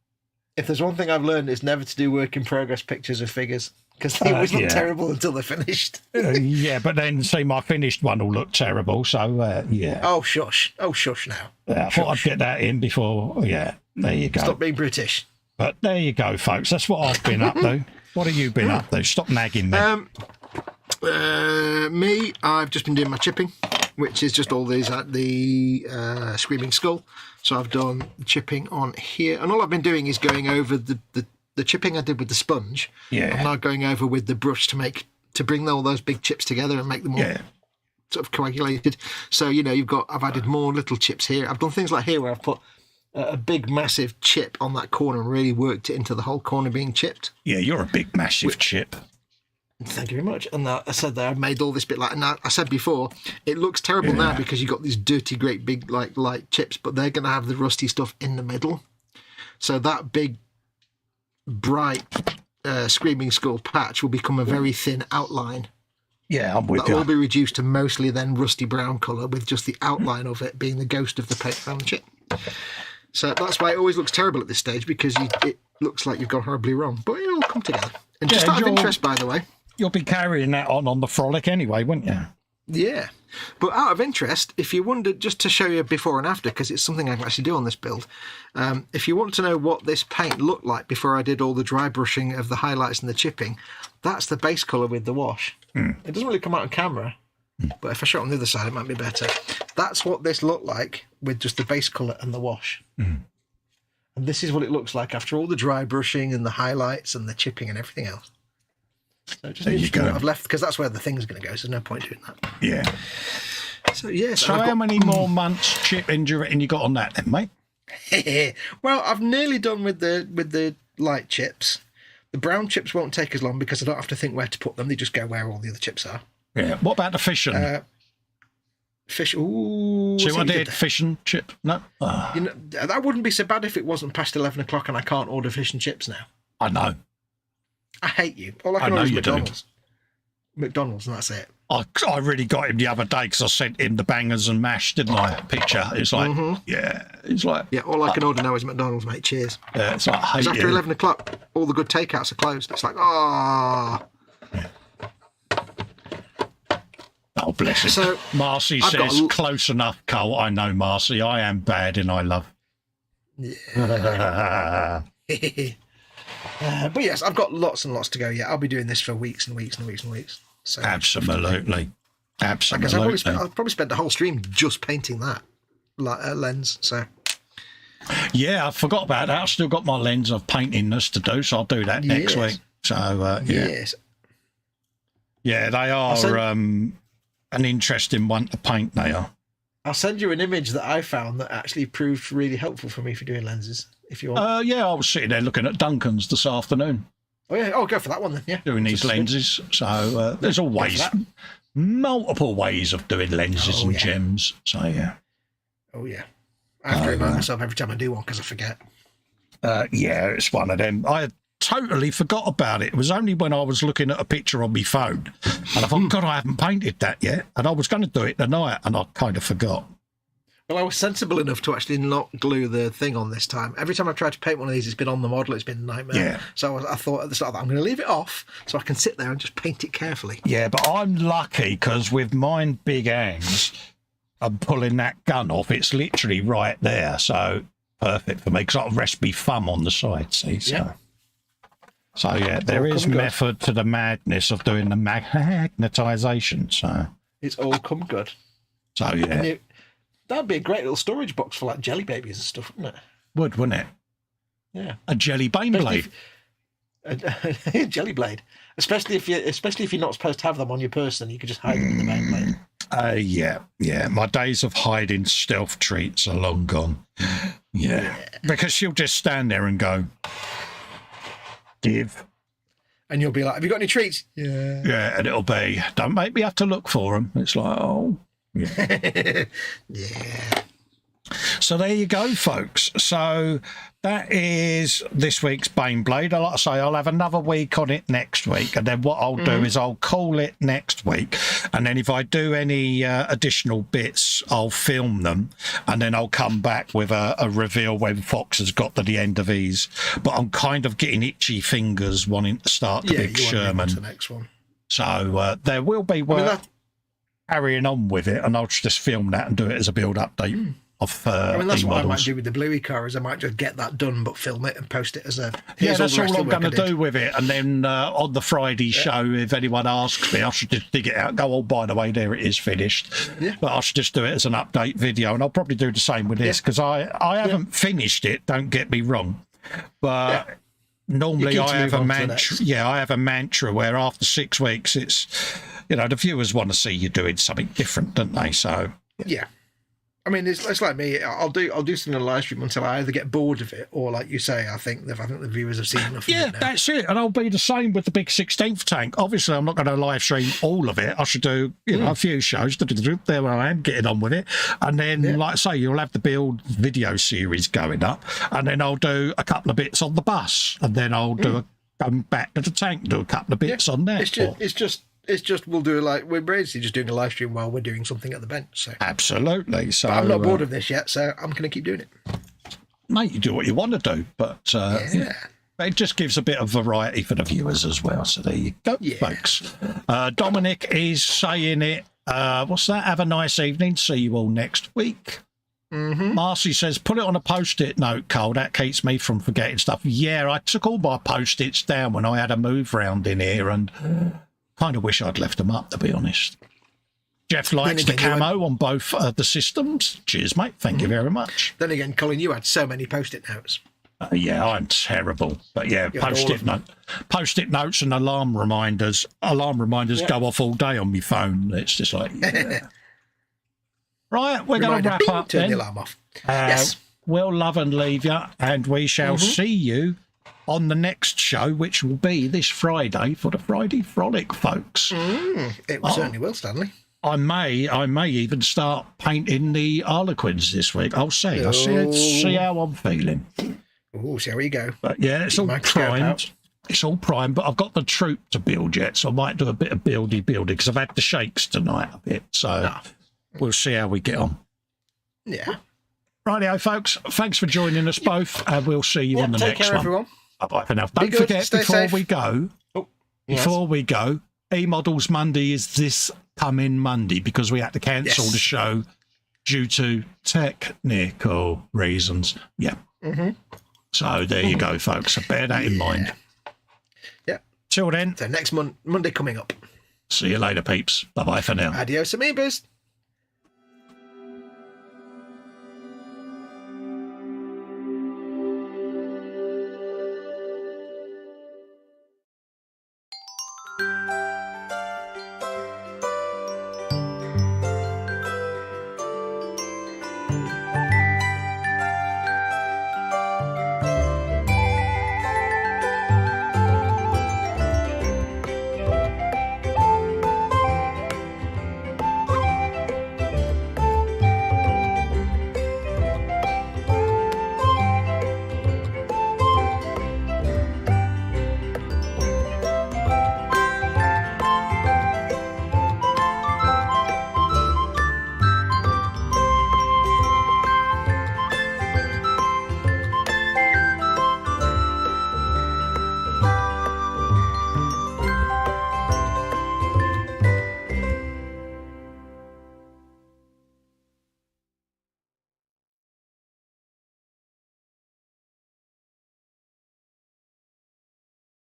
If there's one thing I've learned, it's never to do work in progress pictures of figures, because they always look terrible until they're finished. But then, see, my finished one will look terrible, so, Oh, shush. Oh, shush now. I thought I'd get that in before, there you go. Stop being British. But there you go, folks. That's what I've been up to. What have you been up to? Stop nagging me. Me, I've just been doing my chipping, which is just all these at the Screaming Skull. So I've done the chipping on here, and all I've been doing is going over the chipping I did with the sponge. Yeah. I'm now going over with the brush to bring all those big chips together and make them all sort of coagulated. So I've added more little chips here. I've done things like here where I've put a big massive chip on that corner and really worked it into the whole corner being chipped. Yeah, you're a big massive chip. Thank you very much. And I said that I've made all this bit like, and I said before, it looks terrible now because you've got these dirty, great big light chips, but they're going to have the rusty stuff in the middle. So that big, bright Screaming Skull patch will become a very thin outline Yeah, I'm with That you. will be reduced to mostly then rusty brown colour, with just the outline of it being the ghost of the paint around the chip. So that's why it always looks terrible at this stage, because it looks like you've gone horribly wrong. But it'll come together. And just out of interest, by the way. You'll be carrying that on the frolic anyway, wouldn't you? Yeah. But out of interest, if you wondered, just to show you before and after, because it's something I can actually do on this build, if you want to know what this paint looked like before I did all the dry brushing of the highlights and the chipping, that's the base colour with the wash. It doesn't really come out on camera, but if I show it on the other side, it might be better. That's what this looked like with just the base colour and the wash. And this is what it looks like after all the dry brushing and the highlights and the chipping and everything else. So just there you go. I've left, because that's where the thing's going to go, so there's no point doing that. Yeah. So, yeah. So how many more months chipping do you reckon you got on that then, mate? Well, I've nearly done with the light chips. The brown chips won't take as long because I don't have to think where to put them. They just go where all the other chips are. Yeah. What about the fishing? Fish. Ooh. See what I did? Fish and chip? No? You know, that wouldn't be so bad if it wasn't past 11 o'clock and I can't order fish and chips now. I know. I hate you. All I can order is you do. McDonald's, and that's it. I really got him the other day because I sent him the bangers and mash, didn't I? Picture. It's like, yeah. It's like... Yeah, all I can order now is McDonald's, mate. Cheers. Yeah, it's like, I hate Because after you. 11 o'clock, all the good takeouts are closed. It's like, ah. Oh, bless it. So, Marcy I've says, got close enough, Cole. I know, Marcy. I am bad and I love. Yeah. But yes, I've got lots and lots to go. Yeah, I'll be doing this for weeks and weeks and weeks and weeks. So Absolutely. Absolutely. I'll probably spend the whole stream just painting that lens. So yeah, I forgot about that. I've still got my lens of painting this to do, so I'll do that next week. So yeah. Yes. Yeah, they are an interesting one to paint, they are. I'll send you an image that I found that actually proved really helpful for me for doing lenses, if you want. Yeah, I was sitting there looking at Duncan's this afternoon. Oh, yeah. Oh, go for that one then, yeah. Doing these lenses. So there's always multiple ways of doing lenses and gems. So, yeah. Oh, yeah. I have to remind myself every time I do one because I forget. Yeah, it's one of them. I totally forgot about it. It was only when I was looking at a picture on my phone and I thought, God, I haven't painted that yet. And I was going to do it tonight and I kind of forgot. Well, I was sensible enough to actually not glue the thing on this time. Every time I've tried to paint one of these, it's been on the model. It's been a nightmare. Yeah. So I thought at the start that I'm going to leave it off so I can sit there and just paint it carefully. Yeah, but I'm lucky because with mine big hands, I'm pulling that gun off. It's literally right there. So perfect for me because I'll rest me thumb on the side, see? So yeah, there is method to the madness of doing the magnetisation. So it's all come good. So yeah. That'd be a great little storage box for like jelly babies and stuff, wouldn't it? Wouldn't it? Yeah. A jelly Baneblade. A jelly blade. Especially if you're not supposed to have them on your person, you could just hide them in the Baneblade. Yeah. My days of hiding stealth treats are long gone. Yeah. Because she'll just stand there and go, give. And you'll be like, have you got any treats? Yeah. Yeah, and it'll be, don't make me have to look for them. It's like, oh. Yeah. Yeah. So there you go, folks. So that is this week's Baneblade. Like I say, I'll have another week on it next week. And then what I'll do is I'll call it next week. And then if I do any additional bits, I'll film them. And then I'll come back with a reveal when Fox has got to the end of these. But I'm kind of getting itchy fingers wanting to start the Big Sherman. The next one. So there will be work carrying on with it. And I'll just film that and do it as a build update. That's what I might do with the Bluey car is I might just get that done but film it and post it as a that's all I'm going to do with it. And then on the Friday show, if anyone asks me, I should just dig it out and go, oh, by the way, there it is finished. But I should just do it as an update video, and I'll probably do the same with this because I haven't finished it, don't get me wrong, but normally I have a mantra. I have a mantra where after 6 weeks it's, the viewers want to see you doing something different, don't they? So I mean, it's like me. I'll do something on a live stream until I either get bored of it or, like you say, I think the viewers have seen enough. of it now. That's it. And I'll be the same with the big 16th tank. Obviously, I'm not going to live stream all of it. I should do a few shows. There I am getting on with it. And then, like I say, you'll have the build video series going up. And then I'll do a couple of bits on the bus. And then I'll do come back to the tank, do a couple of bits on there. we'll do we're basically just doing a live stream while we're doing something at the bench. So absolutely. So but I'm not bored of this yet, so I'm going to keep doing it. Mate, you do what you want to do, but it just gives a bit of variety for the viewers as well. So there you go, folks. Dominic is saying it. What's that? Have a nice evening. See you all next week. Marcy says, put it on a post-it note, Cole. That keeps me from forgetting stuff. Yeah, I took all my post-its down when I had a move round in here and kind of wish I'd left them up, to be honest. Jeff likes the camo on both the systems. Cheers, mate. Thank you very much. Then again, Colin, you had so many post-it notes. Yeah, I'm terrible. But yeah, post-it notes and alarm reminders. Alarm reminders go off all day on my phone. It's just like, right, we're going to wrap up turn then. the alarm off. Yes. We'll love and leave you, and we shall see you on the next show, which will be this Friday for the Friday Frolic, folks. It certainly will, Stanley. I may even start painting the Harlequins this week. I'll see. I'll see how I'm feeling. Oh, see how you go. But yeah, it's all primed. It's all primed, but I've got the troop to build yet, so I might do a bit of building because I've had the shakes tonight a bit. So we'll see how we get on. Yeah. Rightio, folks. Thanks for joining us both, and we'll see you on the next one. Everyone. Bye for now. Don't forget before we go, eModels Monday is this coming Monday because we had to cancel the show due to technical reasons. Yeah. So there you go, folks. So bear that in mind. Yeah. Till then. So next Monday coming up. See you later, peeps. Bye-bye for now. Adios, amoebas.